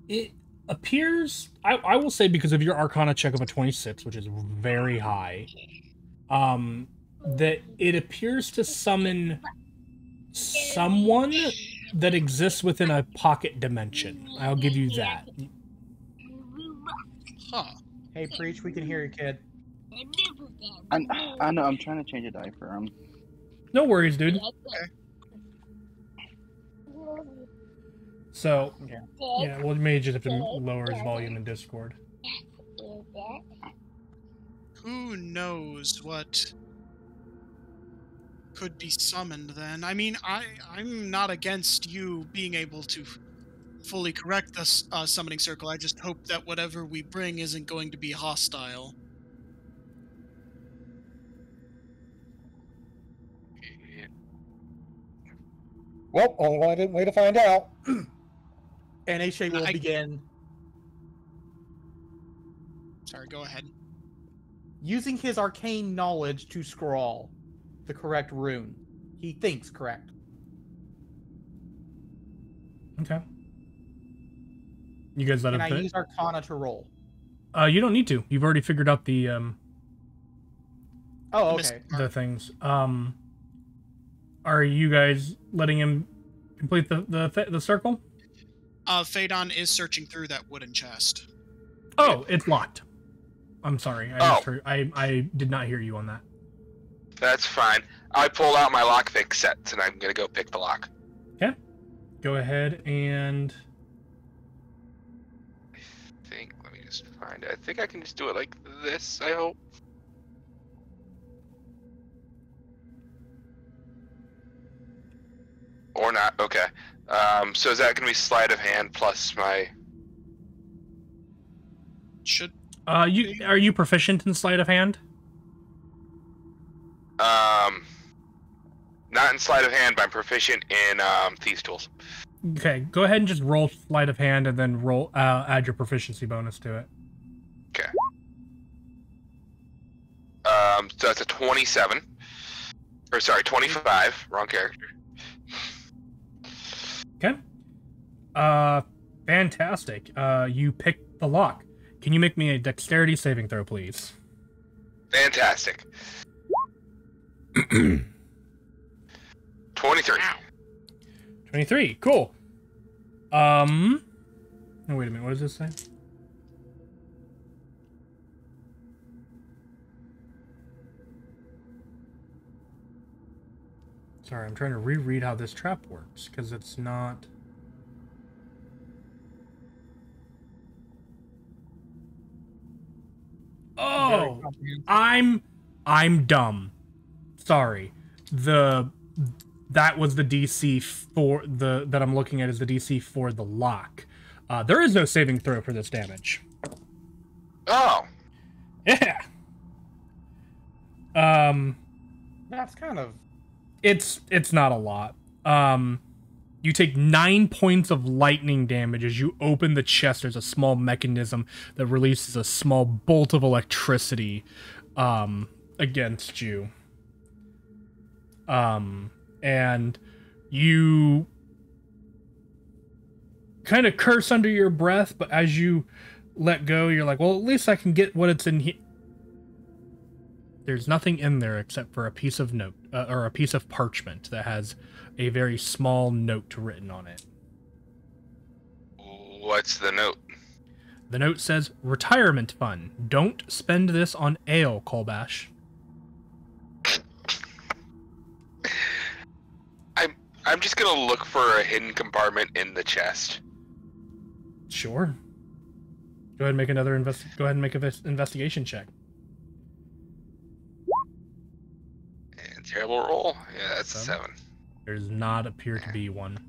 Speaker 1: It appears, I will say, because of your Arcana check of a 26, which is very high, that it appears to summon someone that exists within a pocket dimension. I'll give you that.
Speaker 3: Huh.
Speaker 5: Hey, Preach, we can hear you, kid.
Speaker 4: I know, I'm trying to change a diaper.
Speaker 1: No worries, dude. So, yeah, well, you may just have to lower his volume in Discord.
Speaker 3: Who knows what could be summoned then. I mean, I'm not against you being able to fully correct this summoning circle. I just hope that whatever we bring isn't going to be hostile.
Speaker 6: Well, only way to find out.
Speaker 5: And Ashe will begin
Speaker 3: Sorry, go ahead.
Speaker 5: using his arcane knowledge to scrawl the correct rune. He thinks correct.
Speaker 1: Okay. You guys let
Speaker 5: Can
Speaker 1: him
Speaker 5: I use Arcana to roll?
Speaker 1: You don't need to. You've already figured out the
Speaker 5: Oh, okay.
Speaker 1: the things. Are you guys letting him complete the circle?
Speaker 3: Phaedon is searching through that wooden chest.
Speaker 1: Oh, it's locked. I'm sorry. I did not hear you on that.
Speaker 2: That's fine. I pulled out my lockpick sets, and I'm gonna go pick the lock.
Speaker 1: Okay. Go ahead and...
Speaker 2: Let me just find it. I think I can just do it like this, I hope. Or not, okay. So is that gonna be sleight of hand plus my...
Speaker 3: Should
Speaker 1: are you proficient in sleight of hand?
Speaker 2: Not in sleight of hand, but I'm proficient in thieves' tools.
Speaker 1: Okay, go ahead and just roll sleight of hand, and then roll add your proficiency bonus to it.
Speaker 2: Okay. So that's a 27. Or sorry, 25. Wrong character.
Speaker 1: Okay. Fantastic. You picked the lock. Can you make me a dexterity saving throw, please?
Speaker 2: Fantastic. 23.
Speaker 1: 23. Cool. Oh, wait a minute. What does this say? Sorry, I'm trying to reread how this trap works, because it's not... Oh! I'm dumb. Sorry. That was the DC for that I'm looking at is the DC for the lock. There is no saving throw for this damage.
Speaker 2: Oh.
Speaker 1: Yeah.
Speaker 5: That's kind of...
Speaker 1: It's not a lot. You take 9 points of lightning damage as you open the chest. There's a small mechanism that releases a small bolt of electricity against you. And you kind of curse under your breath, but as you let go, you're like, well, at least I can get what it's in here. There's nothing in there except for a piece of note, or a piece of parchment that has a very small note written on it.
Speaker 2: What's the note?
Speaker 1: The note says, retirement fund. Don't spend this on ale, Kolbash.
Speaker 2: I'm just gonna look for a hidden compartment in the chest.
Speaker 1: Sure. Go ahead and make another Go ahead and make an investigation check.
Speaker 2: And terrible roll. Yeah, that's a 7.
Speaker 1: There does not appear to be one.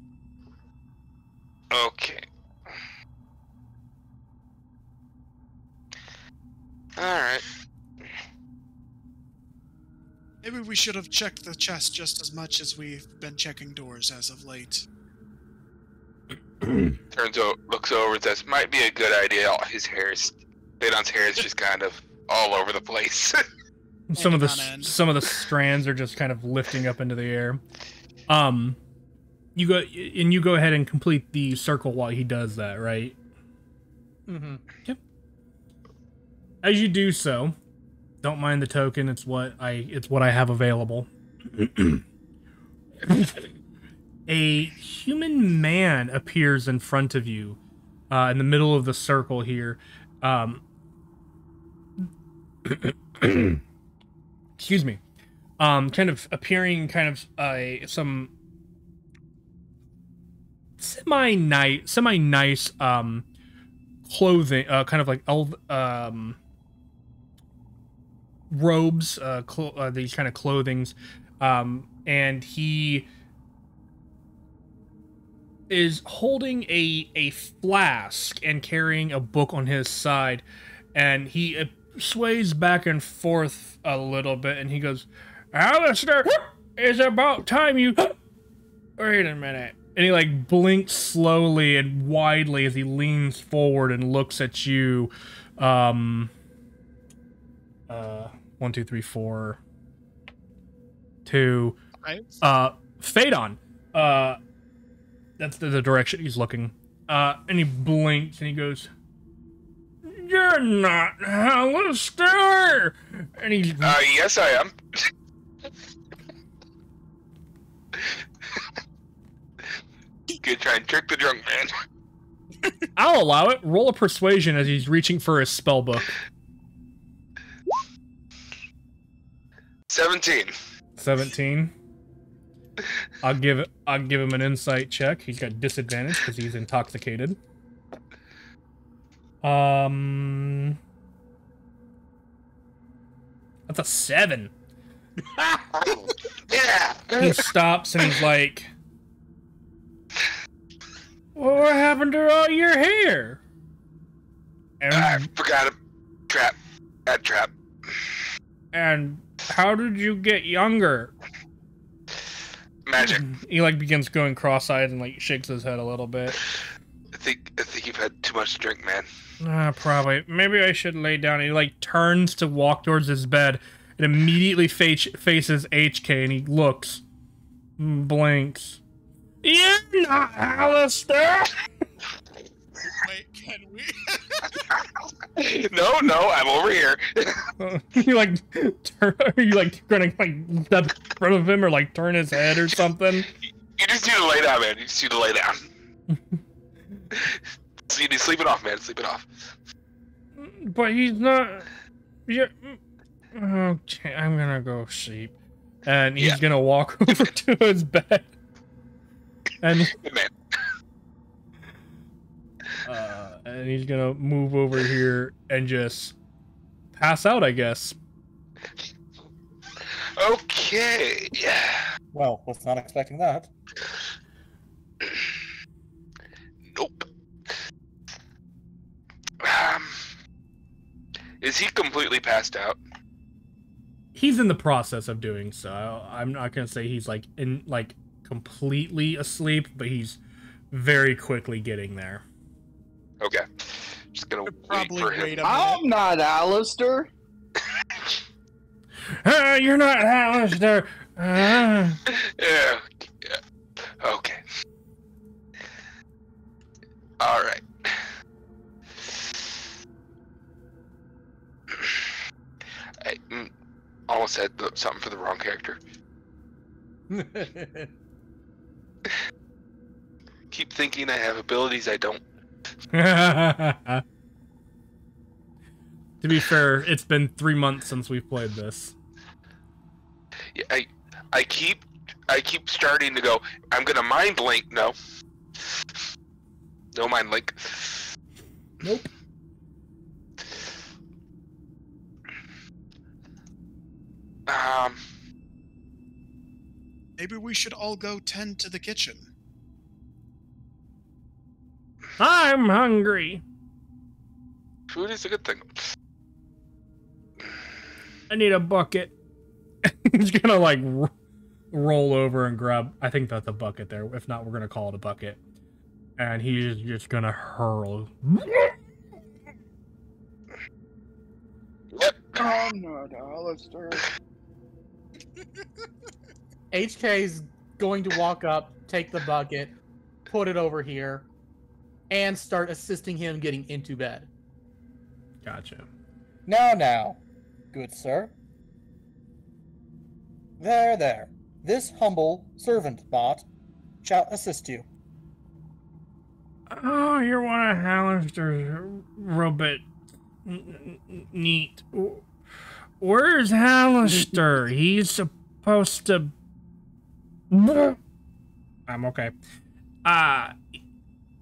Speaker 2: Okay. Alright.
Speaker 3: Maybe we should have checked the chest just as much as we've been checking doors as of late.
Speaker 2: Looks over and says, might be a good idea. Phaedon's hair is just kind of all over the place.
Speaker 1: Some of the strands are just kind of lifting up into the air. You go ahead and complete the circle while he does that, right?
Speaker 5: Mm-hmm.
Speaker 1: Yep. As you do so, don't mind the token. It's what I have available. A human man appears in front of you, in the middle of the circle here. Excuse me. Kind of appearing, some semi-nice clothing, kind of like robes, these kind of clothings, and he is holding a flask and carrying a book on his side, and he sways back and forth a little bit, and he goes, "Alistair, it's about time you wait a minute." And he like blinks slowly and widely as he leans forward and looks at you. 1, 2, 3, 4, 2. Phaedon. That's the direction he's looking. And he blinks and he goes, "You're not Alistair!" And he's
Speaker 2: yes I am. Good, try and trick the drunk man.
Speaker 1: I'll allow it. Roll a persuasion as he's reaching for his spell book.
Speaker 2: 17.
Speaker 1: 17. I'll give him an insight check. He's got disadvantage because he's intoxicated. That's a 7.
Speaker 2: Yeah.
Speaker 1: He stops and he's like, "Well, what happened to all your hair?" And,
Speaker 2: I forgot a trap. That trap.
Speaker 1: and how did you get younger?
Speaker 2: Magic.
Speaker 1: He like begins going cross-eyed and like shakes his head a little bit.
Speaker 2: I think you've had too much to drink, man.
Speaker 1: Probably. Maybe I should lay down. He like turns to walk towards his bed and immediately faces HK, and he looks, blinks. "You're not Alistair!"
Speaker 3: Wait, can we?
Speaker 2: No, I'm over here.
Speaker 1: You like turn, are you like gonna like step in front of him or like turn his head or something?
Speaker 2: You just need to lay down, man. You just need to lay down. So you need to sleep it off, man. Sleep it off.
Speaker 1: But he's not. You're, okay, I'm gonna go sleep, and he's gonna walk over to his bed, and
Speaker 2: Good man.
Speaker 1: and he's gonna move over here and just pass out, I guess.
Speaker 2: Okay. Yeah.
Speaker 6: Well, was not expecting that.
Speaker 2: Nope. Is he completely passed out?
Speaker 1: He's in the process of doing so. I'm not gonna say he's like completely asleep, but he's very quickly getting there.
Speaker 2: Okay. Just gonna wait
Speaker 3: Probably
Speaker 2: for him.
Speaker 3: wait a minute.
Speaker 4: I'm not Alistair.
Speaker 1: You're not Alistair.
Speaker 2: Yeah. Okay. All right. I almost said something for the wrong character. Keep thinking I have abilities I don't.
Speaker 1: To be fair, it's been 3 months since we've played this.
Speaker 2: Yeah, I keep starting to go. I'm gonna mind link. No mind link.
Speaker 1: Nope.
Speaker 3: Maybe we should all go tend to the kitchen.
Speaker 1: I'm hungry.
Speaker 2: Food is a good thing.
Speaker 1: I need a bucket. He's gonna like roll over and grab. I think that's a bucket there. If not, we're gonna call it a bucket. And he's just gonna hurl.
Speaker 2: Yep.
Speaker 4: I'm not Alistair.
Speaker 5: HK's going to walk up, take the bucket, put it over here, and start assisting him getting into bed.
Speaker 1: Gotcha.
Speaker 6: Now, good sir. There. This humble servant bot shall assist you.
Speaker 1: Oh, you're one of Alistair's robot. Neat. Where's Alistair? He's supposed to. I'm okay.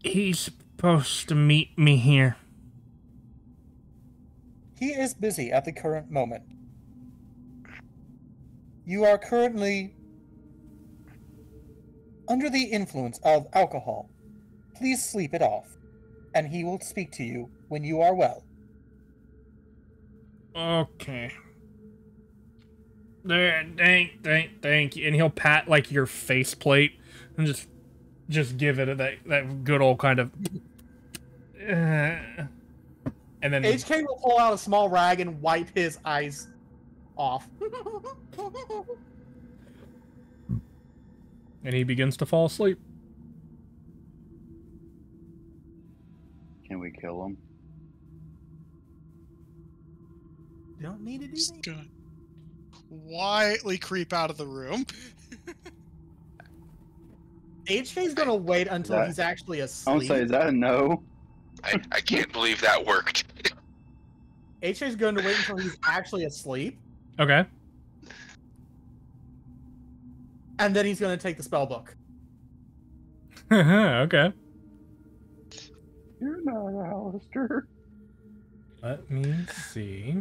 Speaker 1: He's supposed to meet me here.
Speaker 6: He is busy at the current moment. You are currently under the influence of alcohol. Please sleep it off, and he will speak to you when you are well.
Speaker 1: Okay. There, thank you. And he'll pat like your faceplate and just give it that good old kind of. And then
Speaker 5: HK will pull out a small rag and wipe his eyes off.
Speaker 1: and he begins to fall asleep.
Speaker 4: Can we kill him?
Speaker 5: You don't need to do
Speaker 3: Just
Speaker 5: that.
Speaker 3: gonna quietly creep out of the room.
Speaker 5: HK's gonna wait until he's actually
Speaker 4: I
Speaker 5: asleep.
Speaker 4: would say, is that a no?
Speaker 2: I can't believe that worked.
Speaker 5: HK's going to wait until he's actually asleep,
Speaker 1: Okay.
Speaker 5: and then he's gonna take the spell book.
Speaker 1: Okay.
Speaker 4: You're not Alistair.
Speaker 1: Let me see.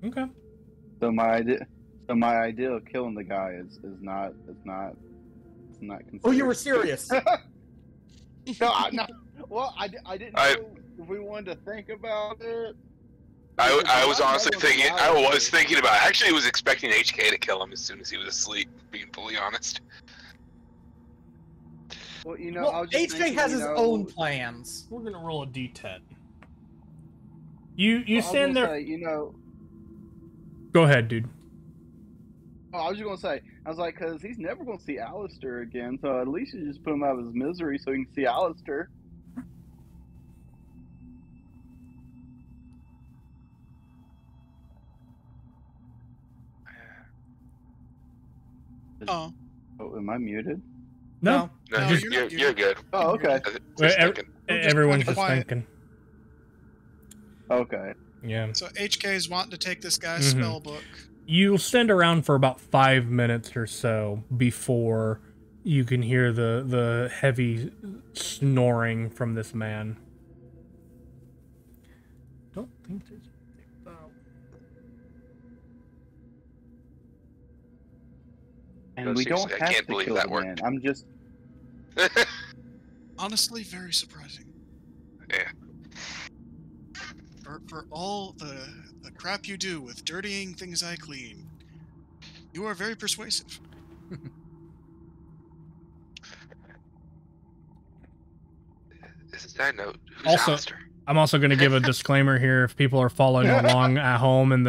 Speaker 1: Okay.
Speaker 4: So my idea of killing the guy is not considered.
Speaker 5: Oh, you were serious.
Speaker 4: No. Well, I didn't know if we wanted to think about it.
Speaker 2: I was honestly thinking. I was thinking about. Actually, was expecting HK to kill him as soon as he was asleep. Being fully honest.
Speaker 4: Well, I
Speaker 5: Well,
Speaker 4: was just
Speaker 5: HK
Speaker 4: thinking,
Speaker 5: has his own plans.
Speaker 1: We're gonna roll a d10. You
Speaker 4: I was
Speaker 1: stand
Speaker 4: gonna
Speaker 1: there.
Speaker 4: say,
Speaker 1: Go ahead, dude.
Speaker 4: I was just gonna say, I was like, because he's never gonna see Alistair again, so at least you just put him out of his misery so he can see Alistair.
Speaker 3: Oh,
Speaker 4: Oh, am I muted?
Speaker 1: No,
Speaker 2: No,
Speaker 3: No,
Speaker 1: just-
Speaker 3: you're not-
Speaker 2: you're good.
Speaker 4: Oh, okay.
Speaker 2: Just
Speaker 1: Ev-
Speaker 2: thinking.
Speaker 1: everyone's just
Speaker 3: quiet.
Speaker 1: thinking.
Speaker 4: Okay.
Speaker 1: Yeah.
Speaker 3: so HK is wanting to take this guy's
Speaker 1: Mhm.
Speaker 3: spell book.
Speaker 1: You'll stand around for about 5 minutes or so before you can hear the heavy snoring from this man. Don't think there's anything about.
Speaker 4: And
Speaker 2: No,
Speaker 4: we don't
Speaker 2: seriously, I
Speaker 4: have
Speaker 2: can't
Speaker 4: to
Speaker 2: believe
Speaker 4: kill
Speaker 2: that
Speaker 4: the
Speaker 2: worked.
Speaker 4: man. I'm just.
Speaker 3: Honestly, very surprising.
Speaker 2: Yeah.
Speaker 3: For all the crap you do with dirtying things I clean, you are very persuasive.
Speaker 2: As a side note, who's
Speaker 1: Also-
Speaker 2: Alistair?
Speaker 1: I'm also going to give a disclaimer here if people are following along at home and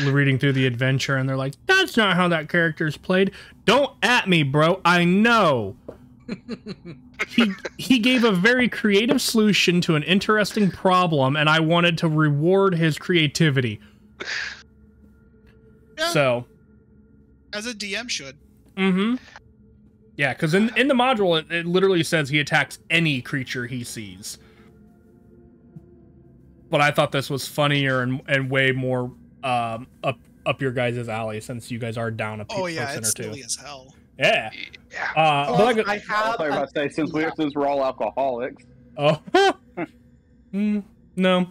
Speaker 1: reading through the adventure and they're like, that's not how that character's played. Don't at me, bro. I know. He gave a very creative solution to an interesting problem, and I wanted to reward his creativity.
Speaker 3: Yeah.
Speaker 1: So,
Speaker 3: As a DM should.
Speaker 1: mm-hmm. Yeah, because in the module, it literally says he attacks any creature he sees. But I thought this was funnier and way more up your guys' alley, since you guys are down a
Speaker 3: Oh yeah,
Speaker 1: person
Speaker 3: it's
Speaker 1: or two.
Speaker 3: silly as hell.
Speaker 1: Yeah.
Speaker 2: Yeah.
Speaker 1: But like,
Speaker 5: I
Speaker 4: I
Speaker 5: have.
Speaker 4: was about to say, since we're all alcoholics.
Speaker 1: oh, no.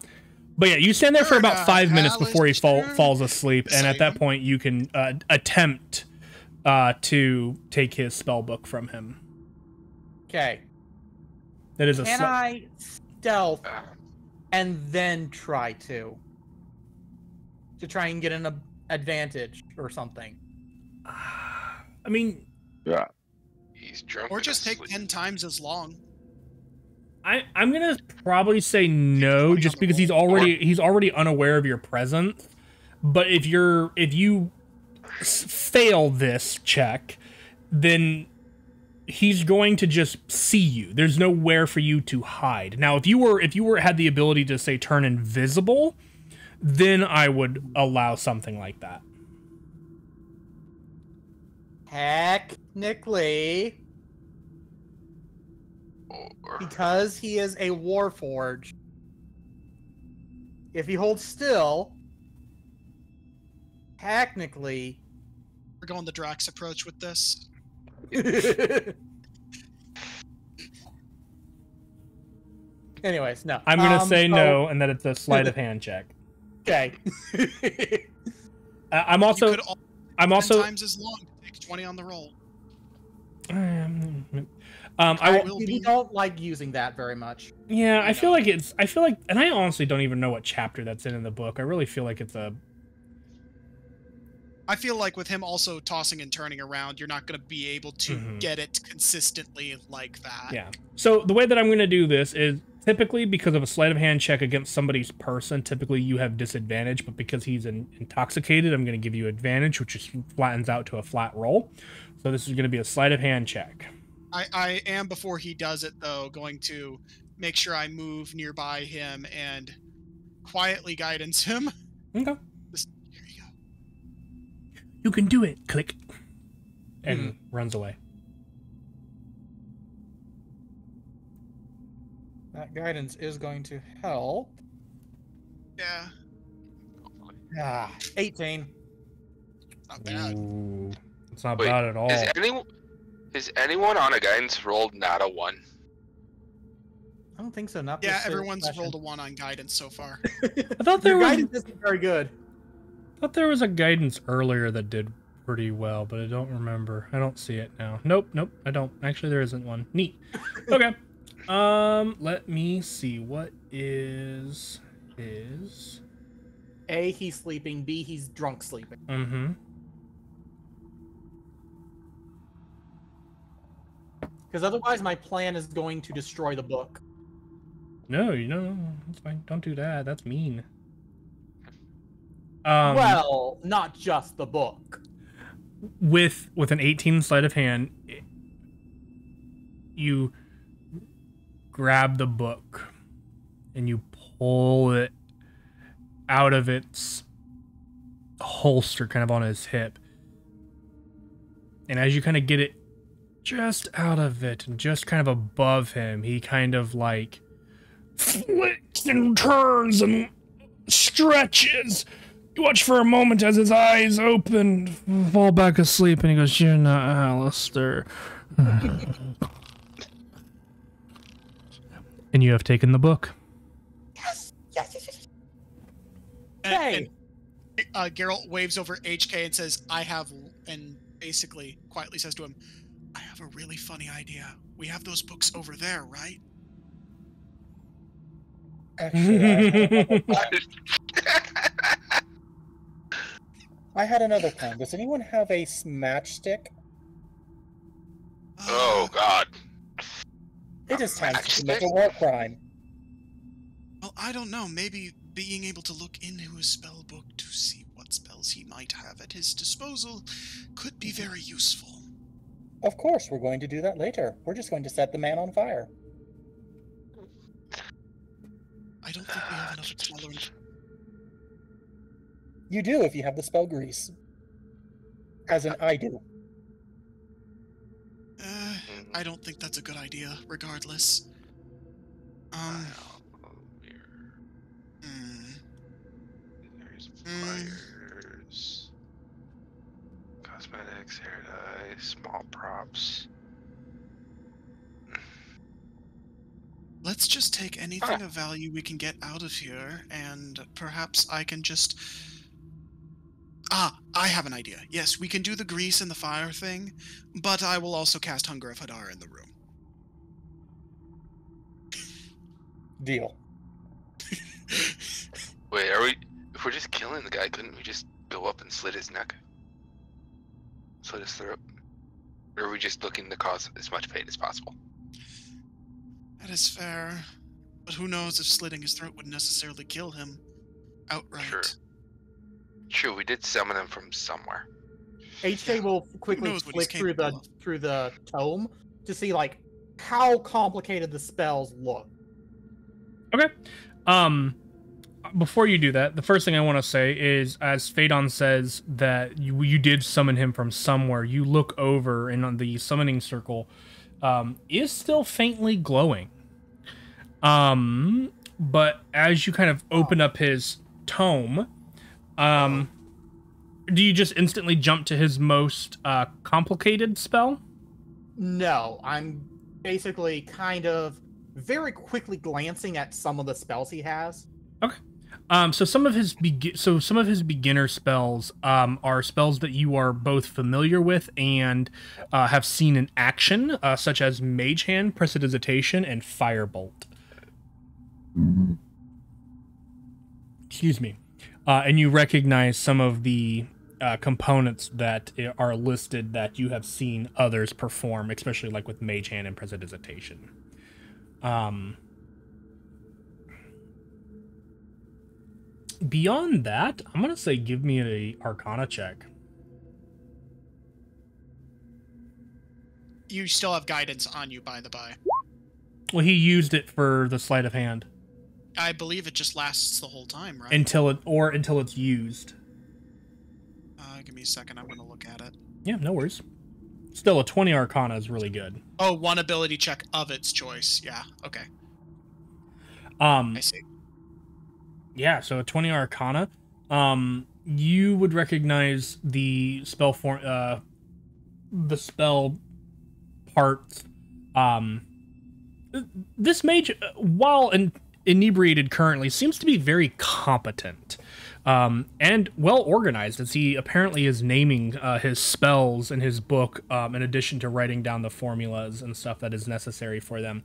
Speaker 1: But yeah, you stand there for
Speaker 3: You're
Speaker 1: about
Speaker 3: not
Speaker 1: 5 minutes before he
Speaker 3: Alistair.
Speaker 1: falls asleep, and at that
Speaker 3: Same.
Speaker 1: point, you can attempt to take his spell book from him.
Speaker 5: Okay.
Speaker 1: That is a
Speaker 5: Can I stealth
Speaker 2: Uh,
Speaker 5: and then try to try and get an advantage or something?
Speaker 1: I mean,
Speaker 4: Yeah.
Speaker 2: he's drunk.
Speaker 3: Or
Speaker 2: and
Speaker 3: just take
Speaker 2: asleep.
Speaker 3: 10 times as long.
Speaker 1: I'm gonna probably say no,
Speaker 3: Depending
Speaker 1: just
Speaker 3: on the
Speaker 1: because he's already unaware of your presence. But if you fail this check, then he's going to just see you. There's nowhere for you to hide. Now, if you had the ability to say turn invisible, then I would allow something like that.
Speaker 5: Technically,
Speaker 2: Or-
Speaker 5: because he is a warforged, if he holds still, technically.
Speaker 3: We're going the Drax approach with this.
Speaker 5: Anyways, no.
Speaker 1: I'm gonna say
Speaker 5: so-
Speaker 1: no, and that it's a sleight of hand check.
Speaker 5: Okay.
Speaker 1: I'm
Speaker 3: You
Speaker 1: also
Speaker 3: could 10 times as long. Take 20 on the roll.
Speaker 1: I
Speaker 3: will
Speaker 5: We
Speaker 3: be.
Speaker 5: don't like using that very much.
Speaker 1: Yeah,
Speaker 3: I
Speaker 1: I feel
Speaker 3: know.
Speaker 1: like and I honestly don't even know what chapter that's in the book. I really feel like it's a.
Speaker 3: I feel like with him also tossing and turning around, you're not going to be able to get it consistently like that.
Speaker 1: Yeah. So the way that I'm going to do this is typically because of a sleight of hand check against somebody's person, typically you have disadvantage, but because he's intoxicated, I'm going to give you advantage, which just flattens out to a flat roll. So this is going to be a sleight of hand check.
Speaker 3: I am, before he does it, though, going to make sure I move nearby him and quietly guidance him.
Speaker 1: Okay.
Speaker 3: Here you go.
Speaker 1: You can do it. Click. And runs away.
Speaker 5: That guidance is going to help.
Speaker 3: Yeah,
Speaker 5: 18.
Speaker 3: not bad.
Speaker 1: Ooh, it's not
Speaker 2: Wait,
Speaker 1: bad at all.
Speaker 2: Is anyone on a guidance rolled not a 1?
Speaker 5: I don't think so. Not
Speaker 3: Yeah,
Speaker 5: this
Speaker 3: everyone's
Speaker 5: session.
Speaker 3: rolled a 1 on guidance so far.
Speaker 1: I thought there
Speaker 5: Your
Speaker 1: was.
Speaker 5: guidance isn't very good.
Speaker 1: I thought there was a guidance earlier that did pretty well, but I don't remember. I don't see it now. Nope, I don't. Actually, there isn't one. Neat. Okay. Let me see. What is his?
Speaker 5: A, he's sleeping. B, he's drunk sleeping.
Speaker 1: Mm-hmm.
Speaker 5: Because otherwise, my plan is going to destroy the book.
Speaker 1: No, it's fine. Don't do that. That's mean.
Speaker 5: Well, not just the book.
Speaker 1: With an 18 sleight of hand, you grab the book and you pull it out of its holster, kind of on his hip. And as you kind of get it just out of it and just kind of above him, he kind of like flicks and turns and stretches. You watch for a moment as his eyes open, fall back asleep, and he goes, "You're not Alistair." And you have taken the book.
Speaker 5: Yes.
Speaker 3: And Geralt waves over HK and says, I have, and basically quietly says to him, I have a really funny idea. We have those books over there, right?
Speaker 6: Actually, I had another plan. Does anyone have a matchstick?
Speaker 2: Oh God.
Speaker 6: It is time to
Speaker 2: Matchstick?
Speaker 6: commit a war crime.
Speaker 3: Well, I don't know. Maybe being able to look into his spell book to see what spells he might have at his disposal could be very useful.
Speaker 6: Of course, we're going to do that later. We're just going to set the man on fire.
Speaker 3: I don't think we have enough accelerant.
Speaker 6: You do if you have the spell grease. As in, I do.
Speaker 3: I don't think that's a good idea, regardless.
Speaker 2: There's flyers, cosmetics, hair dye, small props.
Speaker 3: Let's just take anything of value we can get out of here, and perhaps I can just... I have an idea. Yes, we can do the grease and the fire thing, but I will also cast Hunger of Hadar in the room.
Speaker 6: Deal.
Speaker 2: Wait, if we're just killing the guy, couldn't we just go up and slit his neck? Slit his throat? Or are we just looking to cause as much pain as possible?
Speaker 3: That is fair. But who knows if slitting his throat would necessarily kill him outright.
Speaker 2: Sure, we did summon him from somewhere.
Speaker 5: HK will quickly
Speaker 3: knows what he's
Speaker 5: flick through the
Speaker 3: capable of.
Speaker 5: through the tome to see like how complicated the spells look.
Speaker 1: Okay. Before you do that, the first thing I want to say is, as Phaedon says that you did summon him from somewhere, you look over and on the summoning circle is still faintly glowing. But as you kind of open up his tome, do you just instantly jump to his most complicated spell?
Speaker 5: No, I'm basically kind of very quickly glancing at some of the spells he has.
Speaker 1: Okay. So some of his beginner spells are spells that you are both familiar with and have seen in action, such as Mage Hand, Prestidigitation, and Firebolt. Excuse me. And you recognize some of the components that are listed that you have seen others perform, especially like with Mage Hand and Prestidigitation. Beyond that, I'm gonna say give me a Arcana check.
Speaker 3: You still have guidance on you, by the by.
Speaker 1: Well, he used it for the sleight of hand
Speaker 3: I believe it just lasts the whole time, right?
Speaker 1: until it's used.
Speaker 3: Give me a second. I'm going to look at it.
Speaker 1: Yeah, no worries. Still, a 20 Arcana is really good.
Speaker 3: Oh, one ability check of its choice. Yeah. Okay. I see.
Speaker 1: Yeah, so a 20 Arcana. You would recognize the spell form, the spell parts. This mage, while inebriated currently, seems to be very competent and well organized, as he apparently is naming his spells in his book, in addition to writing down the formulas and stuff that is necessary for them.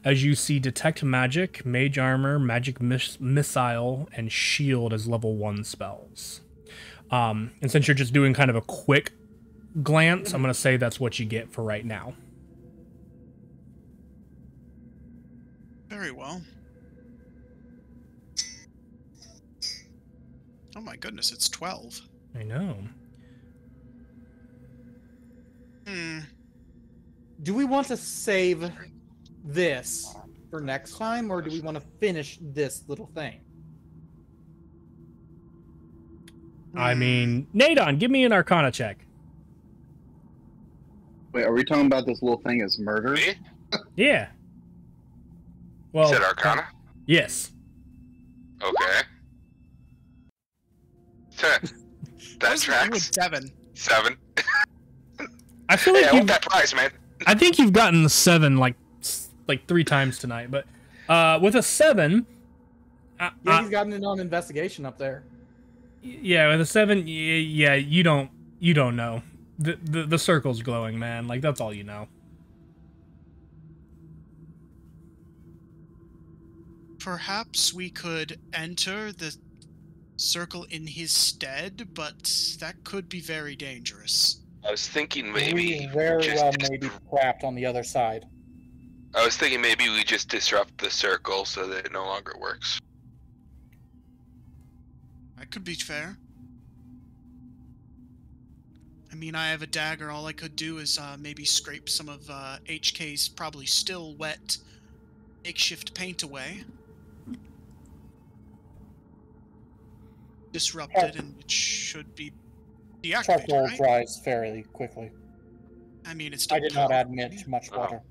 Speaker 1: As you see, Detect Magic, Mage Armor, Magic Missile, and Shield as level 1 spells. And since you're just doing kind of a quick glance, I'm going to say that's what you get for right now.
Speaker 3: Very well. Oh my goodness, it's 12.
Speaker 1: I know.
Speaker 5: Do we want to save this for next time, or do we want to finish this little thing?
Speaker 1: I mean, Nadon, give me an Arcana check.
Speaker 4: Wait, are we talking about this little thing as murder?
Speaker 2: Me?
Speaker 1: Yeah. Well,
Speaker 2: You said Arcana?
Speaker 1: yes.
Speaker 2: Okay. That tracks.
Speaker 3: 7.
Speaker 2: 7.
Speaker 1: I feel
Speaker 2: Hey,
Speaker 1: like
Speaker 2: I want that prize, man.
Speaker 1: I think you've gotten the 7 like 3 times tonight, but with a 7,
Speaker 5: Yeah, he's gotten it on investigation up there.
Speaker 1: yeah, with a 7, yeah, you don't know. The circle's glowing, man. Like, that's all you know.
Speaker 3: Perhaps we could enter the circle in his stead, but that could be very dangerous.
Speaker 2: I was thinking
Speaker 6: We
Speaker 2: maybe
Speaker 6: very
Speaker 2: just
Speaker 6: well may be trapped on the other side.
Speaker 2: I was thinking maybe we just disrupt the circle so that it no longer works.
Speaker 3: That could be fair. I mean, I have a dagger. All I could do is maybe scrape some of HK's probably still wet makeshift paint away. Disrupt it, and it should be deactivated,
Speaker 6: Charcoal
Speaker 3: right?
Speaker 6: dries fairly quickly.
Speaker 3: I mean, it's still
Speaker 6: I did not
Speaker 3: powder,
Speaker 6: admit much water.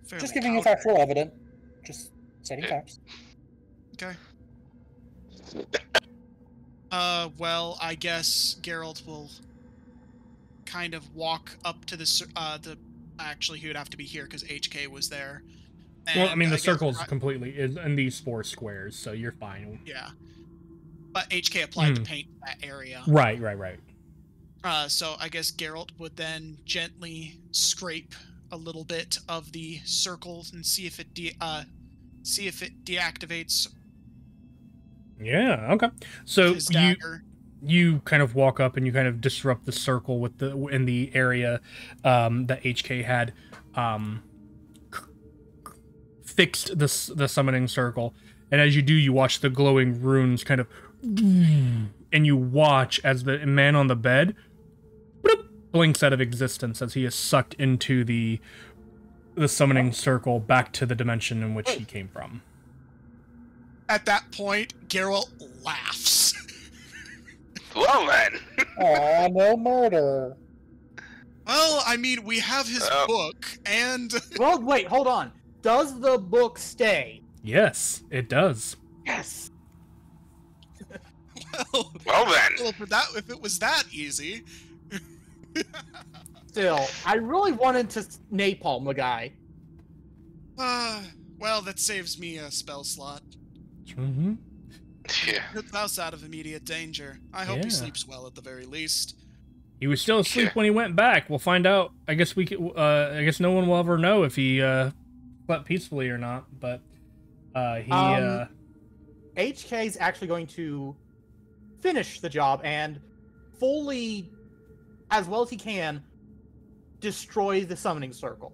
Speaker 3: fairly
Speaker 6: Just giving you
Speaker 3: powdery.
Speaker 6: factual evidence. Just setting
Speaker 2: Yeah.
Speaker 6: facts.
Speaker 3: Okay. Well, I guess Geralt will kind of walk up to the actually, he would have to be here because HK was there.
Speaker 1: Well, I
Speaker 3: And
Speaker 1: mean, the
Speaker 3: guess
Speaker 1: circle's completely in these 4 squares, so you're fine.
Speaker 3: Yeah. But HK applied to paint that area.
Speaker 1: Right.
Speaker 3: So I guess Geralt would then gently scrape a little bit of the circle and see if it deactivates
Speaker 1: Yeah. Okay. So
Speaker 3: his dagger.
Speaker 1: you kind of walk up and you kind of disrupt the circle with in the area that HK had fixed the summoning circle, and as you do, you watch the glowing runes kind of, and you watch as the man on the bed blinks out of existence as he is sucked into the summoning circle back to the dimension in which he came from.
Speaker 3: At that point, Geralt laughs.
Speaker 2: Well then.
Speaker 6: Aw, no murder.
Speaker 3: Well, I mean, we have his
Speaker 2: Oh.
Speaker 3: book, and
Speaker 5: Well, wait, hold on. Does the book stay?
Speaker 1: Yes, it does.
Speaker 5: Yes.
Speaker 2: Well then.
Speaker 3: well, if it was that easy,
Speaker 5: Still, I really wanted to napalm the guy.
Speaker 3: well, that saves me a spell slot.
Speaker 1: Mm-hmm.
Speaker 2: Yeah.
Speaker 3: Puts us out of immediate danger. I hope he
Speaker 1: Yeah.
Speaker 3: sleeps well at the very least.
Speaker 1: He was still asleep
Speaker 2: Yeah.
Speaker 1: when he went back. We'll find out. I guess we could. I guess no one will ever know if he slept peacefully or not. But he.
Speaker 5: HK is actually going to finish the job and fully, as well as he can, destroy the summoning circle.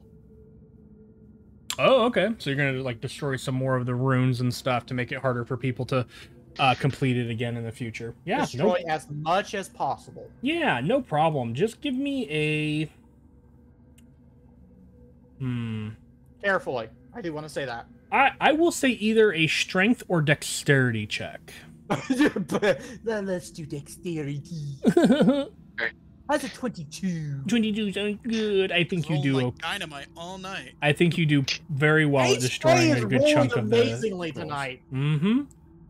Speaker 1: Oh, okay. So you're gonna like destroy some more of the runes and stuff to make it harder for people to complete it again in the future. Yeah.
Speaker 5: Destroy as much as possible.
Speaker 1: Yeah, no problem. Just give me a.
Speaker 5: Carefully. I do want to say that.
Speaker 1: I will say either a strength or dexterity check.
Speaker 5: Then let's do dexterity. That's a 22.
Speaker 1: 22 sounds good. I think you
Speaker 3: Roll
Speaker 1: do.
Speaker 3: like dynamite all night.
Speaker 1: I think you do very well at destroying a good chunk of the.
Speaker 5: amazingly tonight.
Speaker 1: Mm-hmm.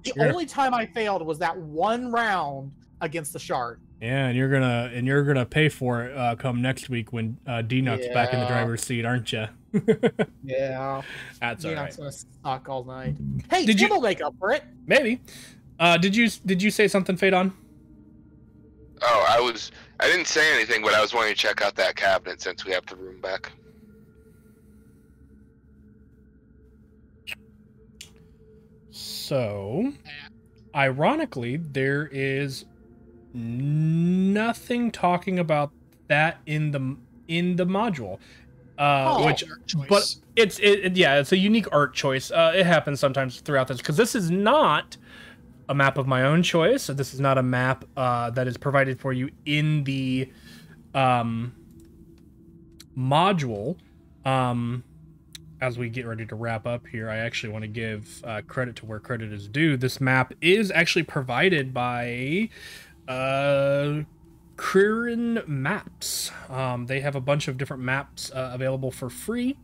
Speaker 5: The
Speaker 1: Yeah.
Speaker 5: only time I failed was that one round against the shard.
Speaker 1: Yeah, and you're gonna pay for it come next week when D-Nut's back in the
Speaker 5: Yeah.
Speaker 1: driver's seat, aren't you?
Speaker 5: Yeah.
Speaker 1: That's all right.
Speaker 5: Gonna suck all night. Hey,
Speaker 1: Did
Speaker 5: Tim
Speaker 1: you-
Speaker 5: will make up for it.
Speaker 1: Maybe. Did you say something, Phaedon?
Speaker 2: Oh, I didn't say anything, but I was wanting to check out that cabinet since we have the room back.
Speaker 1: So, ironically, there is nothing talking about that in the module. Which,
Speaker 3: Art choice.
Speaker 1: but it's a unique art choice. It happens sometimes throughout this because this is not a map of my own choice. So this is not a map that is provided for you in the module. As we get ready to wrap up here, I actually want to give credit to where credit is due. This map is actually provided by Kirin Maps. They have a bunch of different maps available for free,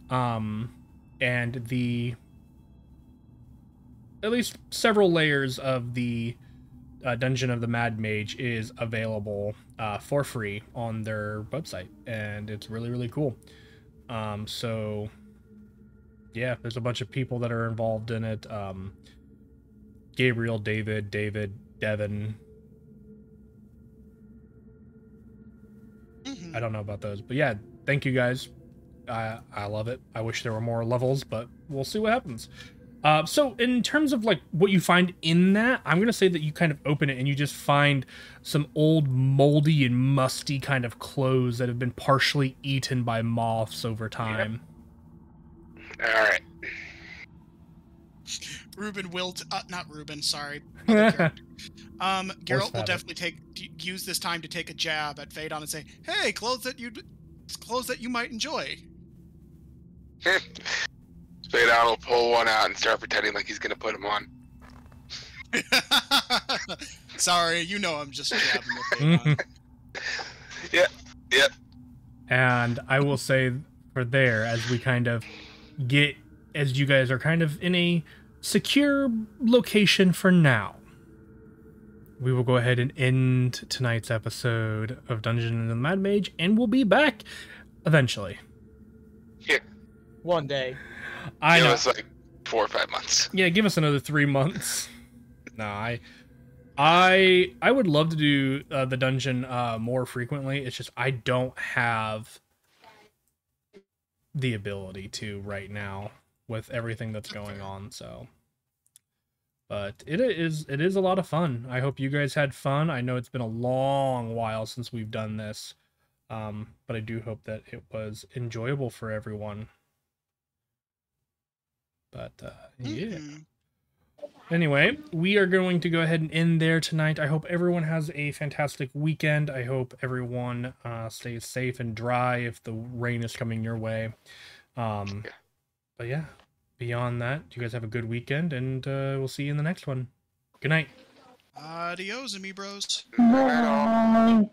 Speaker 1: and the at least several layers of the Dungeon of the Mad Mage is available for free on their website, and it's really, really cool. So yeah, there's a bunch of people that are involved in it. Gabriel, David, Devin.
Speaker 3: Mhm.
Speaker 1: I don't know about those, but yeah, thank you guys. I love it. I wish there were more levels, but we'll see what happens. So in terms of like what you find in that, I'm gonna say that you kind of open it and you just find some old moldy and musty kind of clothes that have been partially eaten by moths over time.
Speaker 2: All right.
Speaker 3: Ruben will not Ruben, sorry. Other character. Geralt will
Speaker 1: Fabbit.
Speaker 3: definitely use this time to take a jab at Phaedon and say, "Hey, clothes that you might enjoy."
Speaker 2: Phaedon will pull one out and start pretending like he's gonna put him on.
Speaker 3: Sorry, you know I'm just jabbing with Phaedon.
Speaker 2: Yep.
Speaker 1: And I will say for there, as we kind of get, as you guys are kind of in a secure location for now, we will go ahead and end tonight's episode of Dungeon of the Mad Mage, and we'll be back eventually.
Speaker 5: One day.
Speaker 1: I know.
Speaker 2: It was like 4 or 5 months.
Speaker 1: Yeah, give us another 3 months. No, I would love to do the dungeon more frequently. It's just I don't have the ability to right now with everything that's going on. So, but it is a lot of fun. I hope you guys had fun. I know it's been a long while since we've done this, but I do hope that it was enjoyable for everyone. But yeah.
Speaker 3: Mhm.
Speaker 1: Anyway, we are going to go ahead and end there tonight. I hope everyone has a fantastic weekend. I hope everyone stays safe and dry if the rain is coming your way. But yeah, beyond that, you guys have a good weekend, and we'll see you in the next one. Good night.
Speaker 3: Adios, amigos.
Speaker 4: Bye.